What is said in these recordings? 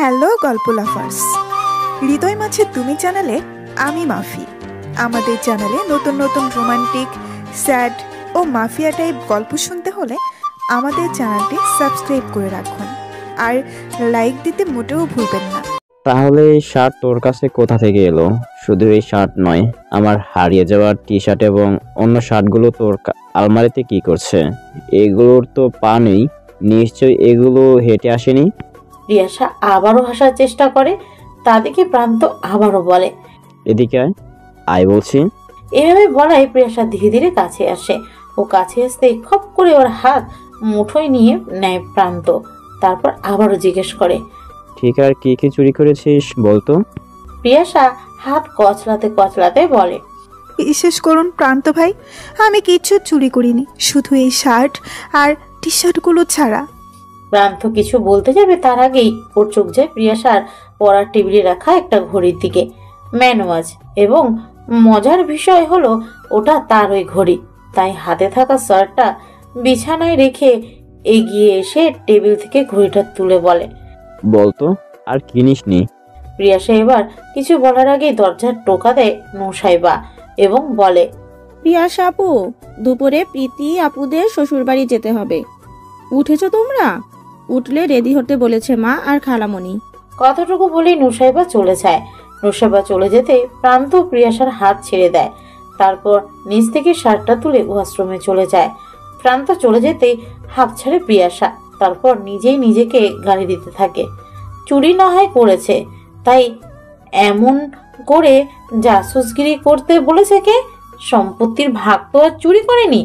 Hello গল্প lovers, হৃদয় মাঝে তুমি চ্যানেলে আমি মাফি। আমাদের চ্যানেলে নতুন নতুন রোমান্টিক, স্যাড ও মাফিয়া টাইপ গল্প শুনতে হলে আমাদের চ্যানেলটি সাবস্ক্রাইব করে রাখুন আর লাইক দিতে মোটেও ভুলবেন না। তাহলে এই শার্ট তোর কাছে কোথা থেকে এলো? শুধু এই শার্ট নয়, আমার হারিয়ে যাওয়া টি শার্ট এবং অন্য শার্টগুলো তোর আলমারিতে কি করছে? এগুলোর তো পা নেই, নিশ্চয়ই এগুলো হেঁটে আসেনি। রিয়াসা আবারও হাসার চেষ্টা করে, তা দেখে প্রান্ত আবারও বলে, এদিকে আয় বলছি। এভাবে বলায় প্রিয়াসা ধীরে ধীরে কাছে আসে। ও কাছে আসতে খপ করে ওর হাত মুঠোয় নিয়ে নেয় প্রান্ত। তারপর আবারও জিজ্ঞেস করে, ঠিক আর কি কি চুরি করেছিস বলতো? প্রিয়াসা হাত কচলাতে কচলাতে বলে, বিশেষ করুন প্রান্ত ভাই, আমি কিচ্ছু চুরি করিনি, শুধু এই শার্ট আর টি শার্টগুলো ছাড়া। প্রান্ত কিছু বলতে যাবে তার আগেই ওর চোখ যায় প্রিয়াসার পড়ার টেবিলে রাখা একটা ঘড়ির দিকে। ম্যানওয়াজ, এবং মজার বিষয় হলো ওটা তার ওই ঘড়ি। তাই হাতে থাকা শার্টটা বিছানায় রেখে এগিয়ে এসে টেবিল থেকে ঘড়িটা তুলে বলে, বলতো আর কিনিসনি? প্রিয়াসা এবার কিছু বলার আগেই দরজার টোকা দেয় নুসাইবা এবং বলে, প্রিয়াসা আপু, দুপুরে প্রীতি আপুদের শ্বশুরবাড়ি যেতে হবে। উঠেছো তোমরা? উঠলে রেডি হতে বলেছে মা আর খালামণি। কতটুকু বলেই নুসাইবা চলে যায়। নুসাইবা চলে যেতে প্রান্ত প্রিয়াসার হাত ছেড়ে দেয়। তারপর নিচ থেকে শার্টটা তুলে ওয়াশরুমে চলে যায়। প্রান্ত চলে যেতে হাত ছাড়ে প্রিয়াসা। তারপর নিজেই নিজেকে গালি দিতে থাকে। চুরি না হয় করেছে, তাই এমন করে জাসুসগিরি করতে বলেছে কে? সম্পত্তির ভাগ তো আর চুরি করেনি।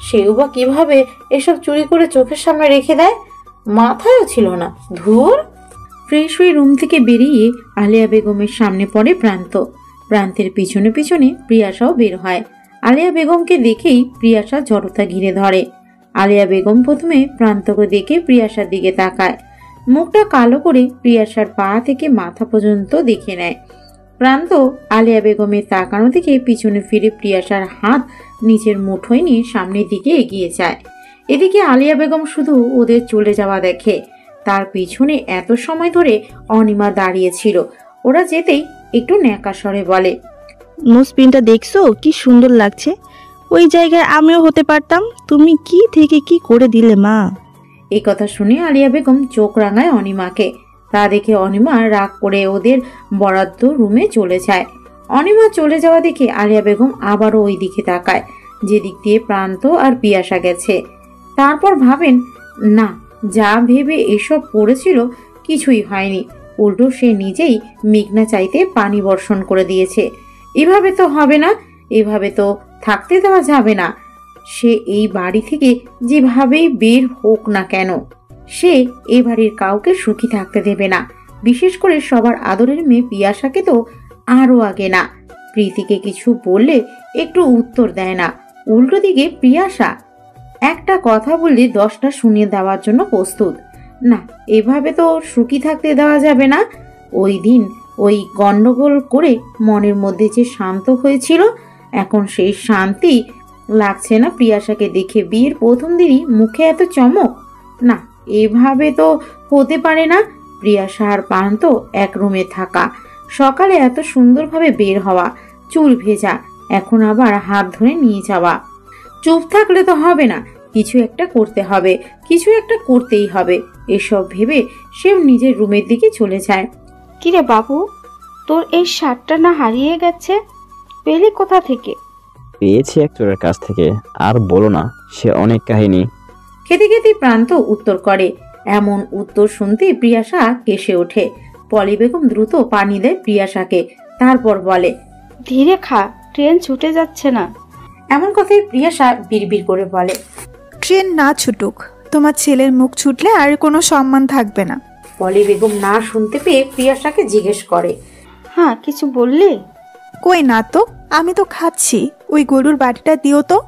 সেও বা কিভাবে এসব চুরি করে চোখের সামনে রেখে দেয়? মাথায়ও ছিল না। ধুর। ফ্রেশ হয়ে রুম থেকে বেরিয়ে আলিয়া বেগমের সামনে পড়ে প্রান্ত। প্রান্তের পিছনে পিছনে প্রিয়াসাও বের হয়। আলিয়া বেগমকে দেখেই প্রিয়াসা জড়তা ঘিরে ধরে। আলিয়া বেগম প্রথমে প্রান্তকে দেখে প্রিয়াসার দিকে তাকায়। মুখটা কালো করে প্রিয়াসার পা থেকে মাথা পর্যন্ত দেখে নেয়। প্রান্ত আলিয়া বেগমের তাকানো থেকে পিছনে ফিরে প্রিয়াসার হাত নিচের মুঠোয় নিয়ে সামনের দিকে এগিয়ে যায়। এদিকে আলিয়া বেগম শুধু ওদের চলে যাওয়া দেখে। তার পিছনে এত সময় ধরে অনিমা দাঁড়িয়েছিল। ওরা যেতেই একটু ন্যাকা স্বরে বলে, নোজপিনটা দেখছো কি সুন্দর লাগছে? ওই জায়গায় আমিও হতে পারতাম। তুমি কি থেকে কি করে দিলে মা? এই কথা শুনে আলিয়া বেগম চোখ রাঙায় অনিমাকে। তা দেখে অনিমা রাগ করে ওদের বরাদ্দ রুমে চলে যায়। অনিমা চলে যাওয়া দেখে আলিয়া বেগম আবারও ওই দিকে তাকায়, যেদিক দিয়ে প্রান্ত আর পিয়াসা গেছে। তারপর ভাবেন, না, যা ভেবে এসব পড়েছিল কিছুই হয়নি। উল্টো সে নিজেই মেঘনা চাইতে পানি বর্ষণ করে দিয়েছে। এভাবে তো হবে না, এভাবে তো থাকতে দেওয়া যাবে না। সে এই বাড়ি থেকে যেভাবেই বের হোক না কেন, সে এ বাড়ির কাউকে সুখী থাকতে দেবে না। বিশেষ করে সবার আদরের মেয়ে পিয়াসাকে তো আরো আগে না। প্রীতিকে কিছু বললে একটু উত্তর দেয় না। উল্টো দিকে পিয়াসা একটা কথা বললে 10টা শুনিয়ে দেওয়ার জন্য প্রস্তুত। না, এভাবে তো সুখী থাকতে দেওয়া যাবে না। ওই দিন ওই গন্ডগোল করে মনের মধ্যে যে শান্ত হয়েছিল, এখন সেই শান্তি লাগছে না প্রিয়াসাকে দেখে। বিয়ের প্রথম দিনই মুখে এত চমক। না, এভাবে তো হতে পারে না। প্রিয়াসা আর প্রান্ত এক রুমে থাকা, সকালে এত সুন্দরভাবে বের হওয়া, চুল ভেজা, এখন আবার হাত ধরে নিয়ে যাওয়া। চুপ থাকলে তো হবে না, কিছু একটা করতে হবে, কিছু একটা করতেই হবে। এসব ভেবে সেও নিজের রুমের দিকে চলে যায়। কিরে বাবু, তোর এই শার্টটা না হারিয়ে গেছে? পেলি কোথা থেকে? পেয়েছি এক চোরের কাছ থেকে। আর বলো না, সে অনেক কাহিনী। খেতে খেতে প্রান্ত উত্তর করে। এমন উত্তর শুনতে প্রিয়াসা কেসে ওঠে। পলি বেগম দ্রুত পানি দেয় প্রিয়াসাকে। তারপর বলে, ধীরে খা, ট্রেন ছুটে যাচ্ছে না। এমন কথায় প্রিয়াসা বিড়বিড় করে বলে, ট্রেন না ছুটুক, তোমার ছেলের মুখ ছুটলে আর কোনো সম্মান থাকবে না। পলি বেগম না শুনতে পেয়ে প্রিয়াসাকে জিজ্ঞেস করে, হ্যাঁ, কিছু বললি? কই না তো, আমি তো খাচ্ছি। ওই গরুর বাটিটা দিও তো।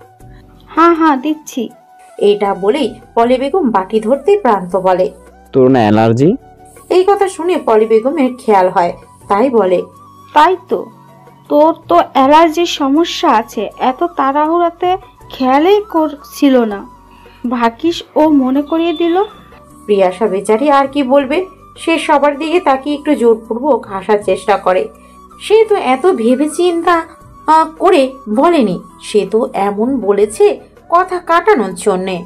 হ্যাঁ হ্যাঁ, দিচ্ছি। এটা বলেই পলি বেগম বাটি ধরতে প্রান্ত বলে, তোর না অ্যালার্জি? এই কথা শুনে পলি বেগমের খেয়াল হয়, তাই বলে, তাই তো, তোর তো অ্যালার্জির সমস্যা আছে। এত তাড়াহুড়াতে খেয়ালই করছিল না, ভাগ্যিস ও মনে করিয়ে দিল। প্রিয়াসা বেচারি আর কি বলবে, সে সবার দিকে তাকিয়ে একটু জোরপূর্বক হাসার চেষ্টা করে। সে তো এত ভেবে চিন্তা করে বলেনি, সে তো এমন বলেছে কথা কাটানোর জন্যে।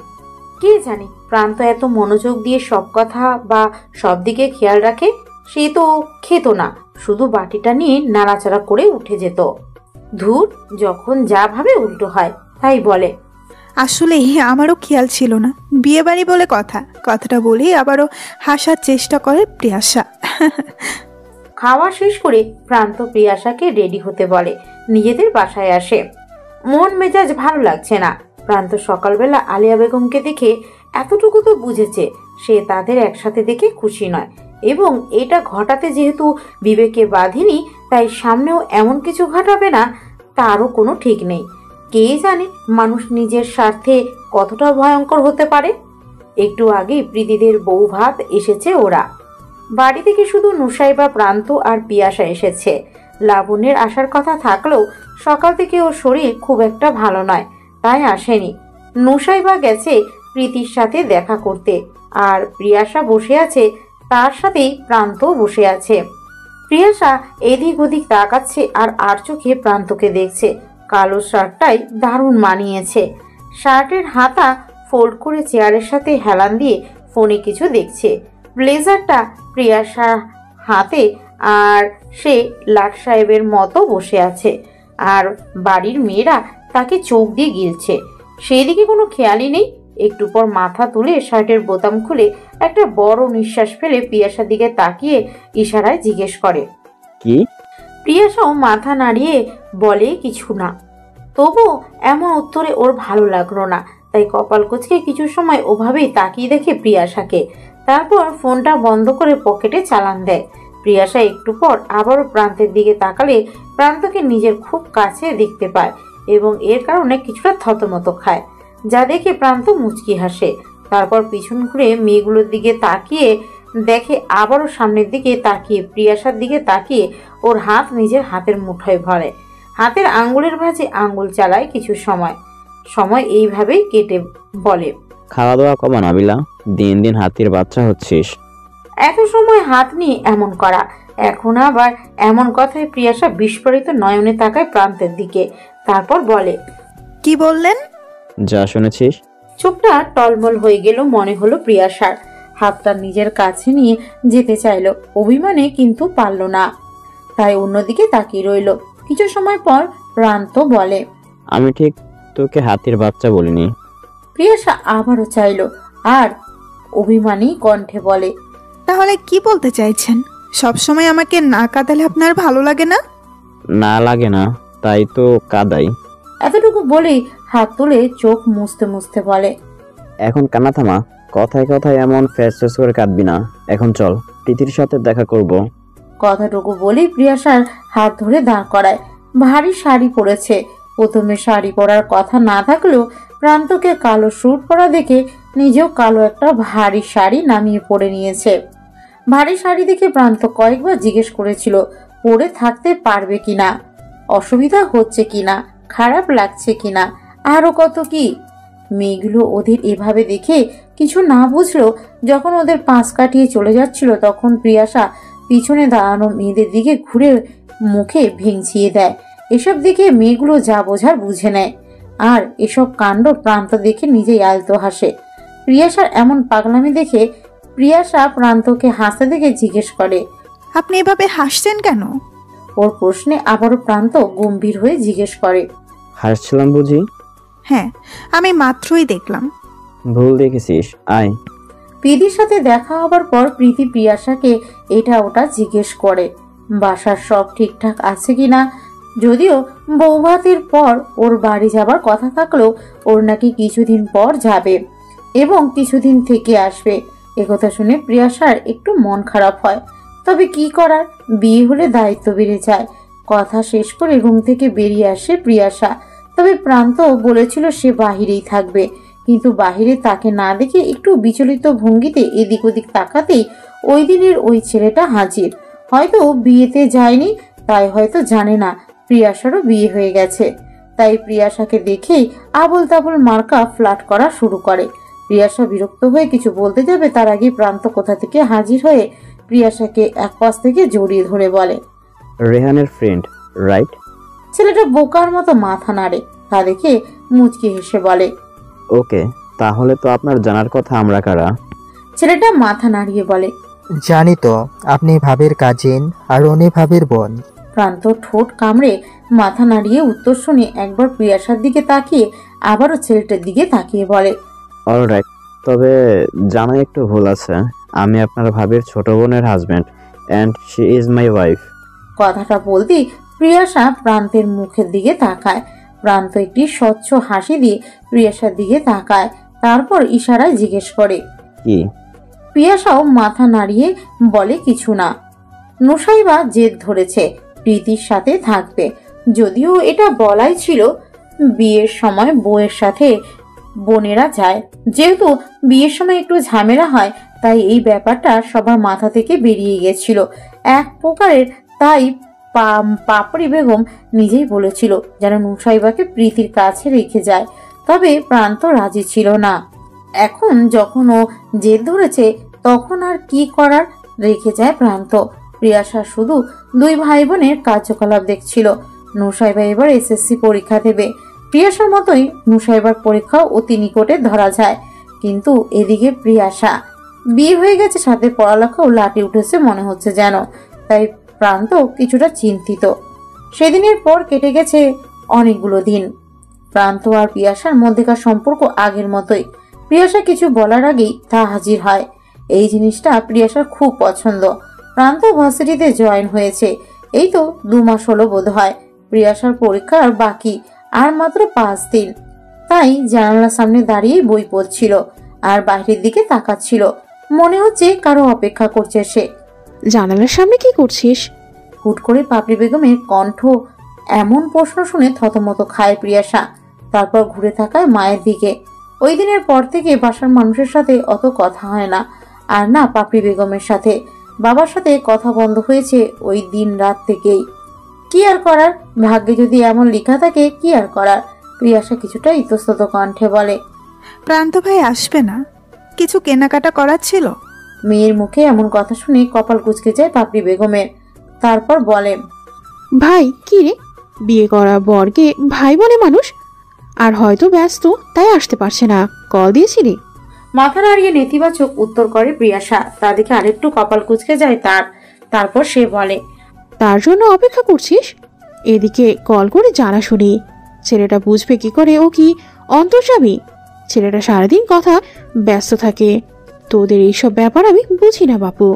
কে জানে প্রান্ত এত মনোযোগ দিয়ে সব কথা বা সব দিকে খেয়াল রাখে। সে তো খেত না, শুধু বাটিটা নিয়ে নাড়াচাড়া করে উঠে যেত। ধুর, যখন যা ভাবে উল্টো হয়, তাই বলে। আসলে আমারও খেয়াল ছিল না, বিয়ে বাড়ি বলে কথাটা বলেই আবারও হাসার চেষ্টা করে প্রিয়াশা। খাওয়া শেষ করে প্রান্ত প্রিয়াশাকে রেডি হতে বলে, নিজেদের বাসায় আসে। মন মেজাজ ভালো লাগছে না। প্রান্ত সকালবেলা আলিয়া বেগমকে দেখে এতটুকু তো বুঝেছে সে তাদের একসাথে দেখে খুশি নয়, এবং এটা ঘটাতে যেহেতু বিবেকে বাঁধেনি, তাই সামনেও এমন কিছু ঘটাবে না তারও কোনো ঠিক নেই। কে জানে মানুষ নিজের স্বার্থে কতটা ভয়ঙ্কর হতে পারে। একটু আগে প্রীতিদের বউ ভাত এসেছে ওরা। বাড়ি থেকে শুধু নুসাইবা, প্রান্ত আর পিয়াসা এসেছে। লাবণ্যের আসার কথা থাকলেও সকাল থেকে ওর শরীর খুব একটা ভালো নয়, তাই আসেনি। নুসাইবা গেছে প্রীতির সাথে দেখা করতে, আর প্রিয়াসা বসে আছে, তার সাথেই প্রান্ত বসে আছে। প্রিয়াসা এদিক ওদিক তাকাচ্ছে আর আর চোখে প্রান্তকে দেখছে। কালো শার্টটাই দারুণ মানিয়েছে। শার্টের হাতা ফোল্ড করে চেয়ারের সাথে হেলান দিয়ে ফোনে কিছু দেখছে। ব্লেজারটা প্রিয়াসার হাতে, আর সে লাট সাহেবের মতো বসে আছে, আর বাড়ির মেয়েরা তাকে চোখ দিয়ে গিলছে। সেদিকে কোনো খেয়ালই নেই। একটু পর মাথা তুলে শার্টের বোতাম খুলে একটা বড় নিঃশ্বাস ফেলে প্রিয়াসার দিকে তাকিয়ে ইশারায় জিজ্ঞেস করে, কি? প্রিয়াসাও মাথা নাড়িয়ে বলে কিছু না। তবু এমন উত্তরে ওর ভালো লাগলো না, তাই কপাল কুঁচকে কিছু সময় ওভাবেই তাকিয়ে দেখে প্রিয়াসাকে। তারপর ফোনটা বন্ধ করে পকেটে চালান দেয়। প্রিয়াসা একটু পর আবারও প্রান্তের দিকে তাকালে প্রান্তকে নিজের খুব কাছে দেখতে পায়, এবং এর কারণে কিছুটা থতমত খায়, যা দেখে প্রান্ত মুচকি হাসে। তারপর পিছন ঘুরে মেয়েগুলোর দিকে তাকিয়ে দেখে আবারও সামনের দিকে তাকিয়ে প্রিয়াসার দিকে তাকিয়ে ওর হাত নিজের হাতের মুঠোয় ভরে। হাতের আঙ্গুলের ভাঁজে আঙ্গুল চালায় কিছু সময় এইভাবেই কেটে বলে, খাওয়া দাওয়া কমা নাবিলা, দিন দিন হাতির বাচ্চা হচ্ছিস। এত সময় হাত নিয়ে এমন করা, এখন আবার এমন কথায় প্রিয়াসা বিস্ফোরিত নয়নে তাকায় প্রান্তের দিকে। তারপর বলে, কি বললেন? যা শুনেছিস। চোখটা টলমল হয়ে গেল মনে হলো প্রিয়াসার। হাতটা নিজের কাছে নিয়ে যেতে চাইল অভিমানে, কিন্তু পারল না, তাই অন্যদিকে তাকিয়ে রইল। কিছু সময় পর প্রান্ত বলে, আমি ঠিক তোকে হাতির বাচ্চা বলিনি। প্রিয়াসা আবারও চাইল, আর অভিমানী কণ্ঠে বলে, তাহলে কি বলতে চাইছেন? সবসময় আমাকে না কাঁদালে আপনার ভালো লাগে না? না লাগে না, তাই তো কাদাই। এতটুকু বলেই হাত তুলে চোখ মুছতে মুছতে বলে, এখন কান্না থামা, কথায় কথায় এমন ফ্যাস ফ্যাস করে কাঁদবি না। এখন চল, প্রীতির সাথে দেখা করব। কথাটুকু বলেই প্রিয়াসার হাত ধরে দাঁড় করায়। ভারী শাড়ি পরেছে। প্রথমে শাড়ি পরার কথা না থাকলেও প্রান্তকে কালো স্যুট পরা দেখে নিজেও কালো একটা ভারী শাড়ি নামিয়ে পরে নিয়েছে। ভারী শাড়ি দেখে প্রান্ত কয়েকবার জিজ্ঞেস করেছিল পরে থাকতে পারবে কিনা, অসুবিধা হচ্ছে কিনা, খারাপ লাগছে কিনা, আরো কত কি। মেয়েগুলো ওদের এভাবে দেখে কিছু না বুঝলো। যখন ওদের পাশ কাটিয়ে চলে যাচ্ছিল, তখন প্রিয়াসা পিছনে দাঁড়ানো মেয়েদের দিকে ঘুরে মুখে ভেঙচিয়ে দেয়। এসব দেখে মেয়েগুলো যা বোঝার বুঝে নেয়, আর এসব কাণ্ড প্রান্ত দেখে নিজেই আলতো হাসে। প্রিয়াসার এমন পাগলামি দেখে প্রিয়াসা প্রান্তকে হাসতে দেখে জিজ্ঞেস করে, আপনি এভাবে হাসছেন কেন? ওর প্রশ্নে আবারও প্রান্ত গম্ভীর হয়ে জিজ্ঞেস করে, হাসছিলাম বুঝি? হ্যাঁ, আমি মাত্রই দেখলাম। ভুল দেখেছিস, আয়। প্রীতির সাথে দেখা হবার পর প্রীতি প্রিয়াসাকে এটা ওটা জিজ্ঞেস করে বাসার সব ঠিকঠাক আছে কিনা। যদিও বৌভাতের পর ওর বাড়ি যাবার কথা থাকলেও ওর নাকি কিছুদিন পর যাবে এবং কিছুদিন থেকে আসবে। একথা শুনে প্রিয়াসার একটু মন খারাপ হয়। তবে কি করার, বিয়ে হলে দায়িত্ব বেড়ে যায়। কথা শেষ করে রুম থেকে বেরিয়ে আসে প্রিয়াসা। তবে প্রান্ত বলেছিল সে বাহিরেই থাকবে, কিন্তু বাহিরে তাকে না দেখে একটু বিচলিত ভঙ্গিতে এদিক ওদিক তাকাতেই ওই দিনের ওই ছেলেটা হাজির। হয়তো বিয়েতে যায়নি, তাই হয়তো জানে না প্রিয়াসারও বিয়ে হয়ে গেছে। তাই প্রিয়াসাকে দেখেই আবল তাবল মার্কা ফ্লার্ট করা শুরু করে। প্রিয়াসা বিরক্ত হয়ে কিছু বলতে যাবে, তার আগে প্রান্ত কোথা থেকে হাজির হয়ে প্রিয়াশাকে এক পাশ থেকে জড়িয়ে ধরে বলে। রেহানের ফ্রেন্ড, রাইট? ছেলেটা বোকার মতো মাথা নাড়ে। তা দেখে মুচকি হেসে বলে, ওকে, তাহলে তো আপনার জানার কথা আমরা কারা। ছেলেটা মাথা নাড়িয়ে বলে, জানি তো, আপনি ভাবির কাজিন আর উনি ভাবির বোন। প্রান্ত ঠোঁট কামড়ে মাথা নাড়িয়ে উত্তর শুনে একবার প্রিয়াশার দিকে তাকিয়ে আবারও ছেলেটার দিকে তাকিয়ে বলে, অলরাইট, তবে জানাই একটু ভুল আছে। আমি আপনার ভাবির ছোট বোনের husband and she is my wife. কথাটা বলতেই প্রিয়াশা প্রান্তের মুখের দিকে তাকায়। প্রান্ত একটি স্বচ্ছ হাসি দিয়ে প্রিয়াশার দিকে তাকায়, তারপর ইশারায় জিজ্ঞেস করে। কি? প্রিয়াশাও মাথা নাড়িয়ে বলে কিছু না। নুসাইবা জেদ ধরেছে প্রীতির সাথে থাকবে, যদিও এটা বলাই ছিল বিয়ের সময় বউয়ের সাথে বোনেরা যায়। যেহেতু বিয়ের সময় একটু ঝামেলা হয়, তাই এই ব্যাপারটা সবার মাথা থেকে বেরিয়ে গেছিল এক প্রকারের। তাই পাপড়ি বেগম নিজেই বলেছিল যেন নুসাইবাকে প্রীতির কাছে রেখে যায়, তবে প্রান্ত রাজি ছিল না। এখন যখন ও জেদ ধরেছে, তখন আর কি করার, রেখে যায় প্রান্ত। প্রিয়াশা শুধু দুই ভাই বোনের কার্যকলাপ দেখছিল। নুসাইবা এবার এসএসসি পরীক্ষা দেবে। প্রিয়াশার মতোই নুসাইবার পরীক্ষাও অতি নিকটে ধরা যায়। কিন্তু এদিকে প্রিয়াশা বিয়ে হয়ে গেছে, সাথে পড়ালেখাও লাটে উঠেছে মনে হচ্ছে যেন। তাই প্রান্ত কিছুটা চিন্তিত। সেদিনের পর কেটে গেছে অনেকগুলো দিন। প্রান্ত আর প্রিয়াশার মধ্যেকার সম্পর্ক আগের মতোই। প্রিয়াশা কিছু বলার আগেই তা হাজির হয়। এই জিনিসটা প্রিয়াশার খুব পছন্দ। প্রান্ত ভার্সিটিতে জয়েন হয়েছে এই তো 2 মাস হলো বোধ হয়। প্রিয়াশার পরীক্ষার বাকি আর মাত্র 5 দিন। তাই জানালার সামনে দাঁড়িয়ে বই পড়ছিল আর বাইরের দিকে তাকাচ্ছিল। মনে হচ্ছে কারো অপেক্ষা করছে সে। জানালার সামনে কি করছিস? হুট করে পাপড়ি বেগমের কণ্ঠ এমন প্রশ্ন শুনে থতমত খায় প্রিয়াশা। তারপর ঘুরে তাকায় মায়ের দিকে। ওই দিনের পর থেকে বাসার মানুষের সাথে অত কথা হয় না, আর না পাপড়ি বেগমের সাথে। বাবার সাথে কথা বন্ধ হয়েছে ওই দিন রাত থেকেই। কি আর করার, ভাগ্যে যদি এমন লেখা থাকে, কি আর করার। প্রিয়াশা কিছুটা ইতস্তত কণ্ঠে বলে, প্রান্ত ভাই আসবে না? কিছু কেনাকাটা করার ছিল। মেয়ের মুখে এমন কথা শুনে কপাল কুঁচকে যায় পাপড়ি বেগমের। তারপর বলে, ভাই কি রে, বিয়ে করা বরকে ভাই বলে মানুষ? আর হয়তো ব্যস্ত তাই আসতে পারছে না। কল দিয়েছিলি? মাথা নাড়িয়ে নেতিবাচক উত্তর করে প্রিয়াশা। তা দেখে আরেকটু কপাল কুঁচকে যায় তার। তারপর সে বলে, তার জন্য অপেক্ষা করছিস? এদিকে কল করে জানা শুনি। ছেলেটা বুঝবে কি করে ও কি অন্তর্যামী? ছেলেটা সারাদিন কথা ব্যস্ত থাকে। তোদের এইসব ব্যাপার আমি বুঝি না বাপু।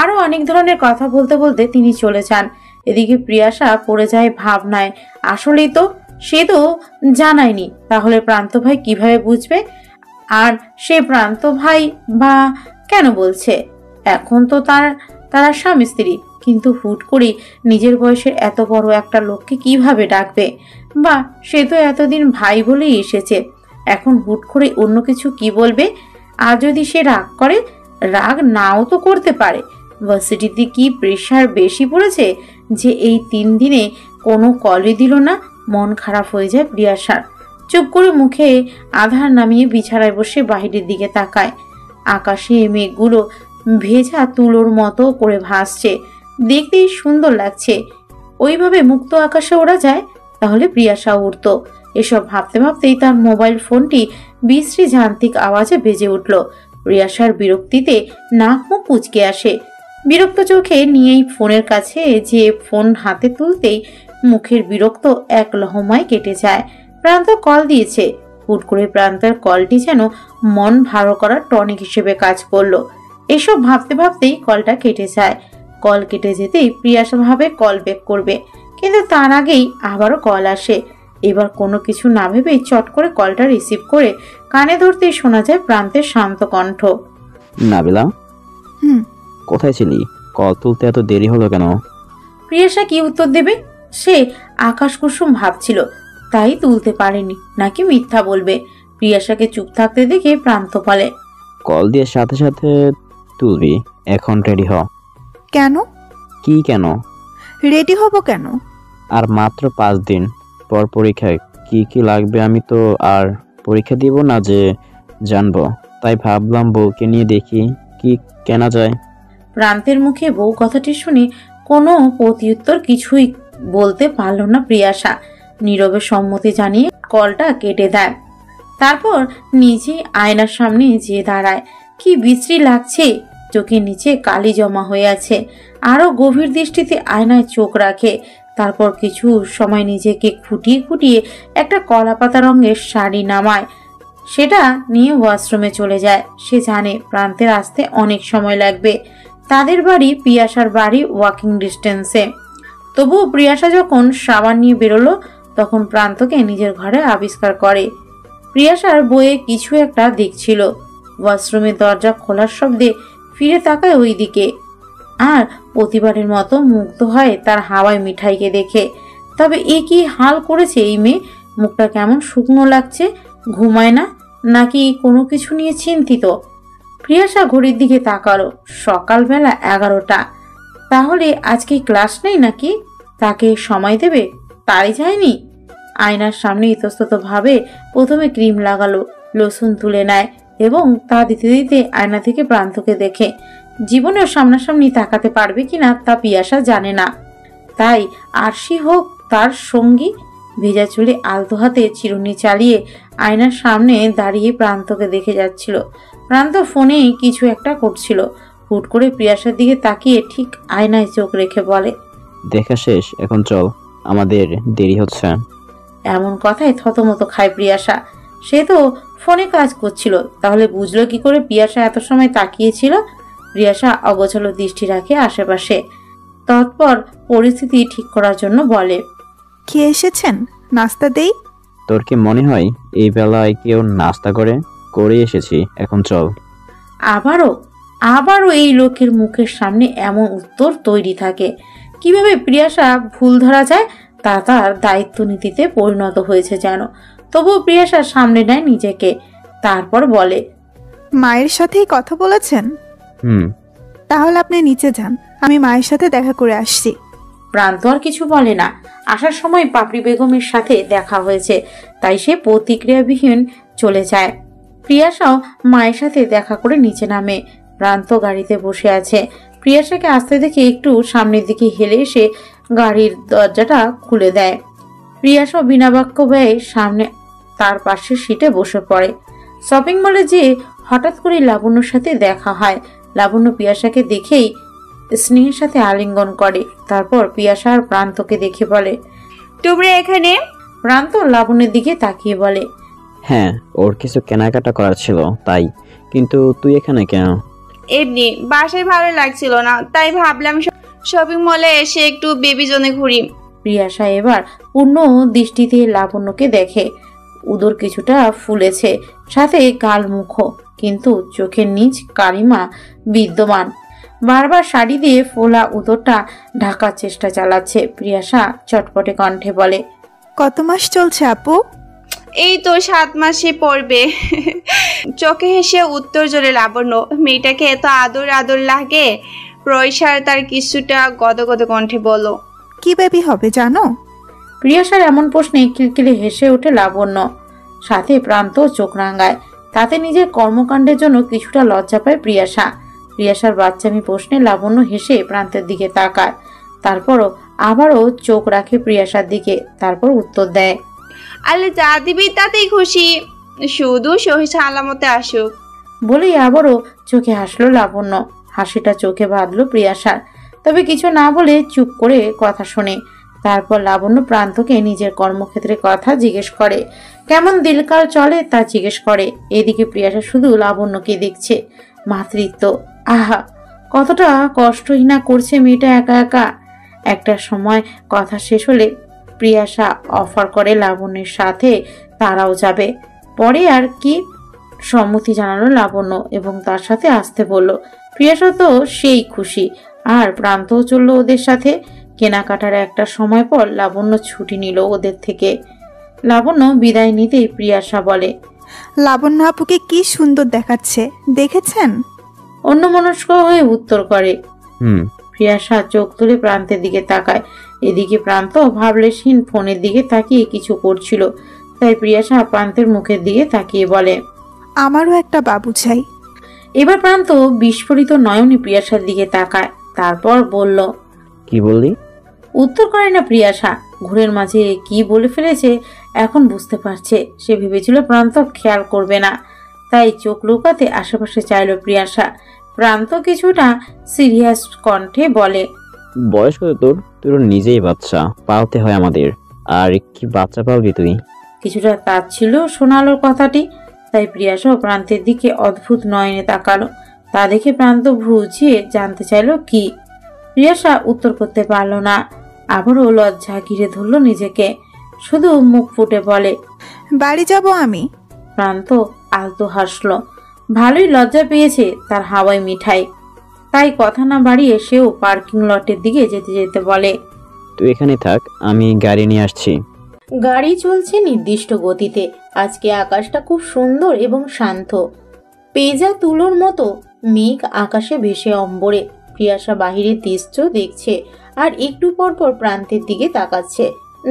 আরো অনেক ধরনের কথা বলতে বলতে তিনি চলে যান। এদিকে প্রিয়াশা পড়ে যায় ভাবনায়। আসলেই তো সে তো জানায়নি, তাহলে প্রান্ত ভাই কিভাবে বুঝবে? আর সে প্রান্ত ভাই বা কেন বলছে? এখন তো তারা স্বামী স্ত্রী, কিন্তু হুট করে নিজের বয়সের এত বড় একটা লোককে কিভাবে ডাকবে? বা সে তো এতদিন ভাই বলেই এসেছে, এখন হুট করে অন্য কিছু কি বলবে? আর যদি সে রাগ করে, রাগ নাও তো করতে পারে। ভার্সিটিতে কি প্রেশার বেশি পড়েছে যে এই 3 দিনে কোনো কলই দিল না? মন খারাপ হয়ে যায় প্রিয়াশার। চুপ করে মুখে আধার নামিয়ে বিছানায় বসে বাহিরের দিকে তাকায়। আকাশে মেঘগুলো ভেজা তুলোর মতো করে ভাসছে, দেখতেই সুন্দর লাগছে। ওইভাবে মুক্ত আকাশে ওড়া যায় তাহলে প্রিয়াশা উড়ত। এসব ভাবতে ভাবতেই তার মোবাইল ফোনটি বিশ্রী যান্ত্রিক আওয়াজে বেজে উঠল। প্রিয়াশার বিরক্তিতে নাক মুখ কুঁচকে আসে। বিরক্ত চোখে নিয়েই ফোনের কাছে যে ফোন হাতে তুলতেই মুখের বিরক্ত এক লহমায় কেটে যায়। প্রান্ত কল দিয়েছে। হুট করে প্রান্তের কলটি যেন মন ভালো করার টনিক হিসেবে কাজ করলো। এসব ভাবতে ভাবতেই কলটা কেটে যায়। কল কেটে যেতেই প্রিয়াশা ভাবে কল ব্যাক করবে, কিন্তু তার আগেই আবারও কল আসে। এবার কোনো কিছু না ভেবেই চট করে কলটা রিসিভ করে কানে ধরতেই শোনা যায় প্রান্তের শান্ত কণ্ঠ। নাবিলা, হুম। কোথায় ছিলি? কল তুলতে এত দেরি হলো কেন? প্রিয়াশা কি উত্তর দেবে? সে আকাশ কুসুম ভাবছিল, তাই তুলতে পারেনি, নাকি মিথ্যা বলবে। প্রিয়াশাকে চুপ থাকতে দেখে প্রান্ত বলে, কল দিয়ে সাথে সাথে তুলবি। এখন রেডি হ। কেন? কি কেন? রেডি হব কেন? আর মাত্র 5 দিন পর পরীক্ষা। কি কি লাগবে আমি তো আর পরীক্ষা দিব না যে জানবো। তাই ভাবলাম বউকে নিয়ে দেখি কি কেনা যায়। প্রান্তের মুখে বউ কথাটি শুনে কোনো প্রত্যুত্তর কিছুই বলতে পারল না প্রিয়াশা। নীরবে সম্মতি জানিয়ে কলটা কেটে দেয়। তারপর নিজেই আয়নার সামনে যেয়ে দাঁড়ায়। কি বিশ্রী লাগছে, চোখের নিচে কালি জমা হয়ে আছে। আরো গভীর দৃষ্টিতে আয়নায় চোখ রাখে। তারপর কিছু সময় নিজেকে খুঁটিয়ে খুঁটিয়ে একটা কলাপাতা রঙের শাড়ি নামায়, সেটা নিয়ে ওয়াশরুমে চলে যায়। সে জানে প্রান্তের আসতে অনেক সময় লাগবে। তাদের বাড়ি প্রিয়াশার বাড়ি ওয়াকিং ডিস্টেন্সে। তবুও প্রিয়াশা যখন সাবান নিয়ে বেরোলো তখন প্রান্তকে নিজের ঘরে আবিষ্কার করে। প্রিয়াশার বইয়ে কিছু একটা দেখছিল। ওয়াশরুমের দরজা খোলার শব্দে ফিরে তাকায় ওই দিকে, আর প্রতিবারের মতো মুগ্ধ হয় তার হাওয়ায় মিঠাইকে দেখে। তবে এ কি হাল করেছে এই মেয়ে? মুখটা কেমন শুকনো লাগছে। ঘুমায় না নাকি কোনো কিছু নিয়ে চিন্তিত? প্রিয়াশা ঘড়ির দিকে তাকালো। সকালবেলা 11টা। তাহলে আজকে ক্লাস নেই নাকি? তাকে সময় দেবে? তাই যায়নি। আয়নার সামনে ইতস্তত ভাবে প্রথমে ক্রিম লাগালো, লোশন তুলে নেয় এবং তা দিতে দিতে আয়না থেকে প্রান্তকে দেখে। জীবনেও সামনাসামনি তাকাতে পারবে কিনা তা পিয়াসা জানে না। তাই আরশি হোক তার সঙ্গী। ভেজা চুলে আলতো হাতে চিরুনি চালিয়ে আয়নার সামনে দাঁড়িয়ে প্রান্তকে দেখে যাচ্ছিল। প্রান্ত ফোনে কিছু একটা করছিল। হুট করে প্রিয়াসার দিকে তাকিয়ে ঠিক আয়নায় চোখ রেখে বলে, দেখা শেষ, এখন চল, আমাদের দেরি হচ্ছে। এমন কথায় থতমত খায় প্রিয়াসা। সে তো ফোনে কাজ করছিল, তাহলে বুঝলো কি করে প্রিয়াসা এত সময় তাকিয়েছিল? প্রিয়াসা অগোছালো দৃষ্টি রাখে আশেপাশে। তৎপর পরিস্থিতি ঠিক করার জন্য বলে, খেয়ে এসেছেন? নাস্তা দেই? তোর কি মনে হয় এই বেলায় কেউ নাস্তা করে এসেছি, এখন চল। আবারও এই লোকের মুখের সামনে এমন উত্তর তৈরি থাকে। কিভাবে প্রিয়াসা ভুল ধরা যায় তা তার দায়িত্ব নীতিতে পরিণত হয়েছে যেন। তবুও প্রিয়াসা সামনে নেয় নিজেকে। তারপর বলে, মায়ের সাথেই কথা বলেছেন? তাহলে আপনি নিচে যান, আমি মায়ের সাথে দেখা করে আসছি। প্রান্ত আর কিছু বলে না। আসার সময় পাপড়ি বেগমের সাথে দেখা হয়েছে, তাই সে প্রতিক্রিয়াবিহীন চলে যায়। প্রিয়াসাও মায়ের সাথে দেখা করে নিচে নামে। প্রান্ত গাড়িতে বসে আছে। প্রিয়াসাকে আসতে দেখে একটু সামনের দিকে হেলে এসে গাড়ির দরজাটা খুলে দেয়। প্রিয়াসাও বিনা বাক্য ব্যয়ে সামনে তার পাশের সিটে বসে পড়ে। শপিং মলে যেয়ে হঠাৎ করে লাবণ্যর সাথে দেখা হয়। লাবণ্য প্রিয়াসাকে দেখেই স্নেহের সাথে আলিঙ্গন করে। তারপর প্রিয়াসা আর প্রান্তকে দেখে বলে, তোমরা এখানে? প্রান্ত লাবণ্যের দিকে তাকিয়ে বলে, হ্যাঁ, ওর কিছু কেনাকাটা করার ছিল তাই। কিন্তু তুই এখানে কেন? এমনি বাসায় ভালো লাগছিল না, তাই ভাবলাম শপিং মলে এসে একটু বেবি জোনে ঘুরি। প্রিয়াসা এবার পূর্ণ দৃষ্টিতে লাবণ্যকে দেখে। উদর কিছুটা ফুলেছে, সাথে গাল মুখো, কিন্তু চোখের নিচ কালিমা বিদ্যমান। বারবার শাড়ি দিয়ে ফোলা উদরটা ঢাকার চেষ্টা চালাচ্ছে। প্রিয়াসা চটপটে কণ্ঠে বলে, কত মাস চলছে আপু? এই তো 7 মাসে পড়বে। চোখে হেসে উত্তর জোরে লাবণ্য। মেয়েটাকে এত আদর আদর লাগে। প্রয়সার তার কিছুটা গদগদ কণ্ঠে বলল, কি বেবি হবে জানো? প্রিয়াসার এমন প্রশ্নে কিলকিলে হেসে ওঠে লাবণ্য। সাথে প্রান্ত চোখ রাঙায়। তাতে নিজের কর্মকাণ্ডের জন্য কিছুটা লজ্জা পায় প্রিয়াসা। প্রিয়াসার বাচ্চামি প্রশ্নে লাবণ্য হেসে প্রান্তের দিকে তাকায়। তারপরও আবারও চোখ রাখে প্রিয়াসার দিকে। তারপর উত্তর দেয়, আল্লাহ যা দিবি তাতেই খুশি, শুধু সহি সালামতে আসুক। বলেই আবারও চোখে হাসলো লাবণ্য। হাসিটা চোখে বাঁধলো প্রিয়াসার, তবে কিছু না বলে চুপ করে কথা শোনে। তারপর লাবণ্য প্রান্তকে নিজের কর্মক্ষেত্রে কথা জিজ্ঞেস করে, কেমন দিনকাল চলে তা জিজ্ঞেস করে। এদিকে প্রিয়াসা শুধু লাবণ্যকে দেখছে। মাতৃত্ব, আহা কতটা কষ্টহীনা করছে মেয়েটা একা একা। একটা সময় কথা শেষ হলে প্রিয়াসা অফার করে লাবণ্যের সাথে তারাও যাবে। পরে আর কি সম্মতি জানালো লাবণ্য এবং তার সাথে আসতে বলল। প্রিয়াসা তো সেই খুশি, আর প্রান্তও চললো ওদের সাথে। কেনাকাটার একটা সময় পর লাবণ্য ছুটি নিল ওদের থেকে। লাবণ্য বিদায় নিতেই প্রিয়াসা বলে, লাবণ্য আপুকে কি সুন্দর দেখাচ্ছে, দেখেছেন? অন্যমনস্ক হয়ে উত্তর করে। প্রিয়াসা চোখ তুলে প্রান্তের দিকে তাকায়। এদিকে প্রান্ত ভাবলেশহীন ফোনের দিকে তাকিয়ে কিছু করছিল। তাই প্রিয়াসা প্রান্তের মুখের দিকে তাকিয়ে বলে, আমারও একটা বাবু চাই। এবার প্রান্ত বিস্ফোরিত নয়নে প্রিয়াসার দিকে তাকায়, তারপর বলল। কি বললি? উত্তর করে না প্রিয়াসা। ঘুরের মাঝে কি বলে ফেলেছে এখন বুঝতে পারছে। সে ভেবেছিল প্রান্ত খেয়াল করবে না, তাই চোখ লুকাতে আশেপাশে চাইল প্রিয়াসা। প্রান্ত কিছুটা সিরিয়াস কণ্ঠে বলে, বয়স কত তোর? তোর নিজেই বাচ্চা, পালতে হয় আমাদের। আর কি বাচ্চা পালবি তুই? কিছুটা তাচ্ছিল শোনালোর কথাটি, তাই প্রিয়াসাও প্রান্তের দিকে অদ্ভুত নয়নে তাকালো। তা দেখে প্রান্ত ভ্রুজিয়ে জানতে চাইল কি। প্রিয়াসা উত্তর করতে পারল না। আবারও লজ্জা ঘিরে ধরল নিজেকে, শুধু মুখ ফুটে বলে, বাড়ি যাব আমি। প্রান্ত আলতো হাসলো। ভালোই লজ্জা পেয়েছে তার হাওয়াই মিঠাই, তাই কথা না বাড়িয়ে সেও পার্কিং লটের দিকে যেতে যেতে বলে, তুই এখানে থাক, আমি গাড়ি নিয়ে আসছি। গাড়ি চলছে নির্দিষ্ট গতিতে। আজকে আকাশটা খুব সুন্দর এবং শান্ত। পেজা তুলোর মতো মেঘ আকাশে ভেসে অম্বরে। প্রিয়াসা বাহিরে দৃশ্য দেখছে আর একটু পর পর প্রান্তের দিকে তাকাচ্ছে।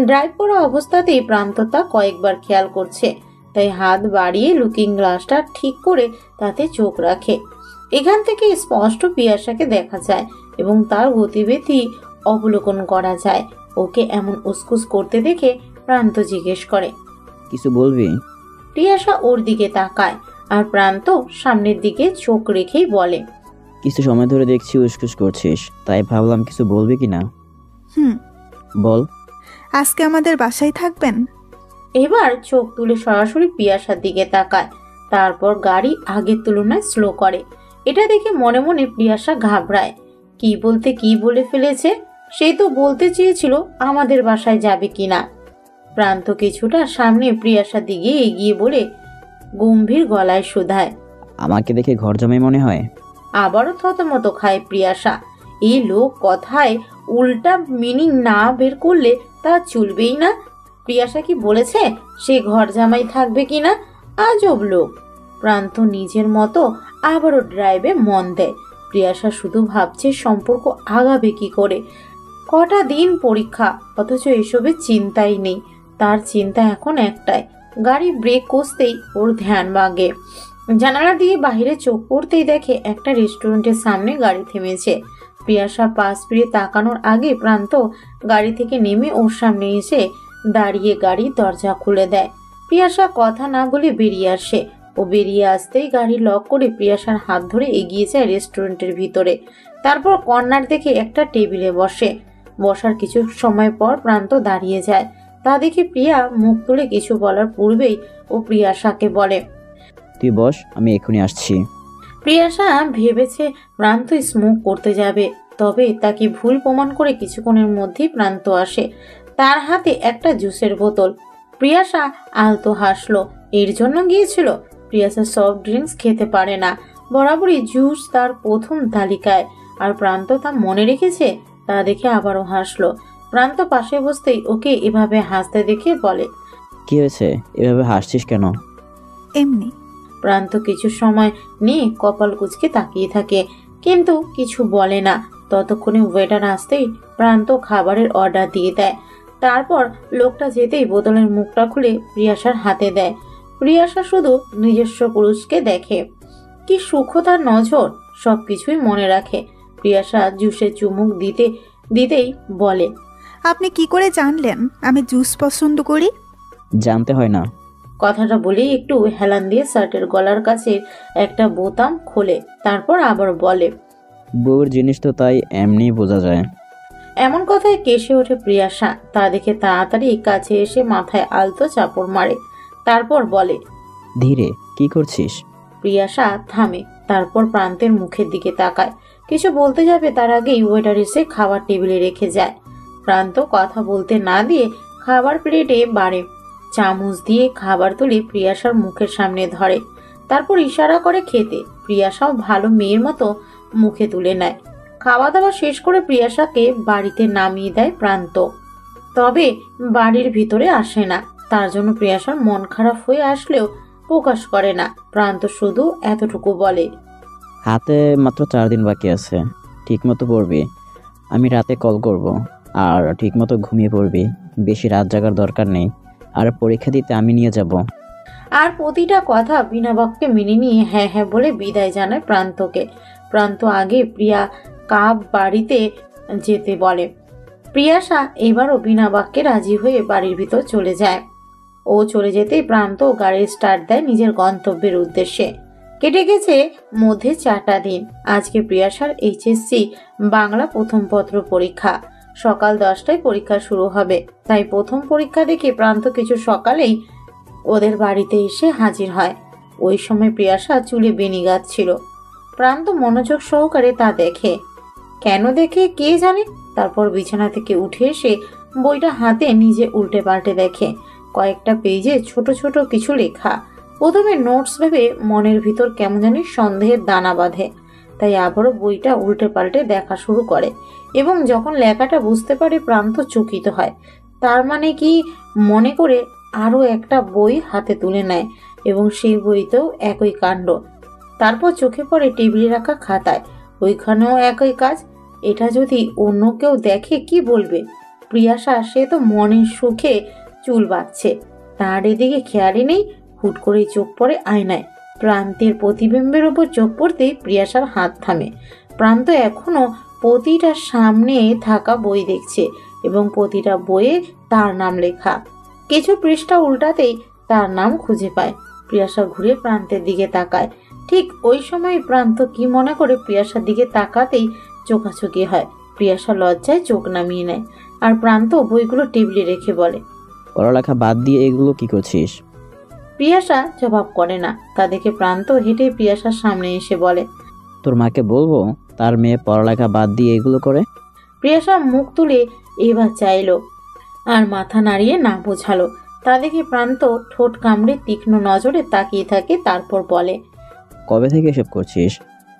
ড্রাইভ করা অবস্থাতেই প্রান্ত তা কয়েকবার খেয়াল করছে, তাই হাত বাড়িয়ে লুকিং গ্লাসটা ঠিক করে তাতে চোখ রাখে। এখান থেকে স্পষ্ট প্রিয়াসাকে দেখা যায় এবং তার গতিবিধি অবলোকন করা যায়। ওকে এমন উসকুস করতে দেখে প্রান্ত জিজ্ঞেস করে, কিছু বলবি? প্রিয়াসা ওর দিকে তাকায় আর প্রান্ত সামনের দিকে চোখ রেখেই বলে, কিছু সময় ধরে দেখছি উসকুস করছিস, তাই ভাবলাম কিছু বলবি কিনা। হুম। বল। আজকে আমাদের বাসায় থাকবেন? এবার চোখ তুলে সরাসরি প্রিয়াসার দিকে তাকায়, তারপর গাড়ি আগের তুলনায় স্লো করে। এটা দেখে মনে মনে প্রিয়াসা ঘাবড়ায়। কি বলতে কি বলে ফেলেছে। সে তো বলতে চেয়েছিল আমাদের বাসায় যাবে কিনা। প্রান্ত কিছুটা সামনে প্রিয়াসার দিকে এগিয়ে বলে গম্ভীর গলায় শুধায়, আমাকে দেখে ঘর জমাই মনে হয়? আবারও থতমত খায় প্রিয়াসা। এই লোক কথায় উল্টা মিনিং না বের করলে তা চলবেই না। প্রিয়াসা কি বলেছে সে ঘর জামাই থাকবে কিনা? আজব লোক। প্রান্ত নিজের মতো আবারও ড্রাইভে মন দেয়। প্রিয়াসা শুধু ভাবছে সম্পর্ক আগাবে কি করে। কটা দিন পরীক্ষা, অথচ এসবের চিন্তাই নেই। তার চিন্তা এখন একটাই, গাড়ি ব্রেক কষতেই ওর ধ্যান ভাগে। জানালা দিয়ে বাহিরে চোখ পড়তেই দেখে একটা রেস্টুরেন্টের সামনে গাড়ি থেমেছে। প্রিয়াসা পাশ ফিরে তাকানোর আগে প্রান্ত গাড়ি থেকে নেমে ওর সামনে এসে দাঁড়িয়ে গাড়ির দরজা খুলে দেয়। প্রিয়াসা কথা না বলে বেরিয়ে আসে। ও বেরিয়ে আসতেই গাড়ি লক করে প্রিয়াসার হাত ধরে এগিয়ে যায় রেস্টুরেন্টের ভিতরে। তারপর কর্নার দেখে একটা টেবিলে বসে। বসার কিছু সময় পর প্রান্ত দাঁড়িয়ে যায়। তা দেখে প্রিয়া মুখ তুলে কিছু বলার পূর্বেই ও প্রিয়াসাকে বলে, তুই বস, আমি এক্ষুনি আসছি। প্রিয়াসা ভেবেছে প্রান্ত স্মোক করতে যাবে, তবে তাকে ভুল প্রমাণ করে কিছুক্ষণের মধ্যেই প্রান্ত আসে। তার হাতে একটা জুসের বোতল। প্রিয়াসা আলতো হাসলো। এর জন্য গিয়েছিল? প্রিয়াসা সফট ড্রিঙ্কস খেতে পারে না, বরাবরই জুস তার প্রথম তালিকায়। আর প্রান্ত তা মনে রেখেছে, তা দেখে আবারও হাসলো। প্রান্ত পাশে বসতেই ওকে এভাবে হাসতে দেখে বলে, কি হয়েছে, এভাবে হাসছিস কেন? এমনি। প্রান্ত কিছু সময় নিয়ে কপাল কুঁচকে তাকিয়ে থাকে, কিন্তু কিছু বলে না। ততক্ষণে ওয়েটার আসতেই প্রান্ত খাবারের অর্ডার দিয়ে দেয়। তারপর লোকটা যেতেই বোতলের মুখটা খুলে প্রিয়াসার হাতে দেয়। প্রিয়াসা শুধু নিজস্ব পুরুষকে দেখে। কি সূক্ষ্ম তার নজর, সবকিছুই মনে রাখে। প্রিয়াসা জুসে চুমুক দিতেই বলে, আপনি কি করে জানলেন আমি জুস পছন্দ করি? জানতে হয় না। কথাটা বলেই একটু হেলান দিয়ে শার্টের গলার কাছে একটা বোতাম খোলে। তারপর আবার বলে, বউয়ের জিনিস তো তাই এমনি বোঝা যায়। এমন কথায় কেসে ওঠে প্রিয়াসা। তা দেখে তাড়াতাড়ি কাছে এসে মাথায় আলতো চাপড় মারে। তারপর বলে, ধীরে, কি করছিস? প্রিয়াসা থামে, তারপর প্রান্তের মুখের দিকে তাকায়। কিছু বলতে যাবে তার আগেই ওয়েটার এসে খাবার টেবিলে রেখে যায়। প্রান্ত কথা বলতে না দিয়ে খাবার প্লেটে বাড়ে। চামচ দিয়ে খাবার তুলে প্রিয়াসার মুখের সামনে ধরে, তারপর ইশারা করে খেতে। প্রিয়াসাও ভালো মেয়ের মতো মুখে তুলে নেয়। খাওয়া দাওয়া শেষ করে প্রিয়াসাকে বাড়িতে নামিয়ে দেয় প্রান্ত, তবে বাড়ির ভিতরে আসে না। তার জন্য প্রিয়াসার মন খারাপ হয়ে আসলেও প্রকাশ করে না। প্রান্ত শুধু এতটুকু বলে, হাতে মাত্র 4 দিন বাকি আছে, ঠিক মতো পড়বি। আমি রাতে কল করব, আর ঠিক মতো ঘুমিয়ে পড়বি। বেশি রাত জাগার দরকার নেই। আর পরীক্ষা দিতে আমি নিয়ে যাব। আর প্রতিটা কথা বিনা বাক্যে মেনে নিয়ে হ্যাঁ হ্যাঁ বলে বিদায় জানায় প্রান্তকে। প্রান্ত আগে প্রিয়া কাব বাড়িতে যেতে বলে। প্রিয়াশা এবারও বিনা বাক্যে রাজি হয়ে বাড়ির ভিতর চলে যায়। ও চলে যেতেই প্রান্ত গাড়ির স্টার্ট দেয় নিজের গন্তব্যের উদ্দেশ্যে। কেটে গেছে মধ্যে 4টা দিন। আজকে প্রিয়াশার এইচএসসি বাংলা প্রথম পত্র পরীক্ষা। সকাল 10টায় পরীক্ষা শুরু হবে, তাই প্রথম পরীক্ষা দেখে প্রান্ত কিছু সকালেই ওদের বাড়িতে এসে হাজির হয়। ওই সময় প্রিয়াশা চুলে বেনি গাচ্ছিল। প্রান্ত মনোযোগ সহকারে তা দেখে। কেন দেখে কে জানে। তারপর বিছানা থেকে উঠে এসে বইটা হাতে নিজে উল্টে পাল্টে দেখে। কয়েকটা পেজে ছোট ছোট কিছু লেখা। প্রথমে নোটস ভেবে মনের ভিতর কেমন জানি সন্দেহের দানা বাঁধে, তাই আবারও বইটা উল্টে পাল্টে দেখা শুরু করে এবং যখন লেখাটা বুঝতে পারে প্রান্ত চকিত হয়। তার মানে কি মনে করে আরও একটা বই হাতে তুলে নেয় এবং সেই বইতেও একই কাণ্ড। তারপর চোখে পড়ে টেবিলে রাখা খাতায়, ওইখানেও একই কাজ। এটা যদি অন্য কেউ দেখে কি বলবে। প্রিয়াশা সে তো মনের সুখে চুল বাঁধছে, তার এদিকে খেয়ালই নেই। হুট করে চোখ পড়ে আয়নায়। প্রান্তের প্রতিবিম্বের উপর চোখ পড়তেই প্রিয়াশার হাত থামে। প্রান্ত এখনো প্রতিটা সামনে থাকা বই দেখছে এবং প্রতিটা বইয়ে তার নাম লেখা। কিছু পৃষ্ঠা উল্টাতেই তার নাম খুঁজে পায়। প্রিয়াশা ঘুরে প্রান্তের দিকে তাকায়। ঠিক ওই সময় প্রান্ত কি মনে করে প্রিয়াশার দিকে তাকাতেই চোখাচোখি হয়। প্রিয়াশা লজ্জায় চোখ নামিয়ে নেয় আর প্রান্ত বইগুলো টেবিলে রেখে বলে, পড়ালেখা বাদ দিয়ে এগুলো কি করছিস? প্রিয়াশা জবাব করে না। তা দেখে প্রান্ত হেঁটে প্রিয়াশার সামনে এসে বলে, তোর মাকে বলবো তার মেয়ে পড়ালেখা বাদ দিয়ে এগুলো করে? প্রিয়াশা মুখ তুলে এবার চাইলো আর মাথা নাড়িয়ে না বোঝালো। তা দেখে প্রান্ত ঠোঁট কামড়ে তীক্ষ্ণ নজরে তাকিয়ে থাকে। তারপর বলে, কবে থেকে এসব করছিস?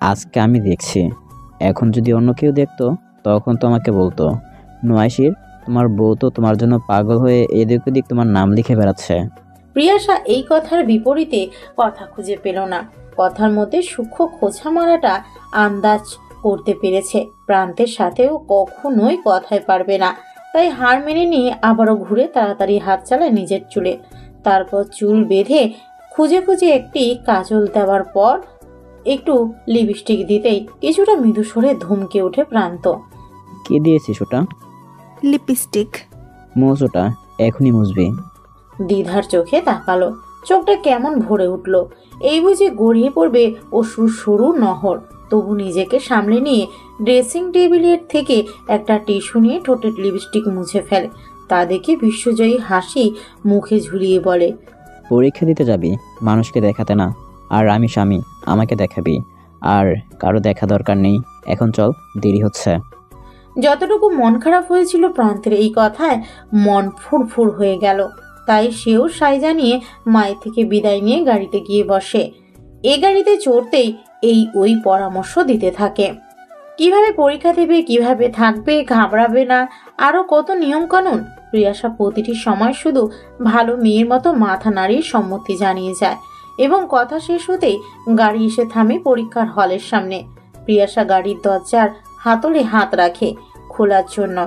আজকে আমি দেখছি। এখন যদি অন্য কেউ দেখতো তখন তো আমাকে বলতো, নয়শির তোমার বউ তো তোমার জন্য পাগল হয়ে এদিক ওদিক তোমার নাম লিখে বেড়াচ্ছে। প্রিয়াশা এই কথার বিপরীতে কথা খুঁজে পেল না। কথার মধ্যে সূক্ষ্ম খোঁচা মারাটা আন্দাজ করতে পেরেছে। প্রান্তের সাথেও কখনোই কথায় পারবে না, তাই হার মেনে নিয়ে আবারও ঘুরে তাড়াতাড়ি হাত চালায় নিজের চুলে। তারপর চুল বেঁধে খুঁজে খুঁজে একটি কাজল দেওয়ার পর একটু লিপস্টিক দিতেই কিছুটা মৃদু স্বরে ধমকে ওঠে প্রান্ত। কে দিয়েছিস ওটা? লিপস্টিক। মুছ ওটা, এখনই মুছবি। দ্বিধার চোখে তাকালো। চোখটা কেমন ভরে উঠল। এই বুঝে গড়িয়ে পড়বে অসুর সরু নহর। তবু নিজেকে সামলে নিয়ে ড্রেসিং টেবিলের থেকে একটা টিস্যু নিয়ে ঠোঁটের লিপস্টিক মুছে ফেলে। তা দেখে বিশ্বজয়ী হাসি মুখে ঝুলিয়ে বলে, পরীক্ষা দিতে যাবি মানুষকে দেখাতে না, আর আমি স্বামী, আমাকে দেখাবি। আর কারো দেখা দরকার নেই। এখন চল, দেরি হচ্ছে। যতটুকু মন খারাপ হয়েছিল প্রান্তের এই কথায় মন ফুরফুর হয়ে গেল। তাই সেও সাই জানিয়ে মায়ের থেকে বিদায় নিয়ে গাড়িতে গিয়ে বসে। এ গাড়িতে চড়তেই ওই পরামর্শ দিতে থাকে, কিভাবে পরীক্ষা দেবে, কিভাবে থাকবে, ঘাবড়াবে না, আরো কত নিয়ম কানুন। প্রিয়াশা প্রতিটি সময় শুধু ভালো মেয়ের মতো মাথা নাড়িয়ে সম্মতি জানিয়ে যায় এবং কথা শেষ হতেই গাড়ি এসে থামে পরীক্ষার হলের সামনে। প্রিয়াশা গাড়ির দরজার হাতলে হাত রাখে খোলার জন্য।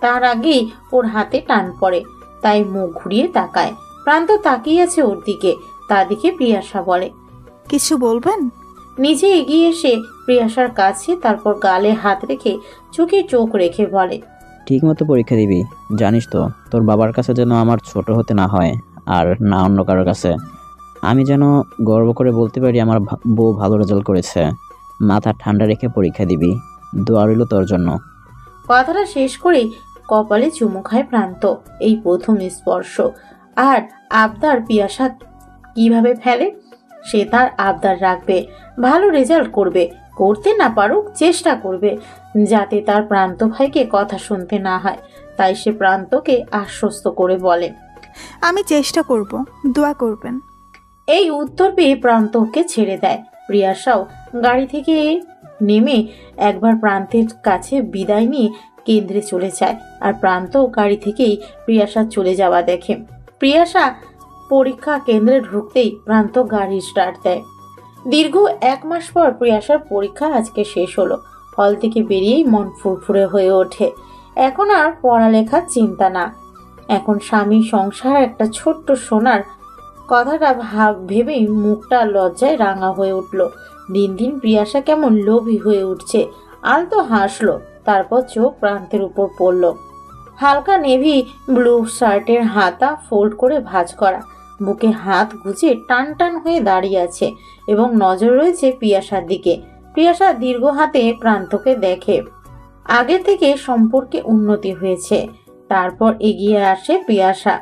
তার আগেই ওর হাতে টান পড়ে, তাই মুখ ঘুরিয়ে তাকায়। প্রান্ত তাকিয়ে আছে ওর দিকে। তা দেখে প্রিয়াশা বলে, কিছু বলবেন? নিজে এগিয়ে এসে প্রিয়াশার কাছে, তারপর গালে হাত রেখে চোখে চোখ রেখে বলে, ঠিক মতো পরীক্ষা দিবি। জানিস তো তোর বাবার কাছে যেন আমার ছোট হতে না হয়, আর না অন্য কারোর কাছে। আমি যেন গর্ব করে বলতে পারি আমার বউ ভালো রেজাল্ট করেছে। মাথা ঠান্ডা রেখে পরীক্ষা দিবি। দোয়া রইল তোর জন্য। কথাটা শেষ করেই কপালে চুমু খায় প্রান্ত। এই প্রথম স্পর্শ। আর আবদার প্রিয়াশা কিভাবে ফেলে। সে তার আবদার রাখবে, ভালো রেজাল্ট করবে, করতে না পারুক চেষ্টা করবে, যাতে তার প্রান্ত ভাইকে কথা শুনতে না হয়। তাই সে প্রান্তকে আশ্বস্ত করে বলে, আমি চেষ্টা করব, দোয়া করবেন। এই উত্তর পেয়ে প্রান্তকে ছেড়ে দেয়। প্রিয়াশাও গাড়ি থেকে নেমে একবার প্রান্তের কাছে বিদায় নিয়ে কেন্দ্রে চলে যায়। আর প্রান্ত গাড়ি থেকেই প্রিয়াশা চলে যাওয়া দেখে। প্রিয়াশা পরীক্ষা কেন্দ্রে ঢুকতেই প্রান্ত গাড়ি স্টার্ট দেয়। দীর্ঘ 1 মাস পর প্রিয়াশার পরীক্ষা আজকে শেষ হলো। হল থেকে বেরিয়েই মন ফুরফুরে হয়ে ওঠে। এখন আর পড়ালেখার চিন্তা না, এখন স্বামী, সংসার, একটা ছোট্ট সোনার কথাটা ভেবেই মুখটা লজ্জায় রাঙা হয়ে উঠল। দিন দিন প্রিয়াশা কেমন লোভী হয়ে উঠছে। আলতো হাসলো, তারপর চোখ প্রান্তের উপর পড়ল। হালকা নেভি ব্লু শার্টের হাতা ফোল্ড করে ভাঁজ করা, বুকে হাত গুজে টান টান হয়ে দাঁড়িয়ে আছে এবং নজর রয়েছে প্রিয়াশার দিকে। প্রিয়াশা দীর্ঘ হাতে প্রান্তকে দেখে। আগে থেকে সম্পর্কে উন্নতি হয়েছে। তারপর এগিয়ে আসে প্রিয়াশা।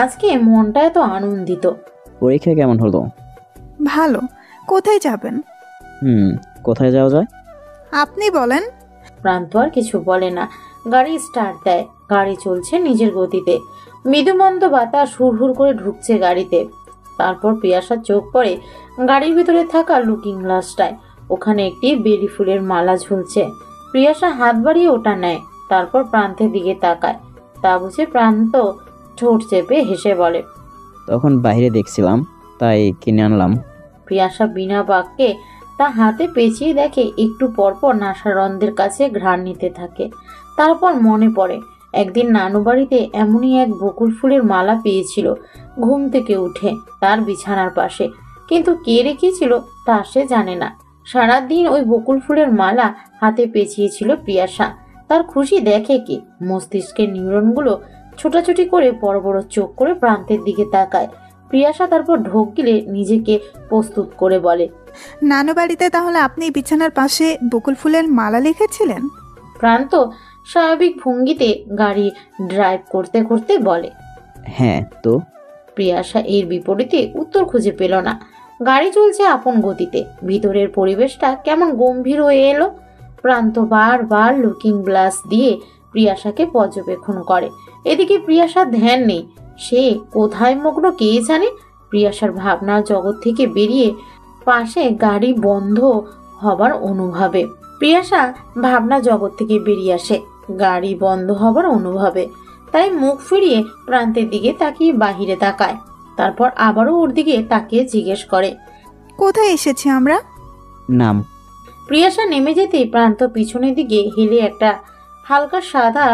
আজকে মনটা এত আনন্দিত। পরীক্ষা কেমন হলো? ভালো। কোথায় যাবেন? কোথায় যাওয়া যায়? আপনি বলেন। প্রান্ত আর কিছু বলে না, গাড়ি স্টার্ট দেয়। গাড়ি চলছে নিজের গতিতে। মৃদুমন্দ বাতাস হুড়হুড় করে ঢুকছে গাড়িতে। তারপর প্রিয়াশার চোখ পড়ে গাড়ির ভিতরে থাকা লুকিং গ্লাসটায়। ওখানে একটি বেলি ফুলের মালা ঝুলছে। প্রিয়াশা হাত বাড়িয়ে ওটা নেয়, তারপর প্রান্তের দিকে তাকায়। তা বুঝে প্রান্ত ঠোঁট চেপে হেসে বলে, তখন বাইরে দেখছিলাম, তাই কিনে আনলাম। প্রিয়াশা বিনা বাক্যে তা হাতে পেঁচিয়ে দেখে। একটু পরপর নাসারন্দের কাছে ঘ্রাণ নিতে থাকে। তারপর মনে পড়ে একদিন নানু বাড়িতে এমনই এক বকুল ফুলের মালা পেয়েছিল ঘুম থেকে উঠে তার বিছানার পাশে, কিন্তু কে রেখেছিল তা সে জানে না। সারাদিন ওই বকুল ফুলের মালা হাতে পেঁচিয়েছিল প্রিয়াশা। তার খুশি দেখে কি, মস্তিষ্কের নিউরনগুলো ছোটাছুটি করে বড় বড় চোখ করে প্রান্তের দিকে তাকায়। প্রিয়াশা তারপর ঢোক গিলে নিজেকে প্রস্তুত করে বলে, নানু বাড়িতে তাহলে আপনি বিছানার পাশে বকুল ফুলের মালা লিখেছিলেন? প্রান্ত স্বাভাবিক ভঙ্গিতে গাড়ি ড্রাইভ করতে করতে বলে, হ্যাঁ তো। প্রিয়াশা এর বিপরীতে উত্তর খুঁজে পেল না। গাড়ি চলছে আপন গতিতে। ভিতরের পরিবেশটা কেমন গম্ভীর হয়ে এলো। প্রান্ত বারবার লুকিং গ্লাস দিয়ে প্রিয়াশাকে পর্যবেক্ষণ করে। এদিকে প্রিয়াশার ধ্যান নেই, সে কোথায় মগ্ন কে জানে। প্রিয়াশার ভাবনার জগৎ থেকে বেরিয়ে পাশে গাড়ি বন্ধ হবার অনুভবে প্রিয়াশা ভাবনা জগৎ থেকে বেরিয়ে আসে গাড়ি বন্ধ হবার অনুভবে। তাই মুখ ফিরিয়ে প্রান্তের দিকে তাকিয়ে বাহিরে তাকায়। তারপর আবারও ওর দিকে তাকিয়ে জিজ্ঞেস করে, কোথায় এসেছি আমরা? নাম। প্রিয়াশা নেমে যেতেই প্রান্ত পিছনের দিকে হেলে একটা হালকা সাদা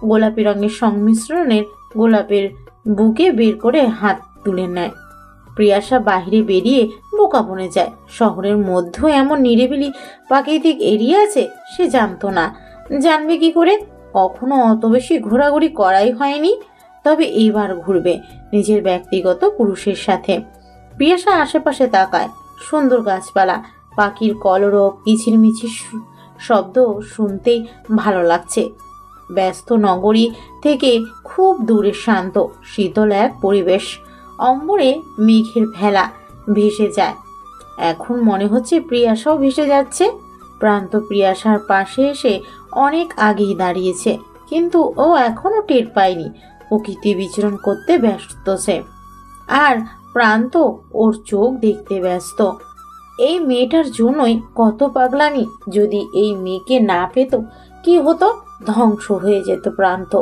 গোলাপি রঙের সংমিশ্রণের গোলাপের বুকে বের করে হাত তুলে নেয়। প্রিয়াশা বাহিরে বেরিয়ে বোকা বনে যায়। শহরের মধ্যে এমন নিরিবিলি প্রাকৃতিক এরিয়া আছে সে জানতো না। জানবে কি করে? কখনো অত বেশি ঘোরাঘুরি করাই হয়নি। তবে এইবার ঘুরবে নিজের ব্যক্তিগত পুরুষের সাথে। প্রিয়াশা আশেপাশে তাকায়। সুন্দর গাছপালা, পাখির কলরব, কিচিরমিচির শব্দ শুনতেই ভালো লাগছে। ব্যস্ত নগরী থেকে খুব দূরে শান্ত শীতল এক পরিবেশ। অম্বরে মেঘের ভেলা ভেসে যায়। এখন মনে হচ্ছে প্রিয়াশাও ভেসে যাচ্ছে। প্রান্ত প্রিয়াশার পাশে এসে অনেক আগেই দাঁড়িয়েছে, কিন্তু ও এখনো টের পায়নি। প্রকৃতি বিচরণ করতে ব্যস্ত সে, আর প্রান্ত ওর চোখ দেখতে ব্যস্ত। এই মেয়েটার জন্যই কত পাগলামি। যদি এই মেয়েকে না পেত কি হতো? ধ্বংস হয়ে যেত প্রান্ত।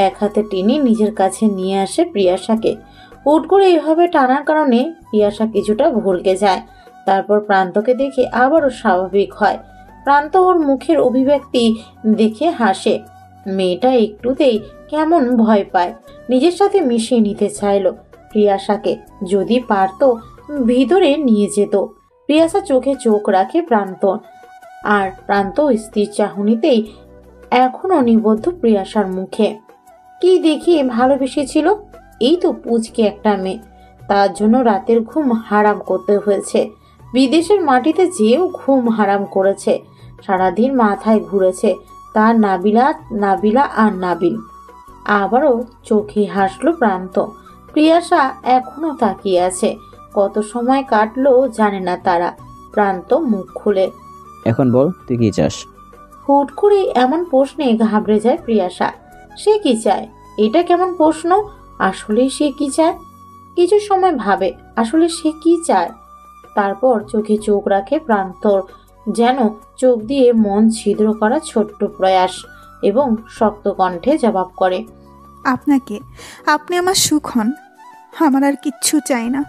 এক হাতে টেনে নিজের কাছে নিয়ে আসে প্রিয়াশাকে। হুট করে এভাবে টানার কারণে প্রিয়াশা কিছুটা ভরকে যায়। তারপর প্রান্তকে দেখে আবারও স্বাভাবিক হয়। প্রান্ত ওর মুখের অভিব্যক্তি দেখে হাসে। মেয়েটা একটুতেই কেমন ভয় পায়। নিজের সাথে মিশিয়ে নিতে চাইলো প্রিয়াশাকে। যদি পারতো ভিতরে নিয়ে যেত। প্রিয়াশা চোখে চোখ রাখে প্রান্ত, আর প্রান্ত স্থির চাহনিতেই এখনো নিবদ্ধ প্রিয়াশার মুখে। কি দেখিয়ে ভালোবেসেছিল? এই তো পুচকে একটা মেয়ে, তার জন্য রাতের ঘুম হারাম করতে হয়েছে। বিদেশের মাটিতে যেও ঘুম হারাম করেছে। সারাদিন মাথায় ঘুরেছে তার নাবিলা নাবিলা আর নাবিল। আবারও চোখে হাসলো প্রান্ত। প্রিয়াশা এখনো তাকিয়ে আছে। কত সময় কাটলো জানে না তারা। প্রান্ত মুখ খুলে, এখন বল তুই কি চাস? হুট করে এমন প্রশ্নে ঘাবড়ে যায় প্রিয়াশা। সে কি চায়? এটা কেমন প্রশ্ন? আসলে সে কি চায়? কিছু সময় ভাবে আসলে সে কি চায়। তারপর চোখে চোখ রাখে প্রান্তর, যেন চোখ দিয়ে মন ছিদ্র করা ছোট্ট প্রয়াস, এবং শক্ত কণ্ঠে জবাব করে, আপনাকে। আপনি আমার সুখ হন, আমার আর কিচ্ছু চাই না।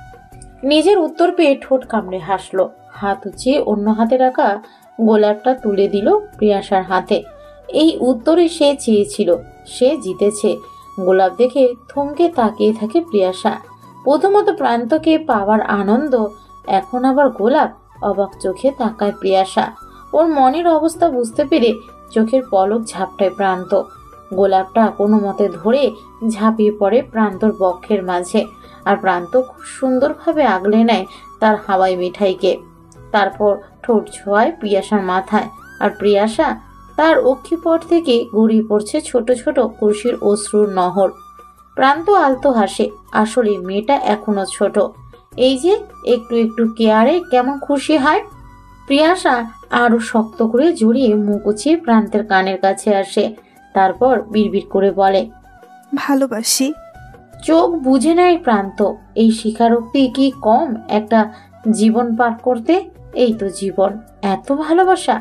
নিজের উত্তর পেয়ে ঠোঁট কামড়ে হাসলো। হাত উঁচিয়ে অন্য হাতে রাখা গোলাপটা তুলে দিল প্রিয়াশার হাতে। এই উত্তরে সে চেয়েছিল। সে জিতেছে। গোলাপ দেখে থমকে তাকিয়ে থাকে প্রিয়াশা। প্রথমত প্রান্তকে পাওয়ার আনন্দ, এখন আবার গোলাপ। অবাক চোখে তাকায় প্রিয়াশা। ওর মনের অবস্থা বুঝতে পেরে চোখের পলক ঝাপটায় প্রান্ত। গোলাপটা কোনো মতে ধরে ঝাঁপিয়ে পড়ে প্রান্তর বক্ষের মাঝে, আর প্রান্ত খুব সুন্দরভাবে আগলে নেয় তার হাওয়াই মিঠাইকে। তারপর ঠোঁট ছোঁয়ায় প্রিয়াশার মাথায়, আর প্রিয়াশা তার অক্ষিপট থেকে গড়িয়ে পড়ছে ছোট ছোট খুশির অশ্রুর নহর। প্রান্ত আলতো হাসে, আসলে মেয়েটা এখনো ছোট, এই যে একটু একটু কেয়ারে কেমন খুশি হয়। প্রিয়াশা আরো শক্ত করে জড়িয়ে মুখ উঁচিয়ে প্রান্তের কানের কাছে আসে, তারপর বিড়বিড় করে বলে, ভালোবাসি। চোখ বুঝে নেয় প্রান্ত। এই স্বীকারোক্তি কি কম একটা জীবন পার করতে? এই তো জীবন, এত ভালোবাসা।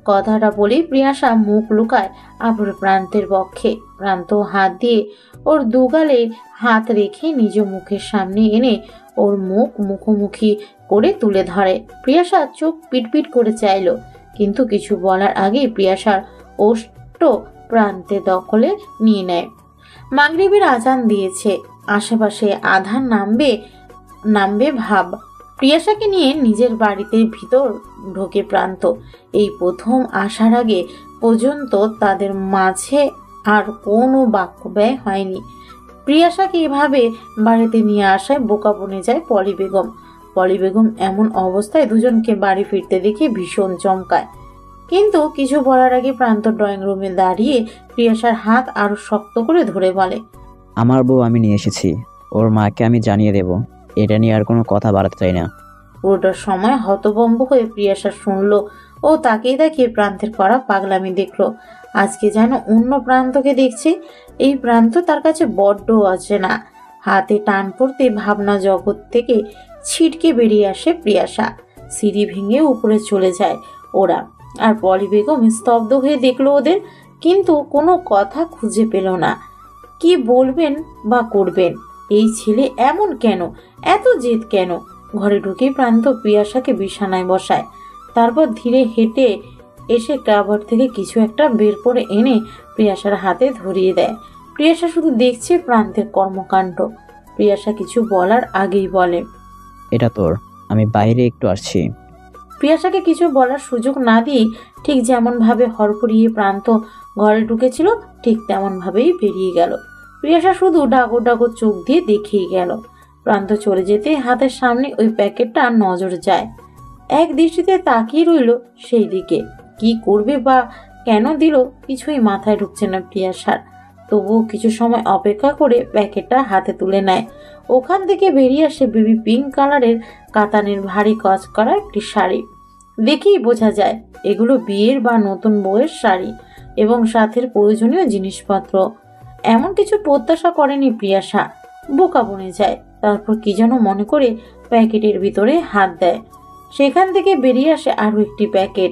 কথাটা বলে প্রিয়াশা মুখ লুকায় আবার প্রান্তের বক্ষে। প্রান্ত হাত দিয়ে ওর দুগালে হাত রেখে নিজ মুখের সামনে এনে ওর মুখ মুখোমুখি করে তুলে ধরে। প্রিয়াশা চোখ পিটপিট করে চাইল, কিন্তু কিছু বলার আগেই প্রিয়াশার ওষ্ঠ প্রান্তে দখলে নিয়ে নেয়। মাগরিবের আজান দিয়েছে, আশেপাশে আধার নামবে ভাব। প্রিয়াশাকে নিয়ে নিজের বাড়িতে ভিতর ঢোকে প্রান্ত। এই প্রথম আসার আগে পর্যন্ত তাদের মাঝে আর কোনো বাক্য ব্যয় হয়নি। প্রিয়াশাকে এভাবে বাড়িতে নিয়ে আসায় বোকা বনে যায় পলি বেগম। পলি বেগম এমন অবস্থায় দুজনকে বাড়ি ফিরতে দেখে ভীষণ চমকায়, কিন্তু কিছু বলার আগে প্রান্ত ড্রয়িং রুমে দাঁড়িয়ে প্রিয়াশার হাত আরো শক্ত করে ধরে বলে, আমার বউ আমি নিয়ে এসেছি, ওর মাকে আমি জানিয়ে দেব। এটা নিয়ে আর কোনো কথা বাড়াতে চাই না। পুরোটার সময় হতভম্ব হয়ে প্রিয়াশা শুনলো ও তাকিয়ে তাকিয়ে প্রান্তের করা পাগলামি দেখলো। আজকে যেন অন্য প্রান্তকে দেখছে। এই প্রান্ত তার কাছে বড্ড অচেনা। হাতে টান পড়তে ভাবনা জগৎ থেকে ছিটকে বেরিয়ে আসে প্রিয়াশা। সিঁড়ি ভেঙে উপরে চলে যায় ওরা, আর পলি বেগম স্তব্ধ হয়ে দেখলো ওদের, কিন্তু কোনো কথা খুঁজে পেল না। কি বলবেন বা করবেন? এই ছেলে এমন কেন, এত জেদ কেন? ঘরে ঢুকে প্রান্ত প্রিয়াশাকে বিছানায় বসায়, তারপর ধীরে হেঁটে এসে কাভার থেকে কিছু একটা বের করে এনে প্রিয়াশার হাতে ধরিয়ে দেয়। প্রিয়াশা শুধু দেখছে প্রান্তের কর্মকাণ্ড। প্রিয়াশা কিছু বলার আগেই বলে, এটা তোর, আমি বাইরে একটু আসছি। প্রিয়াশাকে কিছু বলার সুযোগ না দিয়ে ঠিক যেমন ভাবে হড়পড়িয়ে প্রান্ত ঘরে ঢুকেছিল ঠিক তেমন ভাবেই বেরিয়ে গেল। প্রিয়াশা শুধু ডাগর ডাগর চোখ দিয়ে দেখেই গেল। প্রান্ত চলে যেতে হাতের সামনে ওই প্যাকেটটা নজর যায়। এক দৃষ্টিতে তাকিয়ে রইল সেই দিকে। কি করবে বা কেন দিল কিছুই মাথায় ঢুকছে না প্রিয়াশার। তবুও কিছু সময় অপেক্ষা করে প্যাকেটটা হাতে তুলে নেয়। ওখান থেকে বেরিয়ে আসে বেবি পিঙ্ক কালারের কাতানের ভারী কাজ করা একটি শাড়ি। দেখেই বোঝা যায় এগুলো বিয়ের বা নতুন বউয়ের শাড়ি এবং সাথের প্রয়োজনীয় জিনিসপত্র। এমন কিছু প্রত্যাশা করেনি প্রিয়াশা, বোকা বনে যায়। তারপর কি যেন মনে করে প্যাকেটের ভিতরে হাত দেয়। সেখান থেকে বেরিয়ে আসে আরো একটি প্যাকেট।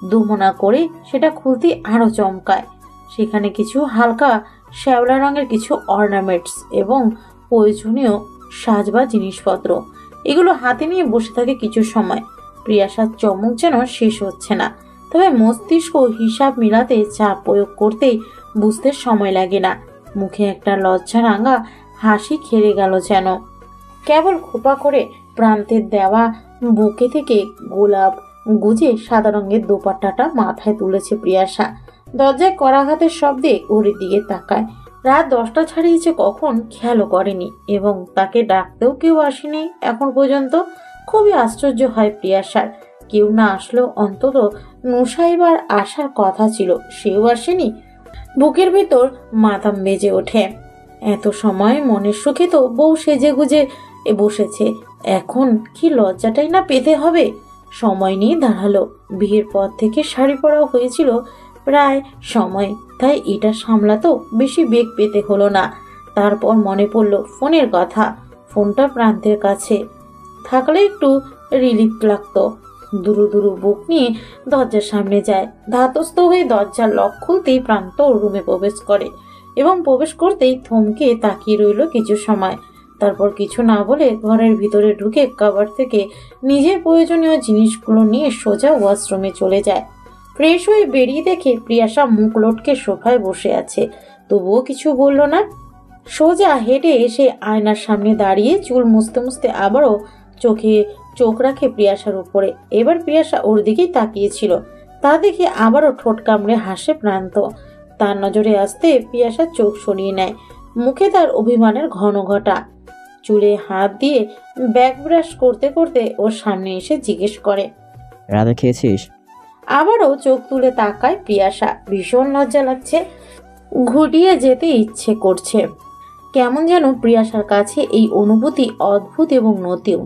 দুমনা করে সেটা খুলতে আরো চমকায়। সেখানে কিছু হালকা শ্যাওলা রঙের কিছু অর্নামেন্টস এবং প্রয়োজনীয় সাজবা জিনিসপত্র। এগুলো হাতে নিয়ে বসে থাকে কিছু সময়। প্রিয়াশার চমক যেন শেষ হচ্ছে না, তবে মস্তিষ্ক হিসাব মিলাতে চাপ প্রয়োগ করতেই বুঝতে সময় লাগে না। মুখে একটা লজ্জা রাঙা হাসি খেলে গেল যেন। কেবল খোপা করে প্রান্তের দেওয়া বুকে থেকে গোলাপ গুজে সাদা রঙের দোপাট্টাটা মাথায় তুলেছে প্রিয়াশা। দরজায় করাঘাতের শব্দে ঘড়ির দিকে তাকায়। রাত 10টা ছাড়িয়েছে কখন খেয়ালও করেনি, এবং তাকে ডাকতেও কেউ আসেনি এখন পর্যন্ত। খুবই আশ্চর্য হয় প্রিয়াশার। কেউ না আসলেও অন্তত নুসাইবার আসার কথা ছিল, সেও আসেনি। বুকের ভেতর মাথাম বেজে ওঠে। এত সময় মনের সুখে তো বউ সেজে গুজে বসেছে, এখন কি লজ্জাটাই না পেতে হবে। সময় নিয়ে দাঁড়ালো। বিয়ের পর থেকে শাড়ি পরাও হয়েছিল প্রায় সময়, তাই এটা সামলাতেও বেশি বেগ পেতে হলো না। তারপর মনে পড়ল ফোনের কথা। ফোনটা প্রান্তের কাছে থাকলে একটু রিলিফ লাগতো। দুরু দুরু বুক নিয়ে দরজার সামনে যায়। ধাতস্থ হয়ে দরজার লক খুলতেই প্রান্ত রুমে প্রবেশ করে, এবং প্রবেশ করতেই থমকে তাকিয়ে রইল কিছু সময়। তারপর কিছু না বলে ঘরের ভিতরে ঢুকে কাভার থেকে নিজের প্রয়োজনীয় জিনিসগুলো নিয়ে সোজা ওয়াশরুমে চলে যায়। ফ্রেশ হয়ে বেরিয়ে দেখে প্রিয়াশা মুখ লটকে সোফায় বসে আছে, তবুও কিছু বলল না। সোজা হেঁটে এসে আয়নার সামনে দাঁড়িয়ে চুল মুছতে মুছতে আবারও চোখে চোখ রাখে প্রিয়াসার উপরে। এবার প্রিয়াসা ওর দিকেই তাকিয়েছিল। তা দেখে আবারও ঠোঁট কামড়ে হাসে প্রান্ত। তার নজরে আসতে প্রিয়াসা চোখ সরিয়ে নেয়। মুখে তার অভিমানের ঘন ঘটা। চুলে হাত দিয়ে ব্যাক ব্রাশ করতে করতে ওর সামনে এসে জিজ্ঞেস করে, রাতে খেয়েছিস? আবারও চোখ তুলে তাকায় প্রিয়াসা। ভীষণ লজ্জা লাগছে, ঘুটিয়ে যেতে ইচ্ছে করছে। কেমন যেন প্রিয়াসার কাছে এই অনুভূতি অদ্ভুত এবং নতুন।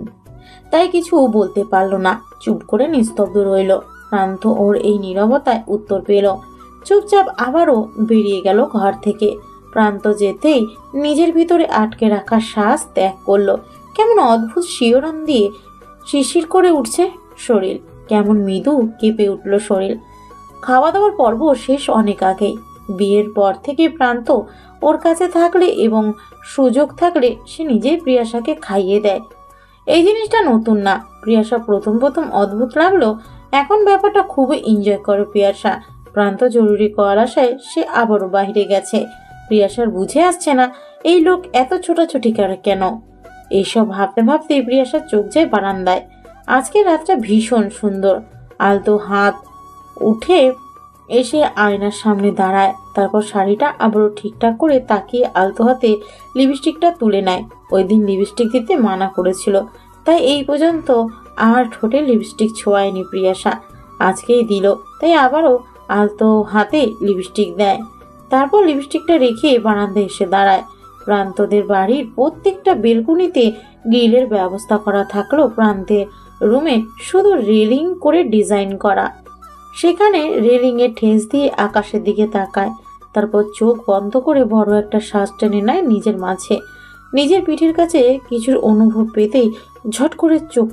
তাই কিছু বলতে পারল না, চুপ করে নিস্তব্ধ রইল। প্রান্ত ওর এই নীরবতায় উত্তর পেল। চুপচাপ আবারও বেরিয়ে গেল ঘর থেকে। প্রান্ত যেতেই নিজের ভিতরে আটকে রাখা শ্বাস ত্যাগ করলো। কেমন অদ্ভুত শিহরণ দিয়ে শিরশির করে উঠছে শরীর, কেমন মৃদু কেঁপে উঠল শরীর। খাওয়া দাওয়ার পর্ব শেষ অনেক আগেই। বিয়ের পর থেকে প্রান্ত ওর কাছে থাকলে এবং সুযোগ থাকলে সে নিজেই প্রিয়াসাকে খাইয়ে দেয়। এই জিনিসটা নতুন না। প্রিয়াসা প্রথম প্রথম অদ্ভুত লাগলো, এখন ব্যাপারটা খুবই এনজয় করে প্রিয়াসা। প্রান্ত জরুরি করার আশায় সে আবারও বাইরে গেছে। প্রিয়াসার বুঝে আসছে না এই লোক এত ছোটাছুটি করে কেন। এইসব ভাবতে ভাবতেই প্রিয়াসার চোখ যায় বারান্দায়। আজকের রাতটা ভীষণ সুন্দর। আলতো হাত উঠে এসে আয়নার সামনে দাঁড়ায়। তারপর শাড়িটা আবারও ঠিকঠাক করে তাকিয়ে আলতো হাতে লিপস্টিকটা তুলে নেয়। ওই দিন লিপস্টিক দিতে মানা করেছিল, তাই এই পর্যন্ত আর ঠোঁটে লিপস্টিক ছোঁয়ায়নি প্রিয়াসা। আজকেই দিল, তাই আবারও আলতো হাতে লিপস্টিক দেয়। তারপর লিপস্টিকটা রেখে বারান্দায় এসে দাঁড়ায়। প্রান্তদের বাড়ির প্রত্যেকটা বেলকুনিতে গ্রিলের ব্যবস্থা করা থাকলেও প্রান্তের রুমে শুধু রেলিং করে ডিজাইন করা। সেখানে রেলিংয়ে ঠেস দিয়ে আকাশের দিকে তাকায়। তারপর চোখ বন্ধ করে বড় একটা শ্বাস টেনে নেয় নিজের মাঝে। নিজের পিঠের কাছে কিছুর অনুভব পেতেই ঝট করে চোখ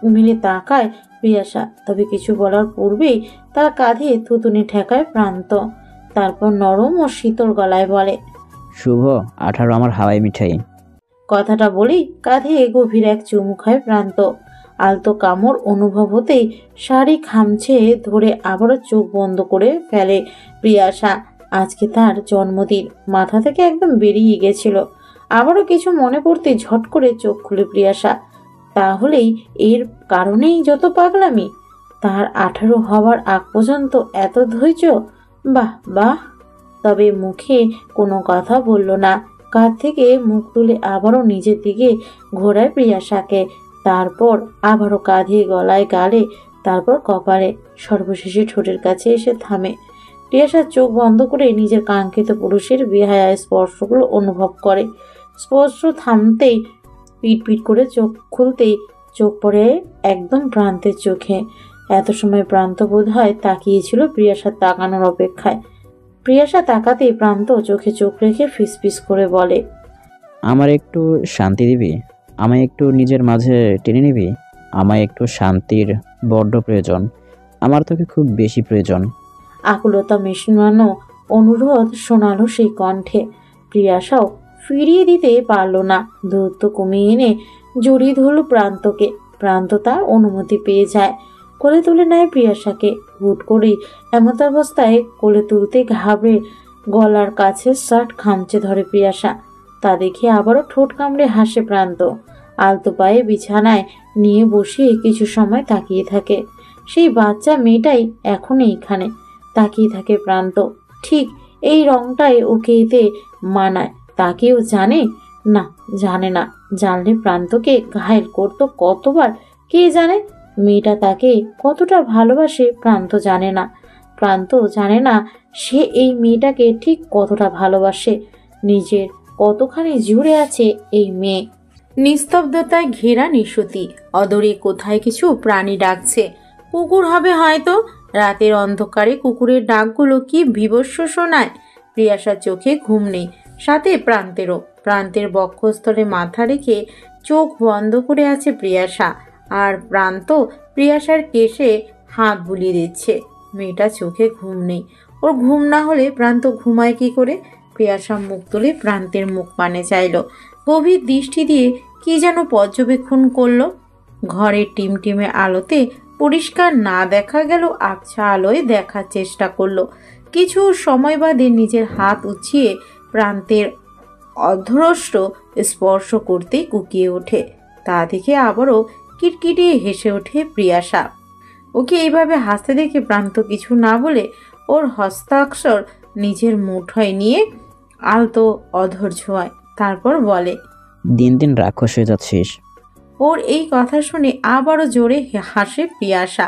মিলে তাকায় প্রিয়াসা। তবে কিছু বলার পূর্বেই তার কাঁধে থুতুনি ঠেকায় প্রান্ত। তারপর নরম ও শীতল গলায় বলে, শুভ, 18 আমার হাওয়াই মিঠাই। কথাটা বলেই কাঁধে গভীর এক চুমু খায় প্রান্ত। আলতো কামড় অনুভব হতেই শাড়ি খামছে ধরে আবারও চোখ বন্ধ করে ফেলে প্রিয়াসা। আজকে তার জন্মদিন, মাথা থেকে একদম বেরিয়ে গেছিল। আবারও কিছু মনে পড়তে ঝট করে চোখ খুলে প্রিয়াসা। তাহলেই এর কারণেই যত পাগলামি। তার 18 হওয়ার আগ পর্যন্ত এত ধৈর্য, বাহ বাহ। তবে মুখে কোনো কথা বলল না। কাঁধ থেকে মুখ তুলে আবারও নিজের দিকে ঘোরায় প্রিয়াসাকে। তারপর আবারও কাঁধে, গলায়, গালে, তারপর কপালে, সর্বশেষে ঠোঁটের কাছে এসে থামে। প্রিয়াসার চোখ বন্ধ করে নিজের কাঙ্ক্ষিত পুরুষের বেহায়া স্পর্শগুলো অনুভব করে। স্পর্শ থামতেই পিট পিট করে চোখ খুলতেই চোখ পড়ে একদম প্রান্তের চোখে। এত সময় প্রান্ত বোধ হয় তাকিয়েছিল প্রিয়াসার তাকানোর অপেক্ষায়। প্রিয়াসা তাকাতেই প্রান্ত চোখে চোখ রেখে ফিসফিস করে বলে, আমার একটু শান্তি দিবি? আমায় একটু নিজের মাঝে টেনে নিবি? আমায় একটু শান্তির বড্ড প্রয়োজন। আমার তোকে খুব বেশি প্রয়োজন। আকুলতা মেশানো অনুরোধ শোনালো সেই কণ্ঠে। প্রিয়াসাও ফিরিয়ে দিতে পারল না। দূরত্ব কমিয়ে এনে জড়িয়ে ধরল প্রান্তকে। প্রান্ত তার অনুমতি পেয়ে যায়, কোলে তুলে নেয় প্রিয়াসাকে। হুট করেই এমতাবস্থায় কোলে তুলতে ঘাবড়ে গলার কাছে শার্ট খামচে ধরে প্রিয়াসা। তা দেখে আবারও ঠোঁট কামড়ে হাসে প্রান্ত। আলতো পায়ে বিছানায় নিয়ে বসিয়ে কিছু সময় তাকিয়ে থাকে। সেই বাচ্চা মেয়েটাই এখন এইখানে তাকিয়ে থাকে প্রান্ত। ঠিক এই রংটাই ওকে এতে মানায়। তাকেও জানে না, জানে না। জানলে প্রান্তকে ঘায়েল করতো কতবার কে জানে। মেয়েটা তাকে কতটা ভালোবাসে প্রান্ত জানে না। প্রান্ত জানে না সে এই মেয়েটাকে ঠিক কতটা ভালোবাসে। নিজের কতখানি জুড়ে আছে এই মেয়ে। নিস্তব্ধতায় ঘেরা নিশুতি। অদূরে কোথায় কিছু প্রাণী ডাকছে। কুকুর হবে হয়তো। রাতের অন্ধকারে কুকুরের ডাকগুলো কি বিভৎস শোনায়। প্রিয়াসার চোখে ঘুম নেই, সাথে প্রান্তেরও। প্রান্তের বক্ষস্থলে মাথা রেখে চোখ বন্ধ করে আছে প্রিয়াসা। আর প্রান্ত প্রিয়াসার কেশে হাত বুলিয়ে দিচ্ছে। মেয়েটা চোখে ঘুম নেই। ওর ঘুম না হলে প্রান্ত ঘুমায় কি করে? প্রিয়াসা মুখ তুলে প্রান্তের মুখ পানে চাইল। গভীর দৃষ্টি দিয়ে কি যেন পর্যবেক্ষণ করলো। ঘরের টিমটিমে আলোতে পরিষ্কার না দেখা গেল আবছা আলোয় দেখার চেষ্টা করলো। কিছু সময় বাদে নিজের হাত উঁচিয়ে প্রান্তের অধরষ্ট স্পর্শ করতেই কুকিয়ে ওঠে। তা দেখে আবারও কিটকিটিয়ে হেসে ওঠে প্রিয়াশা। ওকে এইভাবে হাসতে দেখে প্রান্ত কিছু না বলে ওর হস্তাক্ষর নিজের মুঠোয় নিয়ে আলতো অধর ছোঁয়ায়, তারপর বলে, দিন দিন রাক্ষস হয়ে যাচ্ছিস। ওর এই কথা শুনে আবারও জোরে হাসে প্রিয়াশা।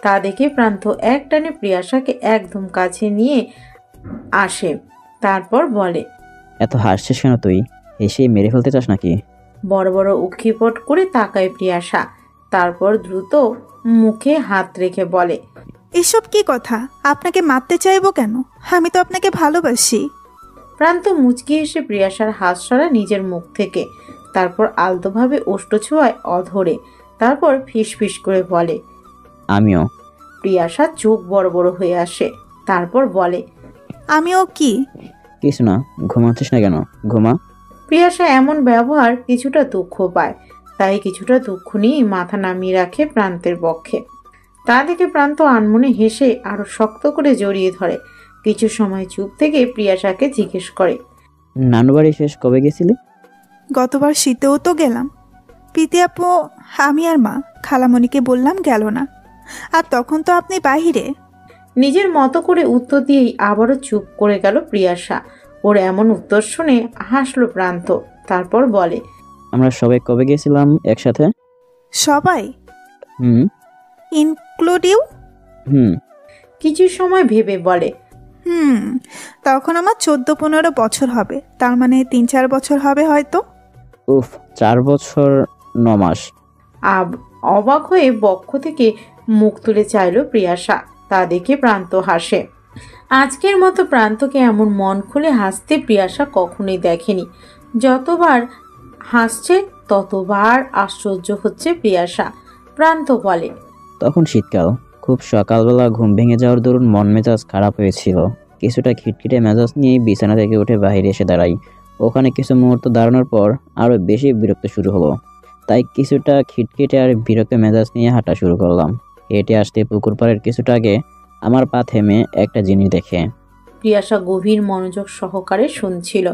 তা দেখে প্রান্ত একটানে প্রিয়াশাকে একদম কাছে নিয়ে আসে, তারপর বলে, এত হাসছিস কেন তুই? এসে মেরে ফেলতে চাস নাকি? বড় বড় উক্ষিপট করে তাকায় প্রিয়াশা, তারপর দ্রুত মুখে হাত রেখে বলে, এসব কি কথা? আপনাকে মারতে চাইবো কেন? আমি তো আপনাকে ভালোবাসি। প্রান্ত মুচকি এসে প্রিয়াশার হাত সরা নিজের মুখ থেকে, তারপর আলতোভাবে ওষ্ঠ ছোঁয়ায় অধরে, তারপর ফিসফিস করে বলে, আমিও। প্রিয়াশা চোখ বড় বড় হয়ে আসে, তারপর বলে, আমিও কি? কিছু না, ঘুমাচ্ছিস না কেন? ঘুমা। প্রিয়াশা এমন ব্যবহার কিছুটা দুঃখ পায়, তাই কিছুটা দুঃখ নিয়ে মাথা নামিয়ে রাখে প্রান্তের পক্ষে। তা দেখে প্রান্ত আনমনে হেসে আরো শক্ত করে জড়িয়ে ধরে। কিছু সময় চুপ থেকে প্রিয়াশাকে জিজ্ঞেস করে, নানু বাড়ি শেষ কবে গেছিলি? গতবার শীতেও তো গেলাম। প্রীতি আপু, আমি আর মা খালামণিকে বললাম গেল না, আর তখন তো আপনি বাহিরে। নিজের মতো করে উত্তর দিয়েই আবারও চুপ করে গেল প্রিয়াশা। ওর এমন উত্তর শুনে হাসলো প্রান্ত, তারপর বলে, আমরা সবাই কবে গেছিলাম একসাথে? সবাই? হুম। ইনক্লুডিউ? হুম। কিছু সময় ভেবে বলে, তখন আমার 14-15 বছর হবে, তার মানে 3-4 বছর হবে হয়তো। উফ, 4 বছর 9 মাস। অবাক হয়ে বক্ষ থেকে মুখ তুলে চাইল প্রিয়াশা। তা দেখে প্রান্ত হাসে। আজকের মতো প্রান্তকে এমন মন খুলে হাসতে প্রিয়াশা কখনোই দেখেনি। যতবার হাসছে ততবার আশ্চর্য হচ্ছে প্রিয়াশা। প্রান্ত বলে, তখন শীতকাল, খুব সকালবেলা ঘুম ভেঙে যাওয়ার দরুন মন মেজাজ খারাপ হয়েছিল। কিছুটা খিটখিটে মেজাজ নিয়ে বিছানা থেকে উঠে বাইরে এসে দাঁড়াই। ওখানে কিছু মুহূর্ত দাঁড়ানোর পর আরও বেশি বিরক্ত শুরু হলো, তাই কিছুটা খিটখিটে আর বিরক্ত মেজাজ নিয়ে হাঁটা শুরু করলাম। হেঁটে আসতে পুকুর পাড়ের কিছুটা আগে আমার পা থেমে একটা জিনিস দেখে। প্রিয়াশা গভীর মনোযোগ সহকারে শুনছিল,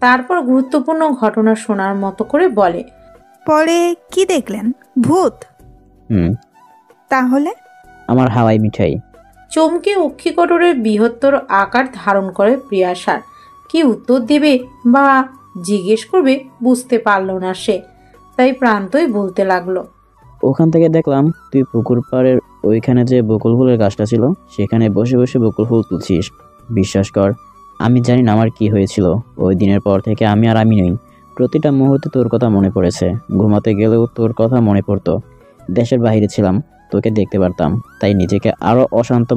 তারপর গুরুত্বপূর্ণ ঘটনা শোনার মতো করে বলে, পরে কি দেখলেন? ভূত? তাহলে? আমার হাওয়াই মিঠাই। চমকে অক্ষিকটরের বৃহত্তর আকার ধারণ করে প্রিয়াশার। কি উত্তর দেবে বা জিজ্ঞেস করবে বুঝতে পারল না সে, তাই প্রান্তই বলতে লাগলো, ওখান থেকে দেখলাম তুই পুকুর পাড়ের ওইখানে যে বকুল ফুলের গাছটা ছিল সেখানে বসে বসে বকুল ফুল তুলছিস। বিশ্বাস কর, আমি জানি না আমার কি হয়েছিল। ওই দিনের পর থেকে আমি আর আমি নই। প্রতিটা মুহূর্তে তোর কথা মনে পড়েছে। ঘুমাতে গেলেও তোর কথা মনে পড়তো। দেশের বাইরে ছিলাম, তোকে দেখতে পারতাম, তাই নিজেকে আরও অশান্ত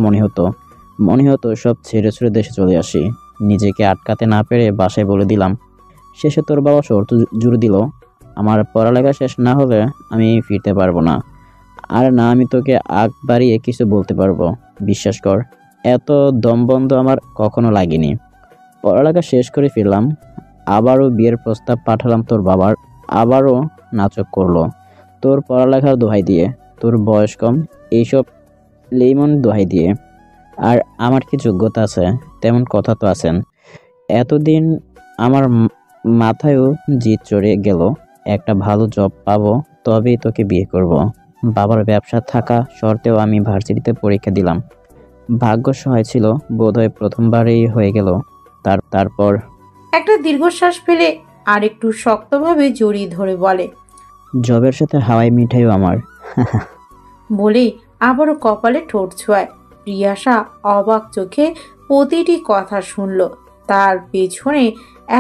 মনে হতো সব ছেড়ে ছুড়ে দেশে চলে আসি। নিজেকে আটকাতে না পেরে বাসায় বলে দিলাম। শেষে তোর বাবা শর্ত জুড়ে দিল, আমার পড়ালেখা শেষ না হলে আমি ফিরতে পারবো না, আর না আমি তোকে আগ বাড়িয়ে কিছু বলতে পারবো। বিশ্বাস কর, এত দমবন্ধ আমার কখনো লাগেনি। পড়ালেখা শেষ করে ফিরলাম, আবারও বিয়ের প্রস্তাব পাঠালাম তোর বাবার, আবারও নাচক করলো তোর পড়ালেখার দোহাই দিয়ে, তোর বয়স কম এইসব লেমন দোহাই দিয়ে। আর আমার কি যোগ্যতা আছে? তেমন কথা তো আছেন। এতদিন আমার মাথায়ও জিদ চড়ে গেল, একটা ভালো জব পাবো তবেই তোকে বিয়ে করব। বাবার ব্যবসা থাকা সত্ত্বেও আমি ভার্সিটিতে পরীক্ষা দিলাম। ভাগ্য সহায় ছিল, বোধহয় প্রথমবারেই হয়ে গেল। তারপর একটা দীর্ঘশ্বাস ফেলে আর একটু শক্তভাবে জড়িয়ে ধরে বলে, জবের সাথে হাওয়াই মিঠাইও আমার। বলেই আবারও কপালে ঠোঁট ছোঁয়ায়। প্রিয়াশা অবাক চোখে প্রতিটি কথা শুনল। তার পেছনে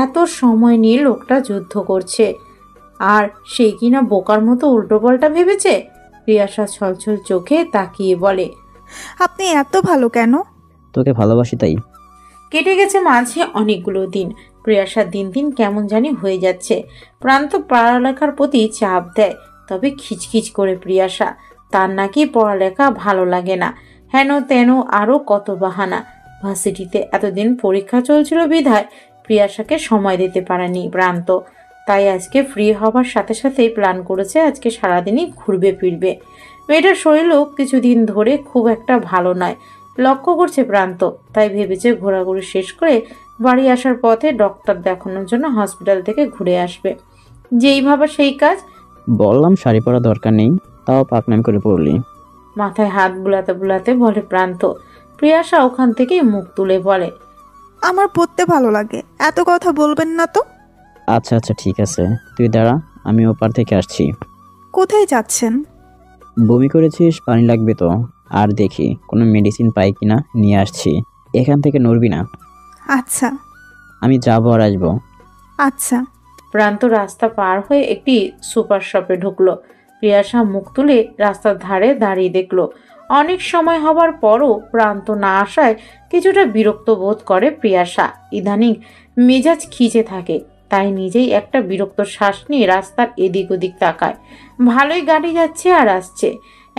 এত সময় নিয়ে লোকটা যুদ্ধ করছে, আর সে কিনা বোকার মতো উল্টোপাল্টা ভেবেছে। প্রিয়াশা ছলছল চোখে তাকিয়ে বলে, আপনি এত ভালো কেন? তোকে ভালোবাসি তাই। কেটে গেছে মাঝে অনেকগুলো দিন। প্রিয়াশা দিন দিন কেমন জানি হয়ে যাচ্ছে। প্রান্ত পড়ালেখার প্রতি চাপ দেয়, তবে খিচখিচ করে প্রিয়াশা। তার নাকি পড়ালেখা ভালো লাগে না, হেন তেন আরও কত বাহানা। ভার্সিটিতে এতদিন পরীক্ষা চলছিল বিধায় প্রিয়াশাকে সময় দিতে পারেনি প্রান্ত। তাই আজকে ফ্রি হবার সাথে সাথেই প্ল্যান করেছে আজকে সারাদিনই ঘুরবে ফিরবে। মেয়েটার শরীরও কিছুদিন ধরে খুব একটা ভালো নয়। লক্ষ্য করছে প্রান্ত, তাই ভেবেছে ঘোরাঘুরি শেষ করে বাড়ি আসার পথে ডক্টর দেখানোর জন্য হসপিটাল থেকে ঘুরে আসবে। যেই ভাবা সেই কাজ। বললাম শাড়ি পরা দরকার নেই, তাও পাকনাম করে পড়লি। মাথায় হাত বুলাতে বুলাতে বলে প্রান্ত। প্রিয়াশা ওখান থেকে মুখ তুলে বলে, আমার পড়তে ভালো লাগে, এত কথা বলবেন না তো। আচ্ছা আচ্ছা ঠিক আছে, তুই দাঁড়া, আমি ওপার থেকে আসছি। কোথায় যাচ্ছেন? বমি করেছিস, পানি লাগবে তো, আর দেখি কোনো মেডিসিন পাই কিনা নিয়ে আসছি। এখান থেকে নড়বি না। আচ্ছা আমি যাবো আর আসবো। আচ্ছা। প্রান্ত রাস্তা পার হয়ে একটি সুপার শপে ঢুকলো। প্রিয়াশা মুখ তুলে রাস্তার ধারে দাঁড়িয়ে দেখলো। অনেক সময় হবার পরও প্রান্ত না আসায় কিছুটা বিরক্ত বোধ করে প্রিয়াশা। ইদানিং মেজাজ খিচে থাকে, তাই নিজেই একটা বিরক্ত শ্বাস নিয়ে রাস্তার এদিক ওদিক তাকায়। ভালোই গাড়ি যাচ্ছে আর আসছে,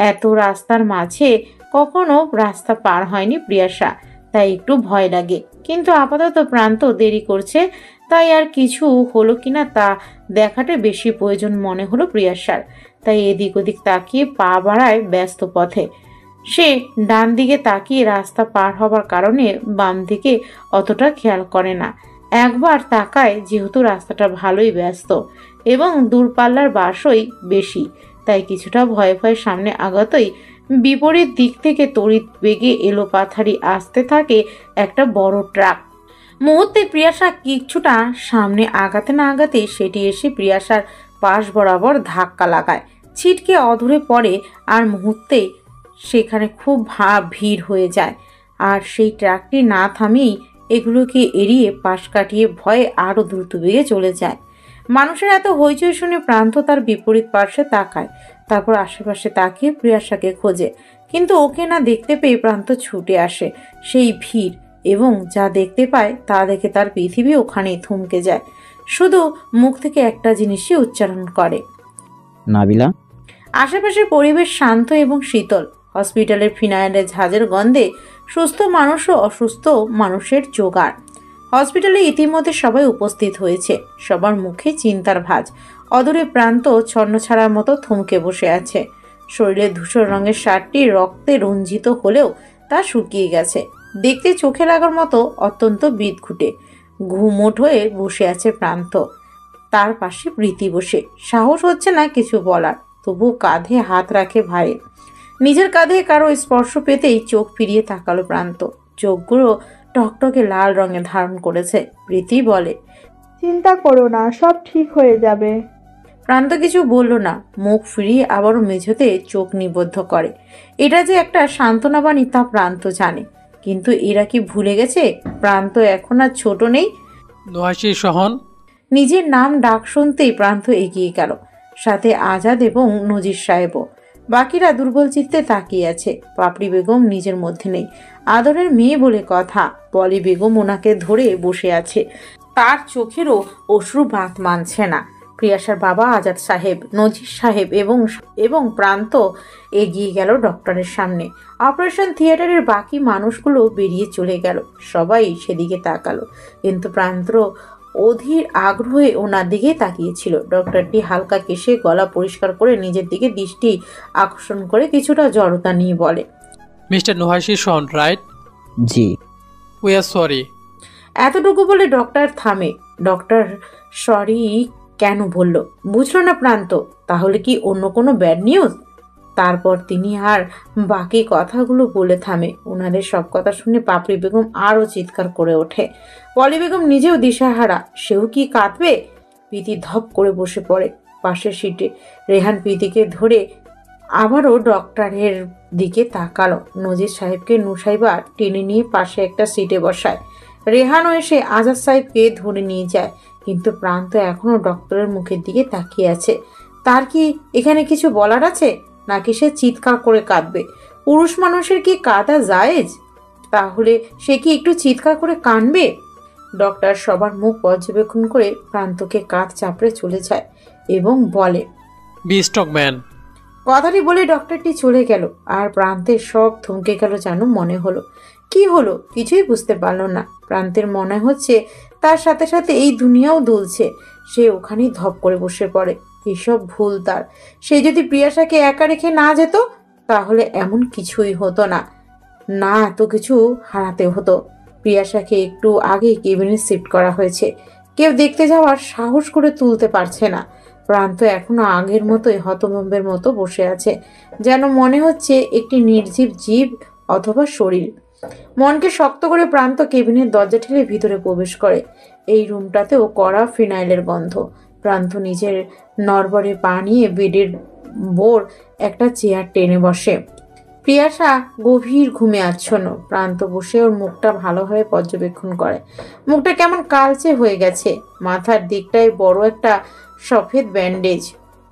এত রাস্তার মাঝে কখনো রাস্তা পার হয়নি প্রিয়াশা, তাই একটু ভয় লাগে। কিন্তু আপাতত প্রান্ত দেরি করছে, তাই আর কিছু হলো কিনা তা দেখাটা বেশি প্রয়োজন মনে হলো প্রিয়াশার। তাই এদিক ওদিক তাকিয়ে পা বাড়ায় ব্যস্ত পথে। সে ডান দিকে তাকিয়ে রাস্তা পার হবার কারণে বাম দিকে অতটা খেয়াল করে না। একবার তাকায়, যেহেতু রাস্তাটা ভালোই ব্যস্ত এবং দূরপাল্লার বাসই বেশি, তাই কিছুটা ভয়ে ভয়ে সামনে আগাতই বিপরীত দিক থেকে তড়িৎ বেগে এলো পাথারি আসতে থাকে একটা বড় ট্রাক। মুহূর্তে প্রিয়াশা কিছুটা সামনে আগাতে না আগাতে সেটি এসে প্রিয়াশার পাশ বরাবর ধাক্কা লাগায়, ছিটকে অধরে পড়ে। আর মুহূর্তেই সেখানে খুব ভিড় হয়ে যায়। আর সেই ট্রাকটি না থামিয়েই এগুলোকে এড়িয়ে পাশ কাটিয়ে ভয়ে আরও দ্রুত বেগে চলে যায়। মানুষের এত হইচই শুনে প্রান্ত তার বিপরীত পার্শ্বে তাকায়, তারপর আশেপাশে তাকিয়ে প্রিয়াশাকে খোঁজে। কিন্তু ওকে না দেখতে পেয়ে প্রান্ত ছুটে আসে সেই ভিড়, এবং যা দেখতে পায় তা দেখে তার পৃথিবী ওখানেই থমকে যায়। শুধু মুখ থেকে একটা জিনিসই উচ্চারণ করে, নাবিলা। আশেপাশের পরিবেশ শান্ত এবং শীতল। হসপিটালের ফিনাইলের ঝাঁঝের গন্ধে সুস্থ মানুষ ও অসুস্থ মানুষের জোগাড়। হসপিটালে ইতিমধ্যে সবাই উপস্থিত হয়েছে, সবার মুখে চিন্তার ভাঁজ। অদূরে প্রান্ত ছন্নছাড়ার মতো থমকে বসে আছে। শরীরে ধূসর রঙের শার্টটি রক্তে রঞ্জিত হলেও তা শুকিয়ে গেছে। দেখতে চোখে লাগার মতো অত্যন্ত বিদঘুটে। ঘুমোট হয়ে বসে আছে প্রান্ত। তার পাশে প্রীতি বসে। সাহস হচ্ছে না কিছু বলার, তবু কাঁধে হাত রাখে ভাইয়ের। নিজের কাঁধে কারো স্পর্শ পেতেই চোখ ফিরিয়ে তাকালো প্রান্ত। চোখগুলো টকটকে লাল রঙে ধারণ করেছে। প্রীতি বলে, চিন্তা করো না, সব ঠিক হয়ে যাবে। প্রান্ত কিছু বলল না, মুখ ফিরিয়ে আবারও মেঝেতে চোখ নিবদ্ধ করে। এটা যে একটা সান্ত্বনা বাণী তা প্রান্ত জানে, কিন্তু এরা কি ভুলে গেছে প্রান্ত এখন আর ছোট নেই? নুহাশী সহন। নিজের নাম ডাক শুনতেই প্রান্ত এগিয়ে গেল, সাথে আজাদ এবং নজির সাহেবও। বাকিরা দুর্বল চিত্তে তাকিয়ে আছে। পাপড়ি বেগম নিজের মধ্যে নেই, আদরের মেয়ে বলে কথা। পলি বেগম ওনাকে ধরে বসে আছে, তার চোখেরও অশ্রু বাঁধ মানছে না। প্রিয়াশার বাবা আজাদ সাহেব, নজির সাহেব এবং প্রান্ত এগিয়ে গেল ডক্টরের সামনে। অপারেশন থিয়েটারের বাকি মানুষগুলো বেরিয়ে চলে গেল, সবাই সেদিকে তাকালো, কিন্তু প্রান্ত অধীর আগ্রহে ওনার দিকে তাকিয়েছিল। ডক্টরটি হালকা কেশে গলা পরিষ্কার করে নিজের দিকে দৃষ্টি আকর্ষণ করে কিছুটা জড়তা নিয়ে বলে, মিস্টার নুহাশী সহন, right? G. We are sorry. এতটুকু বলে ডক্টর থামে। ডক্টর সরি কেন বলল বুঝলো না প্রান্ত। তাহলে কি অন্য কোনো ব্যাড নিউজ? তারপর তিনি আর বাকি কথাগুলো বলে থামে। ওনাদের সব কথা শুনে পাপড়ি বেগম আরও চিৎকার করে ওঠে। পলি বেগম নিজেও দিশাহারা, সেও কি কাঁদবে? প্রীতি ধপ করে বসে পড়ে পাশের সিটে। রেহান প্রীতিকে ধরে আবারও ডক্টরের দিকে তাকালো। নজির সাহেবকে নুসাইবা টেনে নিয়ে পাশে একটা সিটে বসায়। রেহানও এসে আজাদ সাহেবকে ধরে নিয়ে যায়, কিন্তু প্রান্ত এখনো ডক্টরের মুখের দিকে তাকিয়ে আছে। তার কি এখানে কিছু বলার আছে, নাকি সে চিৎকার করে কাঁদবে? পুরুষ মানুষের কি কাঁদা জায়েজ? তাহলে সে কি একটু চিৎকার করে কাঁদবে? ডক্টর সবার মুখ পর্যবেক্ষণ করে প্রান্তকে কাঁধ চাপড়ে চলে যায় এবং বলে, বি স্ট্রং ম্যান। কথাটি বলে ডক্টরটি চলে গেল। আর প্রান্তের সব থমকে গেল যেন মনে হলো। কি হলো কিছুই বুঝতে পারল না। প্রান্তের মনে হচ্ছে তার সাথে সাথে এই দুনিয়াও দুলছে। সে ওখানেই ধপ করে বসে পড়ে। এসব ভুল তার। সে যদি প্রিয়াশাকে একা রেখে না যেত তাহলে এমন কিছুই হতো না। না এত কিছু হারাতে হতো। প্রিয়াশাকে একটু আগে কেবিনে শিফট করা হয়েছে, কেউ দেখতে যাওয়ার সাহস করে তুলতে পারছে না। প্রান্ত এখনো আগের মতোই হতভম্বের মতো বসে আছে, যেন মনে হচ্ছে একটি নির্জীব জীব অথবা শরীর। মনকে শক্ত করে প্রান্ত কেবিনের দরজা ঠেলে ভিতরে প্রবেশ করে। এই রুমটাতেও কড়া ফিনাইলের গন্ধ। প্রান্ত নিজের নড়বড়ে পা নিয়ে বেডের বোর একটা চেয়ার টেনে বসে। প্রিয়াশা গভীর ঘুমে আচ্ছন্ন। প্রান্ত বসে ওর মুখটা ভালোভাবে পর্যবেক্ষণ করে। মুখটা কেমন কালচে হয়ে গেছে। মাথার দিকটায় বড় একটা সফেদ ব্যান্ডেজ,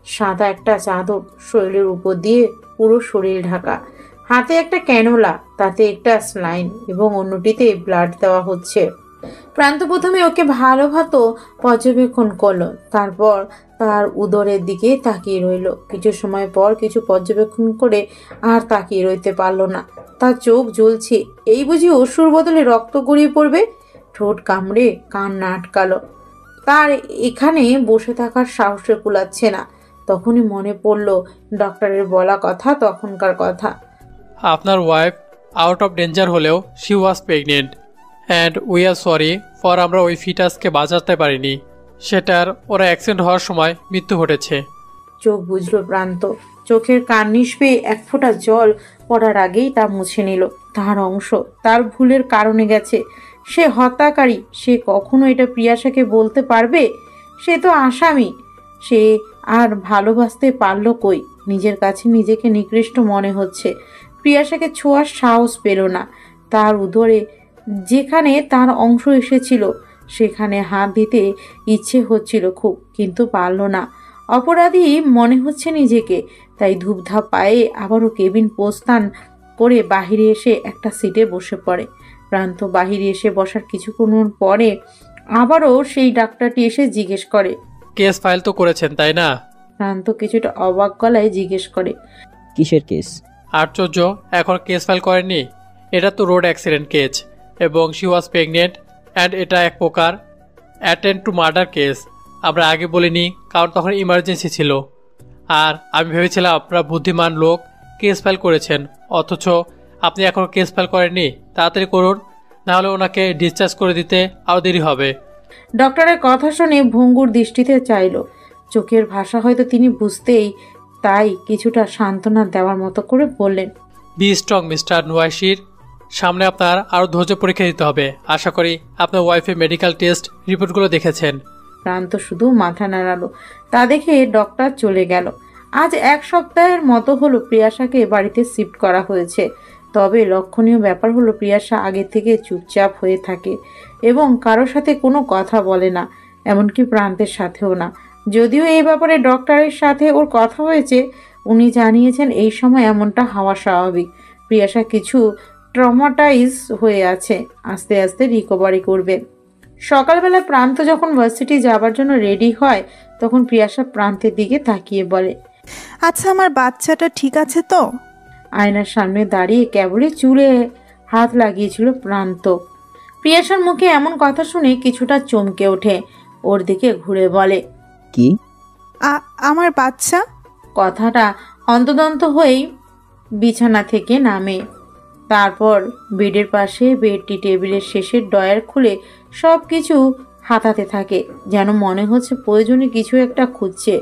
সাদা একটা চাদর শরীরের উপর দিয়ে পুরো শরীর ঢাকা। হাতে একটা ক্যানোলা, তাতে একটা স্লাইন এবং অন্যটিতে ব্লাড দেওয়া হচ্ছে। প্রান্ত প্রথমে ওকে ভালোভাবে পর্যবেক্ষণ করলো, তারপর তার উদরের দিকে তাকিয়ে রইল। কিছু সময় পর কিছু পর্যবেক্ষণ করে আর তাকিয়ে রইতে পারলো না। তার চোখ জ্বলছে। এই বুঝি অসুর বদলে রক্ত গড়িয়ে পড়বে। ঠোঁট কামড়ে কান্না আটকালো। তার এখানে বসে থাকার সাহসে কুলাচ্ছে না। তখনই মনে পড়ল ডক্টরের বলা কথা, তখনকার কথা। আপনার ওয়াইফ আউট অফ ডেঞ্জার হলেও she was pregnant and we are sorry for আমরা ওই ফিটাসকে বাঁচাতে পারিনি। সেটার ওরা অ্যাক্সিডেন্ট হওয়ার সময় মৃত্যু ঘটেছে। চোখ বুঝলো প্রান্ত। চোখের কার্নিশ পেয়ে এক ফোঁটা জল পড়ার আগেই তা মুছে নিল। তার অংশ তার ভুলের কারণে গেছে। সে হত্যাকারী। সে কখনো এটা প্রিয়াশাকে বলতে পারবে? সে তো আসামি। সে আর ভালোবাসতে পারল কই? নিজের কাছে নিজেকে নিকৃষ্ট মনে হচ্ছে। প্রিয়াশাকে ছোঁয়ার সাহস পেল না। তার উদরে যেখানে তার অংশ এসেছিল সেখানে হাত দিতে ইচ্ছে হচ্ছিল খুব, কিন্তু পারল না। অপরাধী মনে হচ্ছে নিজেকে। তাই ধূপধাপ পায়ে আবারও কেবিন প্রস্থান করে বাহিরে এসে একটা সিটে বসে পড়ে। প্রান্ত বাহিরে এসে বসার কিছুক্ষণ পরে আবারও সেই ডাক্তারটি এসে জিজ্ঞেস করে, কেস ফাইল তো করেছেন তাই না? প্রান্ত কিছুটা অবাক গলায় জিজ্ঞেস করে, কিসের কেস? আশ্চর্য, এখন কেস ফাইল করেননি? এটা তো রোড অ্যাক্সিডেন্ট কেস এবং শি ওয়াজ প্রেগনেন্ট অ্যান্ড এটা এক প্রকার অ্যাটেম্প্ট টু মার্ডার কেস। আমরা আগে বলিনি কারণ তখন ইমার্জেন্সি ছিল। আর আমি ভেবেছিলাম আপনারা বুদ্ধিমান লোক কেস ফাইল করেছেন, অথচ আপনি এখনও কেস ফাইল করেননি। তাড়াতাড়ি করুন, নাহলে ওনাকে ডিসচার্জ করে দিতে আরও দেরি হবে। ডক্টরের কথা শুনে ভঙ্গুর দৃষ্টিতে চাইল। চোখের ভাষা হয়তো তিনি বুঝতেই, তাই কিছুটা সান্ত্বনা দেওয়ার মতো করে বললেন, বি স্ট্রং মিস্টার নুয়াইশির। সামনে আপনার আরও ধৈর্য পরীক্ষা দিতে হবে। আশা করি আপনার ওয়াইফের মেডিকেল টেস্ট রিপোর্টগুলো দেখেছেন। প্রান্ত শুধু মাথা নাড়ালো। তা দেখে ডক্টর চলে গেল। আজ এক সপ্তাহের মতো হলো প্রিয়াশাকে বাড়িতে শিফট করা হয়েছে। তবে লক্ষণীয় ব্যাপার হলো প্রিয়াশা আগে থেকে চুপচাপ হয়ে থাকে এবং কারোর সাথে কোনো কথা বলে না, এমনকি প্রান্তের সাথেও না। যদিও এই ব্যাপারে ডক্টরের সাথে ওর কথা হয়েছে, উনি জানিয়েছেন এই সময় এমনটা হওয়া স্বাভাবিক। প্রিয়াশা কিছু ট্রমাটাইজ হয়ে আছে, আস্তে আস্তে রিকভারি করবে। সকালবেলা প্রান্ত যখন ভার্সিটি যাবার জন্য রেডি হয়, তখন প্রিয়াশা প্রান্তের দিকে তাকিয়ে বলে, আচ্ছা, আমার বাচ্চাটা ঠিক আছে তো? আয়নার সামনে দাঁড়িয়ে কেবলই চুলে হাত লাগিয়েছিল প্রান্ত। প্রিয়াশার মুখে এমন কথা শুনে কিছুটা চমকে ওঠে। ওর দিকে ঘুরে বলে, কি? আমার বাচ্চা? কথাটা অন্তদন্ত হয়েই বিছানা থেকে নামে। তারপর বেডের পাশে বেডটি টেবিলের শেষের ডয়ার খুলে সব কিছু হাতাতে থাকে, যেন মনে হচ্ছে প্রয়োজনে কিছু একটা খুঁজছে।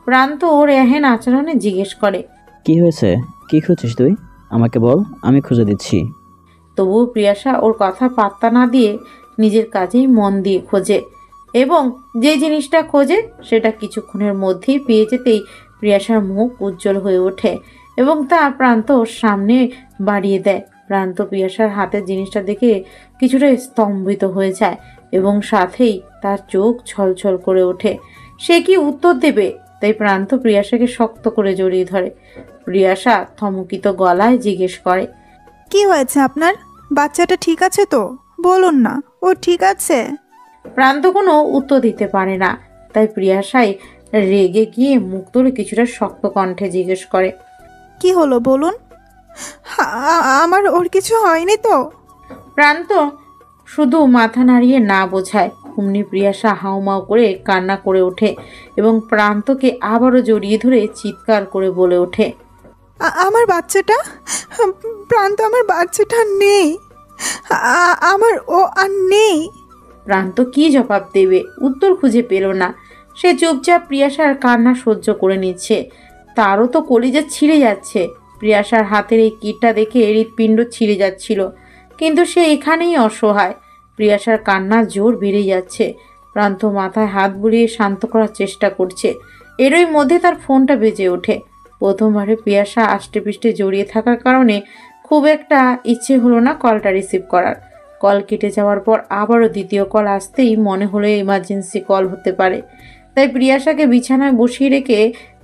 প্রান্ত ওর এহেন আচরণে জিজ্ঞেস করে, কি হয়েছে? কি খুঁজছিস তুই? আমাকে বল, আমি খুঁজে দিচ্ছি। তবুও প্রিয়াশা ওর কথা পাত্তা না দিয়ে নিজের কাজেই মন দিয়ে খোঁজে এবং যে জিনিসটা খোঁজে সেটা কিছুক্ষণের মধ্যেই পেয়ে যেতেই প্রিয়াশার মুখ উজ্জ্বল হয়ে ওঠে এবং তা প্রান্ত ওর সামনে বাড়িয়ে দেয়। প্রান্ত প্রিয়াশার হাতের জিনিসটা দেখে কিছুটা স্তম্ভিত হয়ে যায় এবং সাথেই তার চোখ ছলছল করে ওঠে। সে কি উত্তর দেবে? তাই প্রান্ত প্রিয়াশাকে শক্ত করে জড়িয়ে ধরে। প্রিয়াশা থমকিত গলায় জিজ্ঞেস করে, কি হয়েছে আপনার? বাচ্চাটা ঠিক আছে তো? বলুন না, ও ঠিক আছে? প্রান্ত কোনো উত্তর দিতে পারে না। তাই প্রিয়াশাই রেগে গিয়ে মুখ তুলে কিছুটা শক্ত কণ্ঠে জিজ্ঞেস করে, কি হলো বলুন? আমার ওর কিছু হয়নি তো? প্রান্ত শুধু মাথা নাড়িয়ে না বোঝায়। অমনি প্রিয়াশা হাউমাউ করে কান্না করে ওঠে এবং প্রান্তকে আবারও জড়িয়ে ধরে চিৎকার করে বলে ওঠে, আমার বাচ্চাটা, প্রান্ত আমার বাচ্চাটা নেই, আমার ও আর নেই। প্রান্ত কি জবাব দেবে, উত্তর খুঁজে পেল না। সে চুপচাপ প্রিয়াশার কান্না সহ্য করে নিচ্ছে। তারও তো কলিজা ছিঁড়ে যাচ্ছে। প্রিয়াশার হাতের এই কিটটা দেখে হৃৎপিণ্ড ছিঁড়ে যাচ্ছিল, কিন্তু সে এখানেই অসহায়। প্রিয়াশার কান্নার জোর বেড়ে যাচ্ছে। প্রান্ত মাথায় হাত বুলিয়ে শান্ত করার চেষ্টা করছে। এরই মধ্যে তার ফোনটা বেজে ওঠে। প্রথমবারে প্রিয়াশা আষ্টেপৃষ্টে জড়িয়ে থাকার কারণে খুব একটা ইচ্ছে হলো না কলটা রিসিভ করার। কল কেটে যাওয়ার পর আবারও দ্বিতীয় কল আসতেই মনে হলো ইমার্জেন্সি কল হতে পারে। তাই প্রিয়াশাকে বিছানায় বসিয়ে রেখে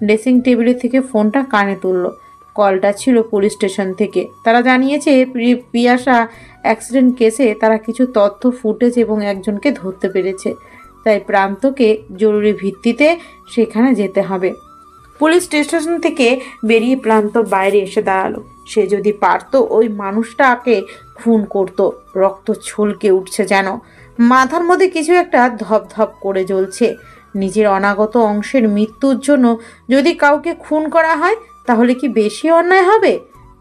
ড্রেসিং টেবিলের থেকে ফোনটা কানে তুলল। কলটা ছিল পুলিশ স্টেশন থেকে। তারা জানিয়েছে প্রিয়াশা অ্যাক্সিডেন্ট কেসে তারা কিছু তথ্য, ফুটেজ এবং একজনকে ধরতে পেরেছে। তাই প্রান্তকে জরুরি ভিত্তিতে সেখানে যেতে হবে। পুলিশ স্টেশন থেকে বেরিয়ে প্রান্ত বাইরে এসে দাঁড়ালো। সে যদি পারতো ওই মানুষটাকে খুন করত। রক্ত ছলকে উঠছে যেন। মাথার মধ্যে কিছু একটা ধপধপ করে জ্বলছে। নিজের অনাগত অংশের মৃত্যুর জন্য যদি কাউকে খুন করা হয় তাহলে কি বেশি অন্যায় হবে?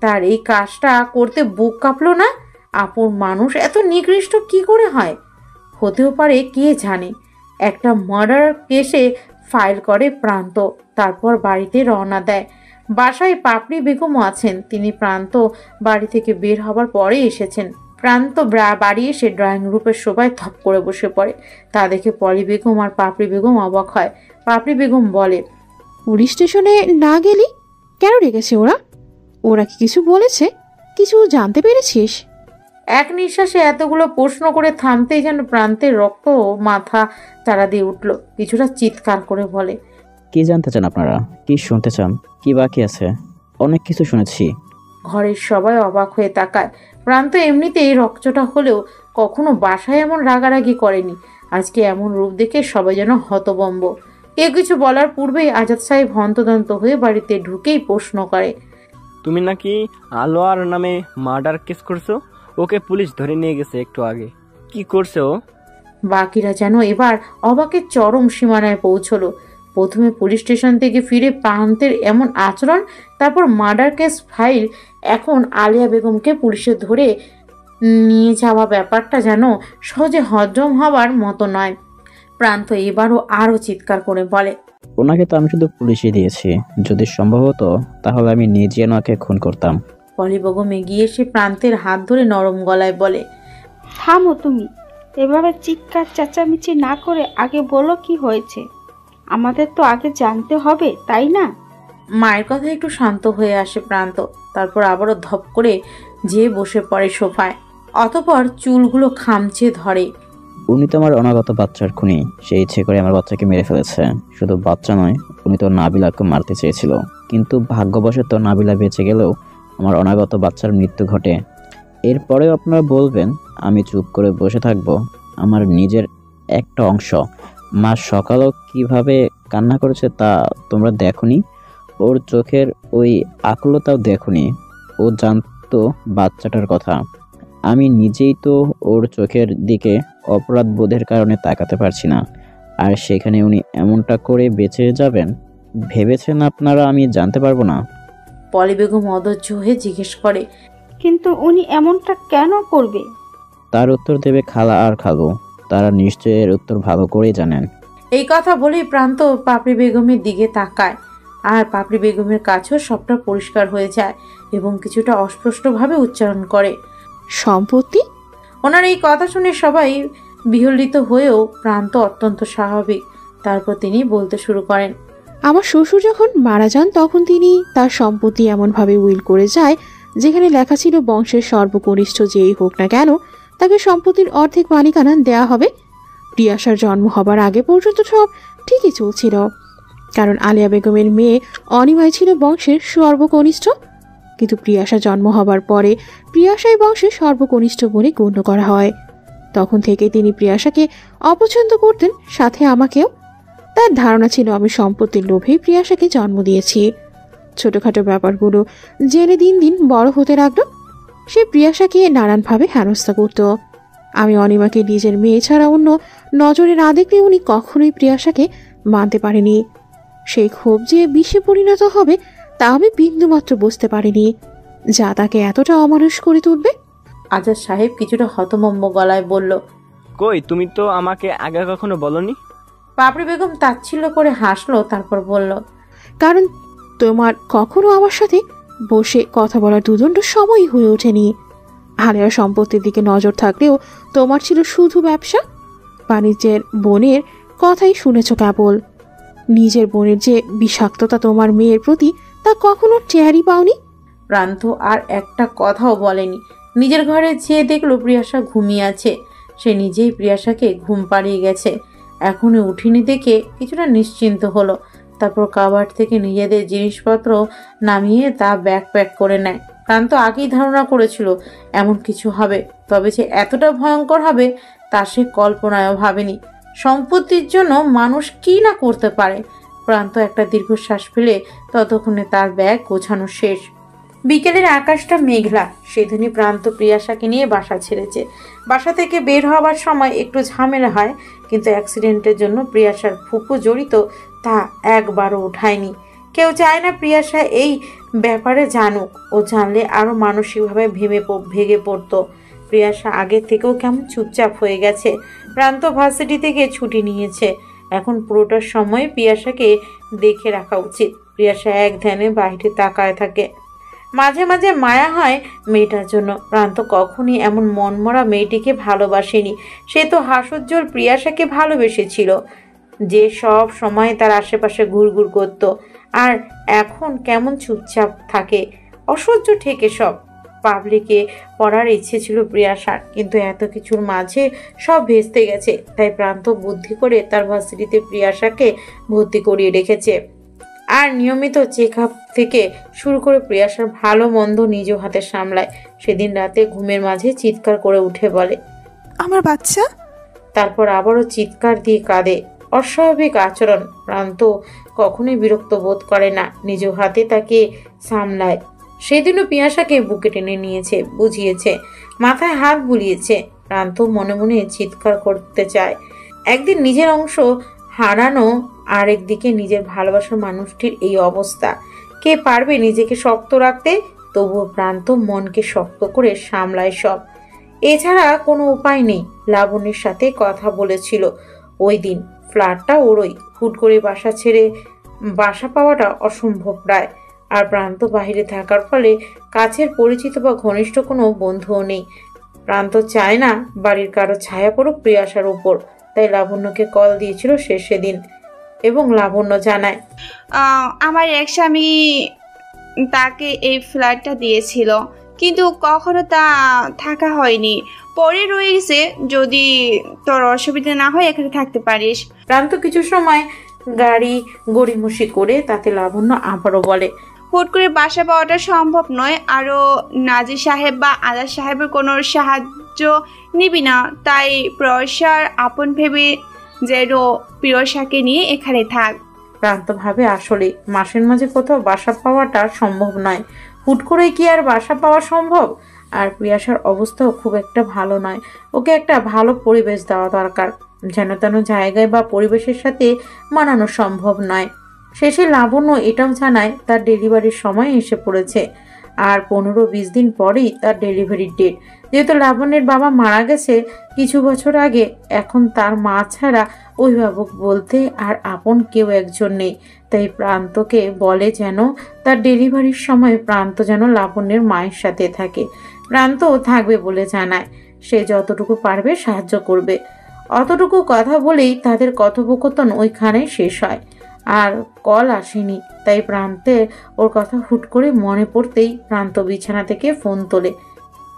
তার এই কাজটা করতে বুক কাঁপলো না? আপন মানুষ এত নিকৃষ্ট কি করে হয়? হতেও পারে কে জানে। একটা মার্ডার কেসে ফাইল করে প্রান্ত, তারপর বাড়িতে রওনা দেয়। বাসায় পাপড়ি বেগমও আছেন। তিনি প্রান্ত বাড়ি থেকে বের হবার পরে এসেছেন। প্রান্ত বাড়ি এসে ড্রয়িং রুমের সোফায় থপ করে বসে পড়ে। তা দেখে পলি বেগম আর পাপড়ি বেগম অবাক হয়। পাপড়ি বেগম বলে, পুলিশ স্টেশনে না গেলি কেন রেখেছে ওরা? ওরা কি কিছু বলেছে? কিছু জানতে পেরেছিস? এক নিঃশ্বাসে এতগুলো প্রশ্ন করে থামতেই যেন প্রান্তের রক্ত মাথা চাড়া দিয়ে উঠল। কিছুটা চিৎকার করে বলে, কি জানতে চান আপনারা? কি শুনতে চান? কি বাকি আছে? অনেক কিছু শুনেছি। ঘরের সবাই অবাক হয়ে তাকায়। প্রান্ত এমনিতেই রকচটা হলেও কখনো বাসায় এমন রাগারাগি করেনি। আজকে এমন রূপ দেখে সবাই যেন হতবম্ব। কেউ কিছু বলার পূর্বেই আজাদ সাহেব হন্তদন্ত হয়ে বাড়িতে ঢুকেই প্রশ্ন করে, তুমি নাকি আলোয়ার নামে মার্ডার কেস করছো? ওকে পুলিশ ধরে নিয়ে গেছে একটু আগে। কি করছে ও? বাকিরা যেন এবার অবাকের চরম সীমানায় পৌঁছলো। প্রথমে পুলিশ স্টেশন থেকে ফিরে প্রান্তের এমন আচরণ, তারপর মার্ডার কেস ফাইল, এখন আলিয়া বেগমকে পুলিশে ধরে নিয়ে যাওয়া, ব্যাপারটা যেন সহজে হজম হওয়ার মতো নয়। প্রান্ত এবারও আরও চিৎকার করে বলে, ওনাকে তো আমি শুধু পুলিশে দিয়েছি। যদি সম্ভব হতো তাহলে আমি নিজে ওনাকে খুন করতাম। পলি বেগম এগিয়ে এসে প্রান্তের হাত ধরে নরম গলায় বলে, থামো তুমি। এভাবে চিৎকার চেঁচামেচি না করে আগে বলো কি হয়েছে। আমাদের তো আগে জানতে হবে, তাই না? মায়ের কথা একটু শান্ত হয়ে আসে প্রান্ত। তারপর আবারও ধপ করে যেয়ে বসে পড়ে সোফায়। অতপর চুলগুলো খামচে ধরে। উনি তো আমার অনাগত বাচ্চার খুনি। সে ইচ্ছে করে আমার বাচ্চাকে মেরে ফেলেছে। শুধু বাচ্চা নয়, উনি তো নাবিলাকে মারতে চেয়েছিল, কিন্তু ভাগ্যবশত নাবিলা বেঁচে গেলেও আমার অনাগত বাচ্চার মৃত্যু ঘটে। এরপরেও আপনারা বলবেন আমি চুপ করে বসে থাকবো? আমার নিজের একটা অংশ মা সকালেও কিভাবে কান্না করেছে তা তোমরা দেখোনি? ওর চোখের ওই আকুলতাও দেখোনি? ও জানতো বাচ্চাটার কথা। আমি নিজেই তো ওর চোখের দিকে অপরাধ বোধের কারণে তাকাতে পারছি না, আর সেখানে উনি এমনটা করে বেঁচে যাবেন ভেবেছেন আপনারা আমি জানতে পারবো না? পলি বেগম অধৈর্য হয়ে জিজ্ঞেস করে, কিন্তু উনি এমনটা কেন করবে? তার উত্তর দেবে খালা আর খালু। তারা নিশ্চয়ই এর উত্তর ভালো করেই জানেন। এই কথা বলেই প্রান্ত পাপড়ি বেগমের দিকে তাকায়। আর পাপড়ি বেগমের কাছেও সবটা পরিষ্কার হয়ে যায় এবং কিছুটা অস্পষ্টভাবে উচ্চারণ করে, সম্পত্তি? ওনার এই কথা শুনে সবাই বিহ্বলিত হয়েও প্রান্ত অত্যন্ত স্বাভাবিক। তারপর তিনি বলতে শুরু করেন, আমার শ্বশুর যখন মারা যান তখন তিনি তার সম্পত্তি এমনভাবে উইল করে যায় যেখানে লেখা ছিল বংশের সর্বকনিষ্ঠ যেই হোক না কেন তাকে সম্পত্তির অর্ধেক মালিকানা দেয়া হবে। প্রিয়াশার জন্ম হবার আগে পর্যন্ত সব ঠিকই চলছিল, কারণ আলিয়া বেগমের মেয়ে অনিমাই ছিল বংশের সর্বকনিষ্ঠ। কিন্তু প্রিয়াশা জন্ম হবার পরে প্রিয়াশাই বংশের সর্বকনিষ্ঠ বলে গণ্য করা হয়। তখন থেকে তিনি প্রিয়াশাকে অপছন্দ করতেন, সাথে আমাকেও। তার ধারণা ছিল আমি সম্পত্তির লোভেই প্রিয়াশাকে জন্ম দিয়েছি। ছোটখাটো ব্যাপারগুলো জেনে দিন দিন বড় হতে লাগলো। সে প্রিয়াশাকে নানানভাবে হেনস্থা করত। আমি অনিমাকে নিজের মেয়ে ছাড়া অন্য নজরে না দেখলে উনি কখনোই প্রিয়াশাকে মানতে পারেনি। সেই ক্ষোভ যে বিষে পরিণত হবে তা আমি বিন্দুমাত্র বুঝতে পারিনি, যা তাকে এতটা অমানুষ করে তুলবে। আজাদ সাহেব কিছুটা হতমম্ব গলায় বলল, কই, তুমি তো আমাকে আগে কখনো বলনি। পাপড়ি বেগম তাচ্ছিল্য করে হাসলো, তারপর বলল, কারণ তোমার কখনো আমার সাথে বসে কথা বলার দুদণ্ড সময় হয়ে ওঠেনি। আলিয়ার সম্পত্তির দিকে নজর থাকলেও তোমার ছিল শুধু ব্যবসা বাণিজ্যের। বোনের কথাই শুনেছ কেবল। নিজের বোনের যে বিষাক্ততা তোমার মেয়ের প্রতি, তা কখনো টেরই পাওনি। প্রান্ত আর একটা কথাও বলেনি। নিজের ঘরে যেয়ে দেখলো প্রিয়াশা ঘুমিয়ে আছে। সে নিজেই প্রিয়াশাকে ঘুম পাড়িয়ে গেছে। এখনো উঠিনি দেখে কিছুটা নিশ্চিন্ত হলো। তারপর কাবার্ড থেকে নিজেদের জিনিসপত্র নামিয়ে তা ব্যাগ প্যাক করে নেয়। প্রান্ত আগেই ধারণা করেছিল এমন কিছু হবে, তবে যে এতটা ভয়ঙ্কর হবে তা সে কল্পনায়ও ভাবেনি। সম্পত্তির জন্য মানুষ কি না করতে পারে। প্রান্ত একটা দীর্ঘশ্বাস ফেলে ততক্ষণে তার ব্যাগ গোছানো শেষ। বিকেলের আকাশটা মেঘলা। সেদিনই প্রান্ত প্রিয়াশাকে নিয়ে বাসা ছেড়েছে। বাসা থেকে বের হওয়ার সময় একটু ঝামেলা হয়, কিন্তু অ্যাক্সিডেন্টের জন্য প্রিয়াশার ফুপু জড়িত তা একবারও উঠায়নি। কেউ চায় না প্রিয়াশা এই ব্যাপারে জানুক। ও জানলে আরও মানসিকভাবে ভেঙে পড়তো। প্রিয়াশা আগে থেকেও কেমন চুপচাপ হয়ে গেছে। প্রান্ত ভার্সিটি থেকে ছুটি নিয়েছে। এখন পুরোটার সময় প্রিয়াশাকে দেখে রাখা উচিত। প্রিয়াশা এক ধ্যানে বাইরে তাকায় থাকে। মাঝে মাঝে মায়া হয় মেয়েটার জন্য। প্রান্ত কখনই এমন মনমরা মেয়েটিকে ভালোবাসেনি। সে তো হাস্যোজ্জ্বল প্রিয়াশাকে ভালোবেসেছিল, যে সব সময় তার আশেপাশে ঘুরঘুর করত। আর এখন কেমন চুপচাপ থাকে, অসহ্য ঠেকে সব। পাবলিকে পড়ার ইচ্ছে ছিল প্রিয়াশার, কিন্তু এত কিছুর মাঝে সব ভেস্তে গেছে। তাই প্রান্ত বুদ্ধি করে তার ভার্সিটিতে প্রিয়াশাকে ভর্তি করিয়ে রেখেছে। আর নিয়মিত চেক আপ থেকে শুরু করে প্রিয়াশার ভালো মন্দ নিজ হাতে সামলায়। সেদিন রাতে ঘুমের মাঝে চিৎকার করে উঠে বলে, আমার বাচ্চা। তারপর আবারও চিৎকার দিয়ে কাঁদে। অস্বাভাবিক আচরণ। প্রান্ত কখনোই বিরক্ত বোধ করে না, নিজ হাতে তাকে সামলায়। সেদিনও পিয়াসাকে বুকে টেনে নিয়েছে, বুঝিয়েছে, মাথায় হাত বুলিয়েছে। প্রান্ত মনে মনে চিৎকার করতে চায়। একদিন নিজের অংশ হারানো, আর একদিকে নিজের ভালোবাসার মানুষটির এই অবস্থা। কে পারবে নিজেকে শক্ত রাখতে? তবুও প্রান্ত মনকে শক্ত করে সামলায় সব। এছাড়া কোনো উপায় নেই। লাবণ্যের সাথে কথা বলেছিল ওই দিন। ফ্ল্যাটটা ওরই। হুট করে বাসা ছেড়ে বাসা পাওয়াটা অসম্ভব প্রায়। আর প্রান্ত বাহিরে থাকার ফলে কাছের পরিচিত বা ঘনিষ্ঠ কোনো বন্ধুও নেই। প্রান্ত চায় না বাড়ির কারো ছায়া পড়ুক প্রিয়াশার উপর। তাই লাবণ্যকে কল দিয়েছিল সেদিন, এবং লাবণ্য জানায়, আমার এক স্বামী তাকে এই ফ্ল্যাটটা দিয়েছিল, কিন্তু কখনো তা থাকা হয়নি। পরে রয়েছে, যদি তোর অসুবিধা না হয় এখানে থাকতে পারিস। প্রান্ত কিছু সময় গাড়ি গড়িমসি করে তাতে লাবণ্য আবারও বলে, হুট করে বাসা পাওয়াটা সম্ভব নয়। আরও নাজির সাহেব বা আজাদ সাহেবের কোনো সাহায্য নিবি না। তাই প্রয়াসার আপন ভেবে যেন প্রিয়সাকে নিয়ে এখানে থাক। প্রান্ত ভাবে আসলে মাসের মাঝে কোথাও বাসা পাওয়াটা সম্ভব নয়। হুট করে কি আর বাসা পাওয়া সম্ভব? আর প্রিয়াসার অবস্থাও খুব একটা ভালো নয়। ওকে একটা ভালো পরিবেশ দেওয়া দরকার। যেন তেন জায়গায় বা পরিবেশের সাথে মানানো সম্ভব নয়। শেষে লাবণ্য এটাও জানায় তার ডেলিভারির সময় এসে পড়েছে। আর 15-20 দিন পরেই তার ডেলিভারির ডেট। যেহেতু লাবণ্যের বাবা মারা গেছে কিছু বছর আগে, এখন তার মা ছাড়া অভিভাবক বলতে আর আপন কেউ একজন নেই। তাই প্রান্তকে বলে যেন তার ডেলিভারির সময় প্রান্ত যেন লাবণ্যের মায়ের সাথে থাকে। প্রান্তও থাকবে বলে জানায়। সে যতটুকু পারবে সাহায্য করবে। অতটুকু কথা বলেই তাদের কথোপকথন ওইখানে শেষ হয়। আর কল আসেনি। তাই প্রান্তের ওর কথা হুট করে মনে পড়তেই প্রান্ত বিছানা থেকে ফোন তোলে।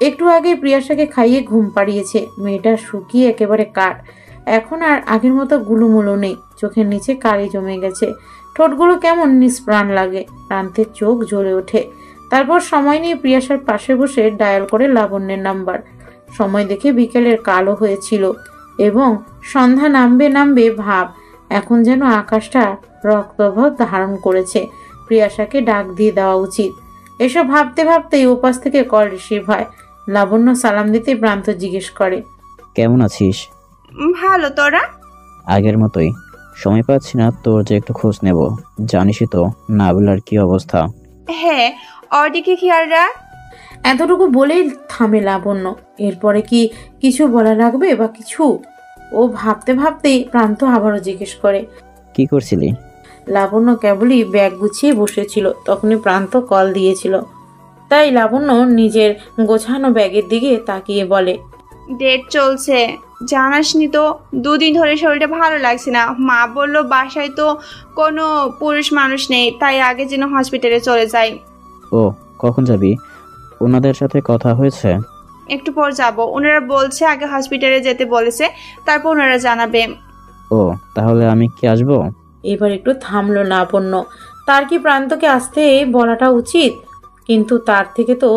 একটু আগে প্রিয়াশাকে খাইয়ে ঘুম পাড়িয়েছে। মেয়েটা শুকিয়ে একেবারে কাঠ। এখন আর আগের মতো গুলুমুলো নেই। চোখের নিচে কালি জমে গেছে। ঠোঁটগুলো কেমন নিষ্প্রাণ লাগে। প্রান্তের চোখ জ্বলে ওঠে। তারপর সময় নিয়ে প্রিয়াশার পাশে বসে ডায়াল করে লাবণ্যের নাম্বার। সময় দেখে বিকেলের কালো হয়েছিল এবং সন্ধ্যা নামবে ভাব। এখন যেন আকাশটা রক্তভাব ধারণ করেছে। প্রিয়াশাকে ডাক দিয়ে দেওয়া উচিত। এসব ভাবতে ভাবতেই ওপাশ থেকে কল রিসিভ হয়। লাবণ্য সালাম দিতে প্রান্ত জিজ্ঞেস করে, কেমন আছিস? ভালো, তোরা? আগের মতোই। সময় পাচ্ছি না তোর যে একটু খোঁজ নেব। জানিসই তো নাবিলার কি অবস্থা। হ্যাঁ, ওদিকে খেয়াল রাখ। এতটুকু বলেই থামে লাবণ্য। এরপরে কি কিছু বলা লাগবে বা কিছু? ও ভাবতে ভাবতেই প্রান্ত আবারও জিজ্ঞেস করে, কি করছিলি? লাবণ্য কেবলই ব্যাগ গুছিয়ে বসেছিল, তখনই প্রান্ত কল দিয়েছিল। তাই লাবণ্য নিজের গোছানো ব্যাগের দিকে তাকিয়ে বলে, ডেট চলছে, জানাসনি তো? 2 দিন ধরে শরীরটা ভালো লাগছে না। মা বললো বাসায় তো কোনো পুরুষ মানুষ নেই, তাই আগে যেন হসপিটালে চলে যাই। ও, কখন যাবি? ওনাদের সাথে কথা হয়েছে? একটু পর যাব। ওনারা বলছে আগে হসপিটালে যেতে বলেছে, তারপর ওনারা জানাবে। ও, তাহলে আমি কি আসবো? এবার একটু থামলো লাবণ্য। তার কি প্রান্তকে আসতে বলাটা উচিত? কিন্তু তার থেকে তো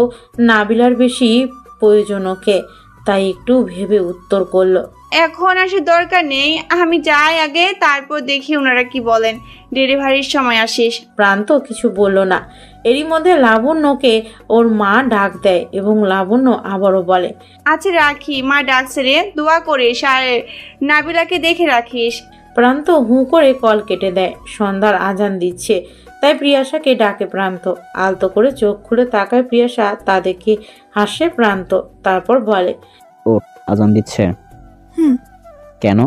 নাবিলার বেশি প্রয়োজন ওকে, তাই একটু ভেবে উত্তর করলো, এখন আসার দরকার নেই, আমি যাই আগে, তারপর দেখি ওনারা কি বলেন। ডেলিভারির সময় আসিস। প্রান্ত কিছু বলল না। এরই মধ্যে লাবণ্যকে ওর মা ডাক দেয় এবং লাবণ্য আবারও বলে, আচ্ছা রাখি, মা ডাকছে রে, দোয়া করিস আর নাবিলাকে দেখে রাখিস। প্রান্ত হু করে কল কেটে দেয়। সন্ধ্যার আজান দিচ্ছে, তাই প্রিয়াশাকে ডাকে প্রান্ত। আলতো করে চোখ খুলে তাকায় প্রিয়াশা, তা দেখে হাসে প্রান্ত, তারপর বলে, ও, আজান দিচ্ছে? হুম। কেন?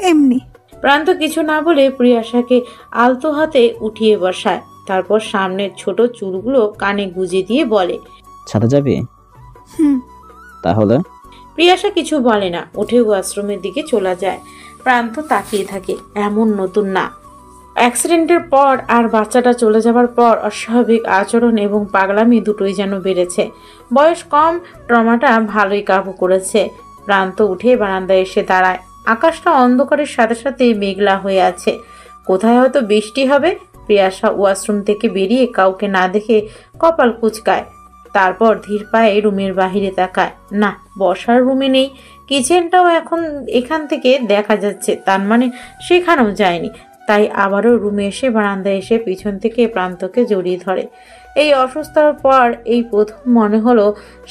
এমনি। প্রান্ত কিছু না বলে প্রিয়াশাকে আলতো হাতে উঠিয়ে বসায়, তারপর সামনের ছোট চুলগুলো কানে গুজে দিয়ে বলে, ছাদে যাবি? হুম। তাহলে? প্রিয়াশা কিছু বলে না, উঠে ওয়াশরুমের দিকে চলে যায়। প্রান্ত তাকিয়ে থাকে। এমন নতুন না, অ্যাক্সিডেন্টের পর আর বাচ্চাটা চলে যাবার পর অস্বাভাবিক আচরণ এবং পাগলামি দুটোই যেন বেড়েছে। বয়স কম, ট্রমাটা ভালোই কাবু করেছে। প্রান্ত উঠে বারান্দায় এসে দাঁড়ায়। আকাশটা অন্ধকারের সাথে সাথে মেঘলা হয়ে আছে, কোথায় হয়তো বৃষ্টি হবে। প্রিয়াশা ওয়াশরুম থেকে বেরিয়ে কাউকে না দেখে কপাল কুঁচকায়, তারপর ধীর পায়ে রুমের বাহিরে তাকায়। না, বসার রুমে নেই। কিচেনটাও এখান থেকে দেখা যাচ্ছে, তার মানে সেখানেও যায়নি। তাই আবারও রুমে এসে বারান্দায় এসে পিছন থেকে প্রান্তকে জড়িয়ে ধরে। এই অসুস্থতার পর এই প্রথম মনে হলো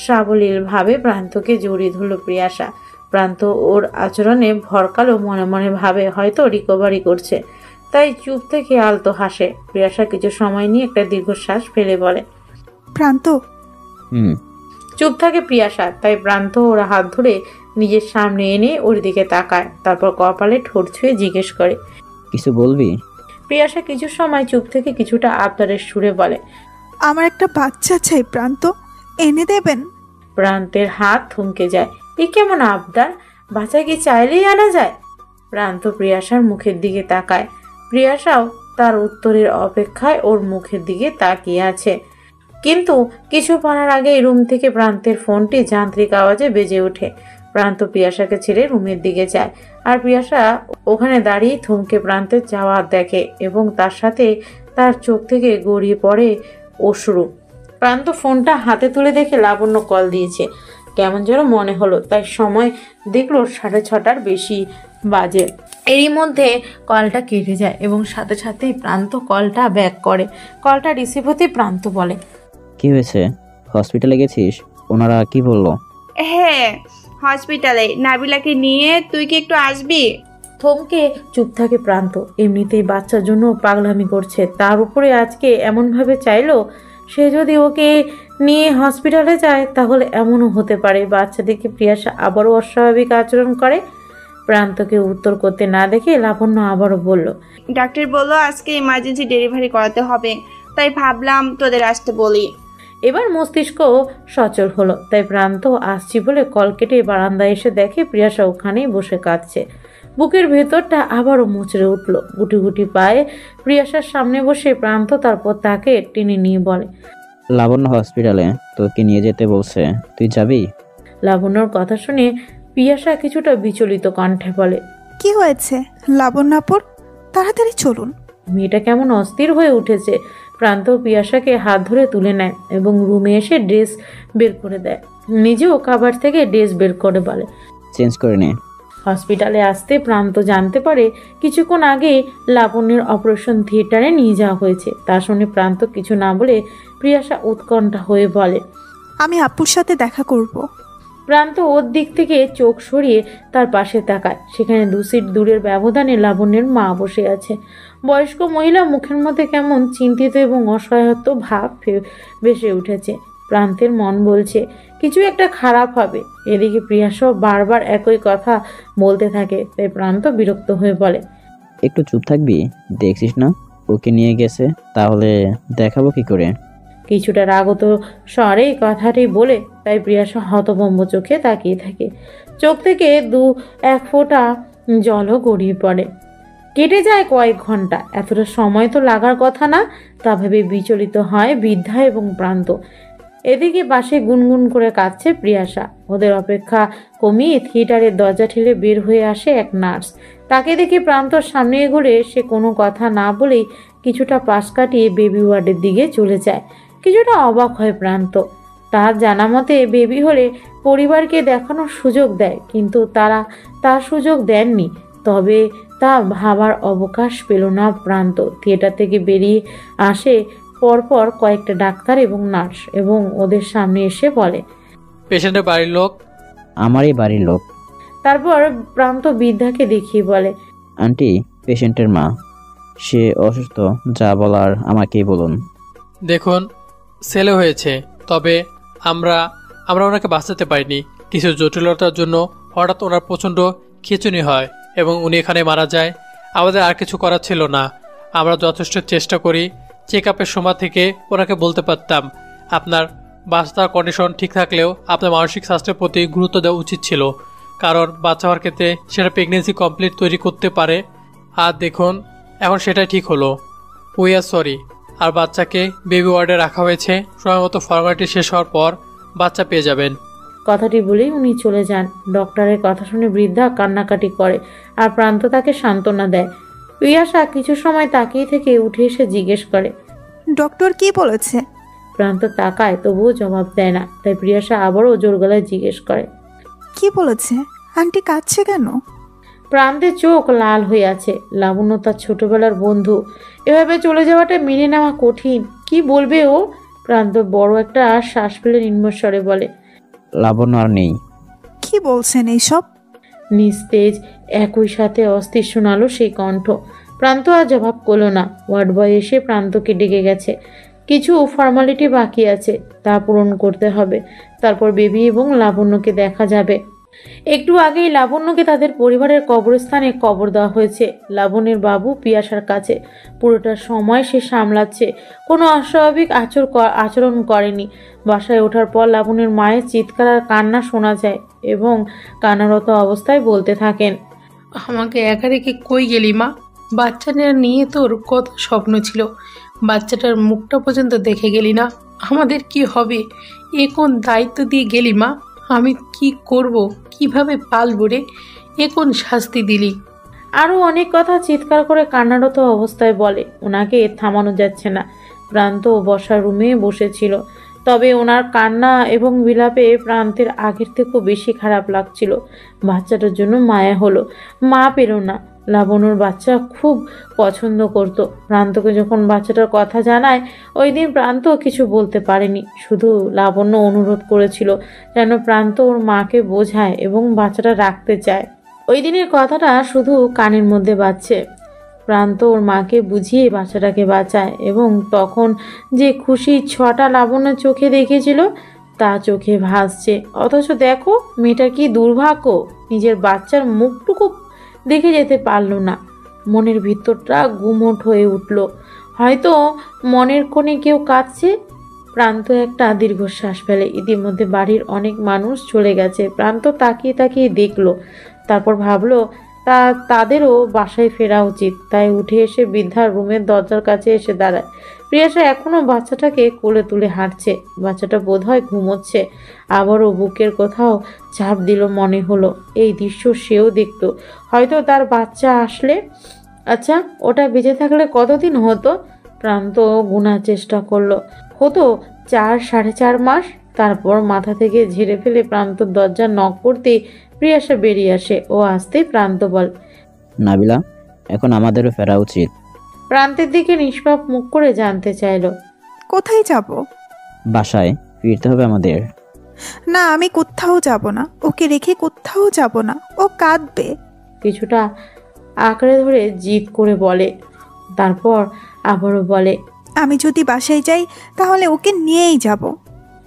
সাবলীলভাবে প্রান্তকে জড়িয়ে ধরল প্রিয়াশা। প্রান্ত ওর আচরণে ভরকালো, মনে মনে ভাবে হয়তো রিকভারি করছে, তাই চুপ থেকে আলতো হাসে। প্রিয়াশা কিছু সময় নিয়ে একটা দীর্ঘশ্বাস ফেলে বলে, প্রান্ত। হুম। চুপ থাকে প্রিয়াশা, তাই প্রান্ত ওর হাত ধরে নিজের সামনে এনে ওর দিকে তাকায়, তারপর কপালে ঠোঁট ছুঁয়ে জিজ্ঞেস করে, কিছু বলবি? প্রিয়াশা কিছু সময় চুপ থেকে কিছুটা আবদারের সুরে বলে, আমার একটা বাচ্চা চাই প্রান্ত, এনে দেবেন? প্রান্তের হাত থমকে যায়। এ কেমন আবদার? বাচ্চা কি চাইলেই আনা যায়? প্রান্ত প্রিয়াশার মুখের দিকে তাকায়। প্রিয়াশাও তার উত্তরের অপেক্ষায় ওর মুখের দিকে তাকিয়ে আছে। কিন্তু কিছু বলার আগেই রুম থেকে প্রান্তের ফোনটি যান্ত্রিক আওয়াজে বেজে ওঠে। প্রান্ত প্রিয়াশাকে ছেড়ে রুমের দিকে যায়, আর প্রিয়াশা ওখানে দাঁড়িয়ে থমকে প্রান্তের যাওয়া দেখে এবং তার সাথে তার চোখ থেকে গড়িয়ে পড়ে অশ্রু। প্রান্ত ফোনটা হাতে তুলে দেখে লাবণ্য কল দিয়েছে। কেমন যেন মনে হলো, তাই সময় দেখলো 6:30টার বেশি বাজে। এরই মধ্যে কলটা কেটে যায় এবং সাথে সাথেই প্রান্ত কলটা ব্যাক করে। কলটা রিসিভ হতে প্রান্ত বলে, কি হয়েছে? হসপিটালে গেছিস? ওনারা কি বললো? হ্যাঁ, হসপিটালে নাবিলাকে নিয়ে। তুই কি একটু আসবি? থমকে চুপ থাকে প্রান্ত। এমনিতেই বাচ্চার জন্য পাগলামি করছে, তার উপরে আজকে এমনভাবে চাইলো। সে যদি ওকে নিয়ে হসপিটালে যায় তাহলে এমনও হতে পারে বাচ্চা দেখে প্রিয়াশা আবারও অস্বাভাবিক আচরণ করে। প্রান্তকে উত্তর করতে না দেখে লাবণ্য আবারও বলল, ডাক্তার বললো আজকে ইমার্জেন্সি ডেলিভারি করাতে হবে, তাই ভাবলাম তোদের আসতে বলি। এবার মস্তিষ্ক সচল হলো, তাই প্রান্ত আসছি বলে কল কেটে বারান্দায় এসে দেখে প্রিয়াশা ওখানেই বসে কাঁদছে। বুকের ভেতরটা আবারও মুচড়ে উঠল। গুটি গুটি পায়ে প্রিয়াশার সামনে বসে প্রান্ত তারপর তাকে টেনে নিয়ে বলে, লাবণ্য হসপিটালে তোকে নিয়ে যেতে বলছে, তুই যাবি? লাবণ্যর কথা শুনে প্রিয়াশা কিছুটা বিচলিত কণ্ঠে বলে, কি হয়েছে লাবণ্যাপুর? তাড়াতাড়ি চলুন। মেয়েটা কেমন অস্থির হয়ে উঠেছে। প্রান্ত প্রিয়াশাকে হাত ধরে তুলে নেয় এবং রুমে এসে ড্রেস বের করে দেয়। নিজেও কাভার থেকে ড্রেস বের করে বলে, চেঞ্জ করে নে। হসপিটালে আসতে প্রান্ত জানতে পারে কিছুক্ষণ আগে লাবণ্যের অপারেশন থিয়েটারে নিয়ে যাওয়া হয়েছে। তা শুনে প্রান্ত কিছু না বলে প্রিয়াশা উৎকণ্ঠা হয়ে বলে, আমি আপুর সাথে দেখা করব। প্রান্ত ওর দিক থেকে চোখ সরিয়ে তার পাশে তাকায়। সেখানে 2 সিট দূরের ব্যবধানে লাবণ্যের মা বসে আছে। বয়স্ক মহিলা মুখের মধ্যে কেমন চিন্তিত এবং অসহায়ত্ব ভাব ভেসে উঠেছে। প্রান্তের মন বলছে কিছু একটা খারাপ হবে। এদিকে প্রিয়াসও বারবার একই কথা বলতে থাকে, তাই প্রান্ত বিরক্ত হয়ে বলে, একটু চুপ থাকবি? দেখছিস না ওকে নিয়ে গেছে, তাহলে দেখাবো কি করে? কিছুটা রাগত স্বরে কথাটি বলে তাই প্রিয়াসা হতভম্ব চোখে তাকিয়ে থাকে। চোখ থেকে 1 ফোঁটা জলও গড়িয়ে পড়ে। কেটে যায় কয়েক ঘন্টা। এতটা সময় তো লাগার কথা না, তা ভেবে বিচলিত হয় বৃদ্ধা এবং প্রান্ত। এদিকে পাশে গুনগুন করে কাঁদছে প্রিয়াসা। ওদের অপেক্ষা কমিয়ে থিয়েটারের দরজা ঠেলে বের হয়ে আসে এক নার্স। তাকে দেখে প্রান্তর সামনে এগোলে সে কোনো কথা না বলেই কিছুটা পাশ কাটিয়ে বেবি ওয়ার্ডের দিকে চলে যায়। কিছুটা অবাক হয় প্রান্ত। তার জানা মতে বেবি হলে পরিবারকে দেখানোর সুযোগ দেয়, কিন্তু তারা তার সুযোগ দেননি। তবে তা ভাবার অবকাশ পেল না প্রান্ত। থিয়েটার থেকে বেরিয়ে আসে পরপর কয়েকটা ডাক্তার এবং নার্স এবং ওদের সামনে এসে বলে, পেশেন্টের বাড়ির লোক? আমারই বাড়ির লোক। তারপর প্রান্ত বৃদ্ধাকে দেখিয়ে বলে, আন্টি পেশেন্টের মা, সে অসুস্থ, যা বলার আমাকেই বলুন। দেখুন, ছেলে হয়েছে, তবে আমরা ওনাকে বাঁচাতে পারিনি। কিছু জটিলতার জন্য হঠাৎ ওনার প্রচণ্ড খিঁচুনি হয় এবং উনি এখানে মারা যায়। আমাদের আর কিছু করার ছিল না। আমরা যথেষ্ট চেষ্টা করি। চেক আপের সময় থেকে ওনাকে বলতে পারতাম আপনার বাচ্চার কন্ডিশন ঠিক থাকলেও আপনার মানসিক স্বাস্থ্যের প্রতি গুরুত্ব দেওয়া উচিত ছিল, কারণ বাচ্চা হওয়ার ক্ষেত্রে সেটা প্রেগনেন্সি কমপ্লিট তৈরি করতে পারে। আর দেখুন, এখন সেটাই ঠিক হলো। We are sorry. আর বাচ্চাকে বেবি ওয়ার্ডে রাখা হয়েছে। সময় মতো ফর্মালিটি শেষ হওয়ার পর বাচ্চা পেয়ে যাবেন। কথাটি বলেই উনি চলে যান। ডক্টরের কথা শুনে বৃদ্ধা কান্নাকাটি করে আর প্রান্ত তাকে সান্ত্বনা দেয়। প্রিয়াসা কিছু সময় তাকিয়ে থেকে উঠে এসে জিজ্ঞেস করে, ডক্টর কি বলেছে? প্রান্ত তাকায়, তবুও জবাব দেয় না। তাই প্রিয়াসা আবারও জোর গলায় জিজ্ঞেস করে, কি বলেছে? আন্টি কাঁদছে কেন? প্রান্তের চোখ লাল হয়ে আছে। লাবণ্য তার ছোটবেলার বন্ধু। এভাবে চলে যাওয়াটা মেনে নেওয়া কঠিন। কি বলবে ও? প্রান্ত বড় একটা শ্বাস ফেলে নিম্নস্বরে বলে, লাবণ্য আর নেই। কি বলছেন এইসব? নিস্তেজ একই সাথে অস্থির শোনালো সেই কণ্ঠ। প্রান্ত আর জবাব করলো না। ওয়ার্ড বয় এসে প্রান্তকে ডেকে গেছে। কিছু ফর্মালিটি বাকি আছে, তা পূরণ করতে হবে। তারপর বেবি এবং লাবণ্যকে দেখা যাবে। একটু আগেই লাবণ্যকে তাদের পরিবারের কবরস্থানে কবর দেওয়া হয়েছে। লাবণ্যের বাবু পিয়াসার কাছে। পুরোটা সময় সে সামলাচ্ছে, কোনো অস্বাভাবিক আচরণ করেনি। বাসায় ওঠার পর লাবণ্যের মায়ের চিৎকার আর কান্না শোনা যায় এবং কান্নারত অবস্থায় বলতে থাকেন, আমাকে একা রেখে কই গেলি মা? বাচ্চাটা নিয়ে তোর কত স্বপ্ন ছিল, বাচ্চাটার মুখটা পর্যন্ত দেখে গেলি না। আমাদের কি হবে? এ কোন দায়িত্ব দিয়ে গেলি মা? আমি কি করব? কিভাবে পালবো রে? এ কোন শাস্তি দিলি? আরও অনেক কথা চিৎকার করে কান্নারত অবস্থায় বলে। ওনাকে থামানো যাচ্ছে না। প্রান্ত বসার রুমে বসেছিল, তবে ওনার কান্না এবং বিলাপে প্রান্তের আগের থেকেও বেশি খারাপ লাগছিল। বাচ্চাটার জন্য মায়া হলো, মা পেল না। লাবণ্যর বাচ্চা খুব পছন্দ করত। প্রান্তকে যখন বাচ্চাটার কথা জানায়, ওই দিন প্রান্ত কিছু বলতে পারেনি। শুধু লাবণ্য অনুরোধ করেছিল যেন প্রান্ত ওর মাকে বোঝায় এবং বাচ্চাটা রাখতে চায়। ওই দিনের কথাটা শুধু কানের মধ্যে বাজছে। প্রান্ত ওর মাকে বুঝিয়ে বাচ্চাটাকে বাঁচায় এবং তখন যে খুশি ছটা লাবণ্য চোখে দেখেছিল তা চোখে ভাসছে। অথচ দেখো মেয়েটার কি দুর্ভাগ্য, নিজের বাচ্চার মুখটুকু দেখে যেতে পারল না। মনের ভিতরটা গুমোট হয়ে উঠল। হয়তো মনের কোণে কেউ কাঁদছে। প্রান্ত একটা দীর্ঘশ্বাস ফেলে। ইতিমধ্যে বাড়ির অনেক মানুষ চলে গেছে। প্রান্ত তাকিয়ে তাকিয়ে দেখলো, তারপর ভাবলো তাদেরও বাসায় ফেরা উচিত। তাই উঠে এসে বৃদ্ধার রুমের দরজার কাছে এসে দাঁড়ায়। প্রিয়াসা এখনো বাচ্চাটাকে কোলে তুলে হাঁটছে। বাচ্চাটা বোধহয় ঘুমোচ্ছে। আবারও বুকের কোথাও চাপ দিল মনে হলো। এই দৃশ্য সেও দেখতো। হয়তো তার বাচ্চা আসলে, আচ্ছা ওটা বেঁচে থাকলে কতদিন হতো? প্রান্ত গোনার চেষ্টা করলো। হতো 4-4.5 মাস। তারপর মাথা থেকে ঝেড়ে ফেলে প্রান্ত দরজা নক করতেই প্রিয়াসা বেরিয়ে আসে। ও আসতেই প্রান্ত বল, নাবিলা, এখন আমাদেরও ফেরা উচিত। প্রান্তের দিকে নিষ্পাপ মুখ করে জানতে চাইল, কোথায় যাব? বাসায় ফিরতে হবে আমাদের। না, আমি কোথাও যাব না, ওকে রেখে কোথাও যাব না, ও কাঁদবে। কিছুটা আঁকড়ে ধরে জিদ করে বলে, তারপর আবারও বলে, আমি যদি বাসায় যাই তাহলে ওকে নিয়েই যাব।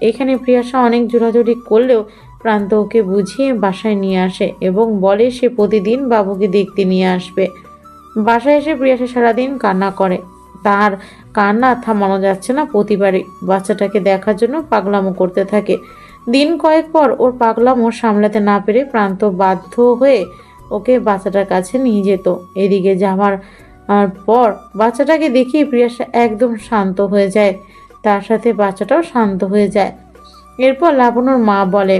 এখানে প্রিয়াশা অনেক জোরাজুরি করলেও প্রান্ত ওকে বুঝিয়ে বাসায় নিয়ে আসে এবং বলে সে প্রতিদিন বাবুকে দেখতে নিয়ে আসবে। বাসায় এসে প্রিয়াশা সারাদিন কান্না করে। তার কান্না থামানো যাচ্ছে না। প্রতিবারই বাচ্চাটাকে দেখার জন্য পাগলামো করতে থাকে। দিন কয়েক পর ওর পাগলামো সামলাতে না পেরে প্রান্ত বাধ্য হয়ে ওকে বাচ্চাটার কাছে নিয়ে যেত। এদিকে যাওয়ার পর বাচ্চাটাকে দেখিয়ে প্রিয়াশা একদম শান্ত হয়ে যায়, তার সাথে বাচ্চাটাও শান্ত হয়ে যায়। এরপর লাবণ্যর মা বলে,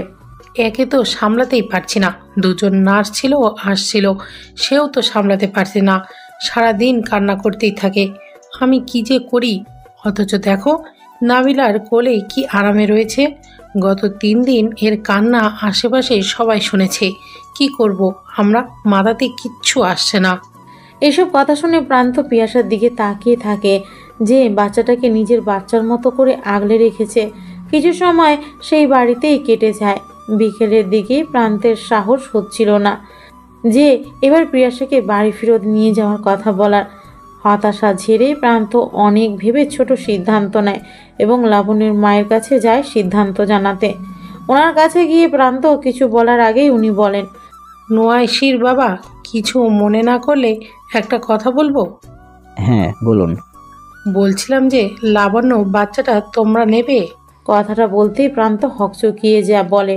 একে তো সামলাতেই পারছি না, দুজন নার্স ছিল আসছিল, সেও তো সামলাতে পারছে না, সারাদিন কান্না করতেই থাকে। আমি কি যে করি, অথচ দেখো নাবিলার কোলে কি আরামে রয়েছে। গত 3 দিন এর কান্না আশেপাশে সবাই শুনেছে। কি করব আমরা, মাথাতে কিচ্ছু আসছে না। এসব কথা শুনে প্রান্ত পিয়াসার দিকে তাকিয়ে থাকে, যে বাচ্চাটাকে নিজের বাচ্চার মতো করে আগলে রেখেছে। কিছু সময় সেই বাড়িতেই কেটে যায়। বিকেলের দিকে প্রান্তের সাহস হচ্ছিল না যে এবার প্রিয়াসাকে বাড়ি ফেরত নিয়ে যাওয়ার কথা বলার। হতাশা ঝেড়ে প্রান্ত অনেক ভেবে ছোট সিদ্ধান্ত নেয় এবং লাবণ্যের মায়ের কাছে যায় সিদ্ধান্ত জানাতে। ওনার কাছে গিয়ে প্রান্ত কিছু বলার আগেই উনি বলেন, নোয়াইশির বাবা, কিছু মনে না করলে একটা কথা বলবো? হ্যাঁ বলুন। বলছিলাম যে লাবণ্য বাচ্চাটা তোমরা নেবে? কথাটা বলতেই প্রান্ত হকচকিয়ে যা বলে,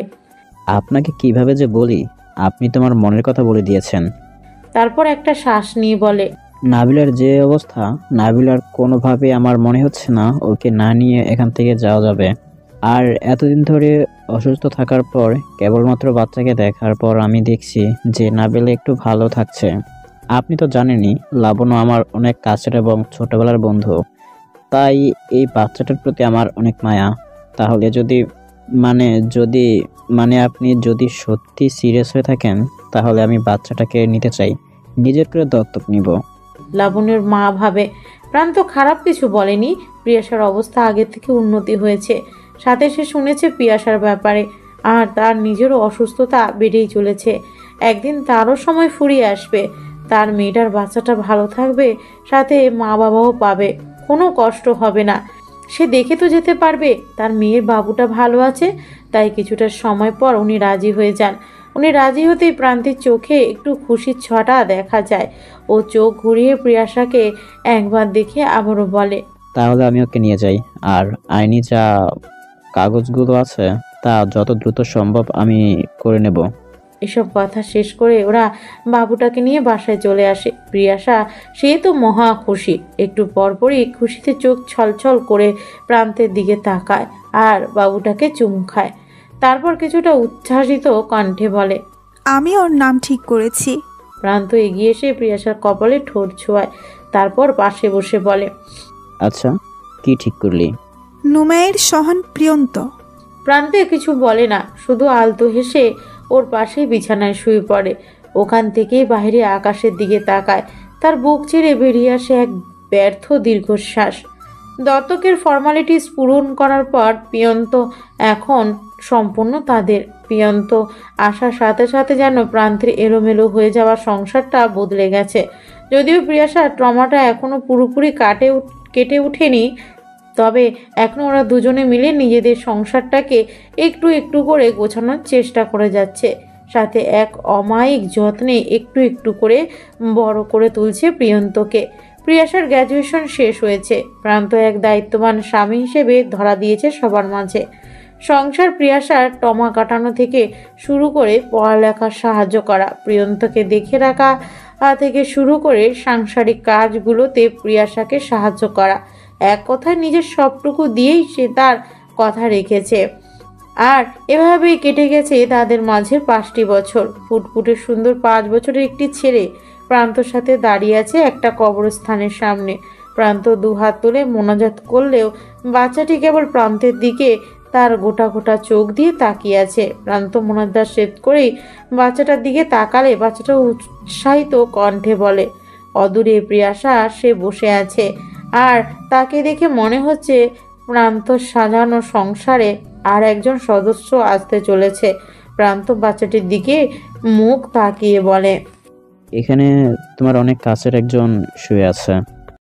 আপনাকে কিভাবে যে বলি, আপনি তোমার মনের কথা বলে দিয়েছেন। তারপর একটা শ্বাস নিয়ে বলে, নাবিলার যে অবস্থা, নাবিলার কোনোভাবে আমার মনে হচ্ছে না ওকে না নিয়ে এখান থেকে যাওয়া যাবে। আর এতদিন ধরে অসুস্থ থাকার পর কেবলমাত্র বাচ্চাকে দেখার পর আমি দেখছি যে নাবিলা একটু ভালো থাকছে। আপনি তো জানেনই লাবণ্য আমার অনেক কাছের এবং ছোটবেলার বন্ধু, তাই এই বাচ্চাটার প্রতি আমার অনেক মায়া। তাহলে আপনি যদি সত্যি সিরিয়াস হয়ে থাকেন তাহলে আমি বাচ্চাটাকে নিতে চাই, নিজের করে দত্তক নিব। লাবণ্যের মা ভাবে প্রান্ত খারাপ কিছু বলেনি। প্রিয়াসার অবস্থা আগে থেকে উন্নতি হয়েছে, সাথে সে শুনেছে প্রিয়াসার ব্যাপারে, আর তার নিজেরও অসুস্থতা বেড়েই চলেছে। একদিন তারও সময় ফুরিয়ে আসবে, তার মেয়েটার বাচ্চাটা ভালো থাকবে, সাথে মা বাবাও পাবে, কোনো কষ্ট হবে না। সে দেখে তো যেতে পারবে তার মেয়ের বাবুটা ভালো আছে। তাই কিছুটা সময় পর উনি রাজি হয়ে যান। উনি রাজি হতেই প্রান্তির চোখে একটু খুশির ছটা দেখা যায়। ও চোখ ঘুরিয়ে প্রিয়াসাকে একবার দেখে আবারও বলে, তাহলে আমি ওকে নিয়ে যাই, আর আইনি যা কাগজগুলো আছে তা যত দ্রুত সম্ভব আমি করে নেব। এসব কথা শেষ করে ওরা বাবুটাকে নিয়ে বাসায় চলে আসে। প্রিয়াসা সে তো মহা খুশি। একটু পরপরই খুশিতে চোখ ছলছল করে প্রান্তের দিকে তাকায় আর বাবুটাকে চুমু খায়। তারপর কিছুটা উচ্ছ্বাসিত কণ্ঠে বলে, আমি ওর নাম ঠিক করেছি। প্রান্ত এগিয়ে এসে প্রিয়াসার কপালে ঠোঁট ছোঁয়ায়, তারপর পাশে বসে বলে, আচ্ছা কি ঠিক করলি? নুমাইয়ের সহন প্রিয়ন্ত। প্রান্তে কিছু বলে না, শুধু আলতো হেসে ওর পাশেই বিছানায় শুয়ে পড়ে। ওখান থেকেই বাইরে আকাশের দিকে তাকায়। তার বুক ছেড়ে বেরিয়ে আসে এক ব্যর্থ দীর্ঘশ্বাস। দত্তকের ফর্মালিটিস পূরণ করার পর পিয়ন্ত এখন সম্পূর্ণ তাদের। পিয়ন্ত আসার সাথে সাথে যেন প্রান্তের এলোমেলো হয়ে যাওয়া সংসারটা বদলে গেছে। যদিও প্রিয়াসার ট্রমাটা এখনো পুরোপুরি কেটে ওঠেনি, তবে এখন ওরা দুজনে মিলে নিজেদের সংসারটাকে একটু একটু করে গোছানোর চেষ্টা করে যাচ্ছে। সাথে এক অমায়িক যত্নে একটু একটু করে বড় করে তুলছে প্রিয়ন্তকে। প্রিয়াসার গ্র্যাজুয়েশন শেষ হয়েছে। প্রান্ত এক দায়িত্ববান স্বামী হিসেবে ধরা দিয়েছে সবার মাঝে। সংসার প্রিয়াসার টমা কাটানো থেকে শুরু করে পড়ালেখার সাহায্য করা, প্রিয়ন্তকে দেখে রাখা থেকে শুরু করে সাংসারিক কাজগুলোতে প্রিয়াসাকে সাহায্য করা, এক কথায় নিজের সবটুকু দিয়েই সে তার কথা রেখেছে। আর এভাবেই কেটে গেছে তাদের মাঝের 5টি বছর। ফুটফুটে সুন্দর 5 বছরের একটি ছেলে প্রান্তর সাথে দাঁড়িয়ে আছে একটা কবরস্থানের সামনে। প্রান্ত দুহাত তুলে মোনাজাত করলেও বাচ্চাটি কেবল প্রান্তের দিকে তার গোটা গোটা চোখ দিয়ে তাকিয়ে আছে। প্রান্ত মোনাজাত শেষ করেই বাচ্চাটার দিকে তাকালে বাচ্চাটা উৎসাহিত কণ্ঠে বলে, অদূরে প্রিয়াসা সে বসে আছে, আর তাকে দেখে মনে হচ্ছে প্রান্ত সাজানো সংসারে আর একজন সদস্য আসতে চলেছে। প্রান্ত বাচ্চাটির দিকে মুখ তাকিয়ে বলে, এখানে তোমার অনেক কাছের একজন শুয়ে আছে।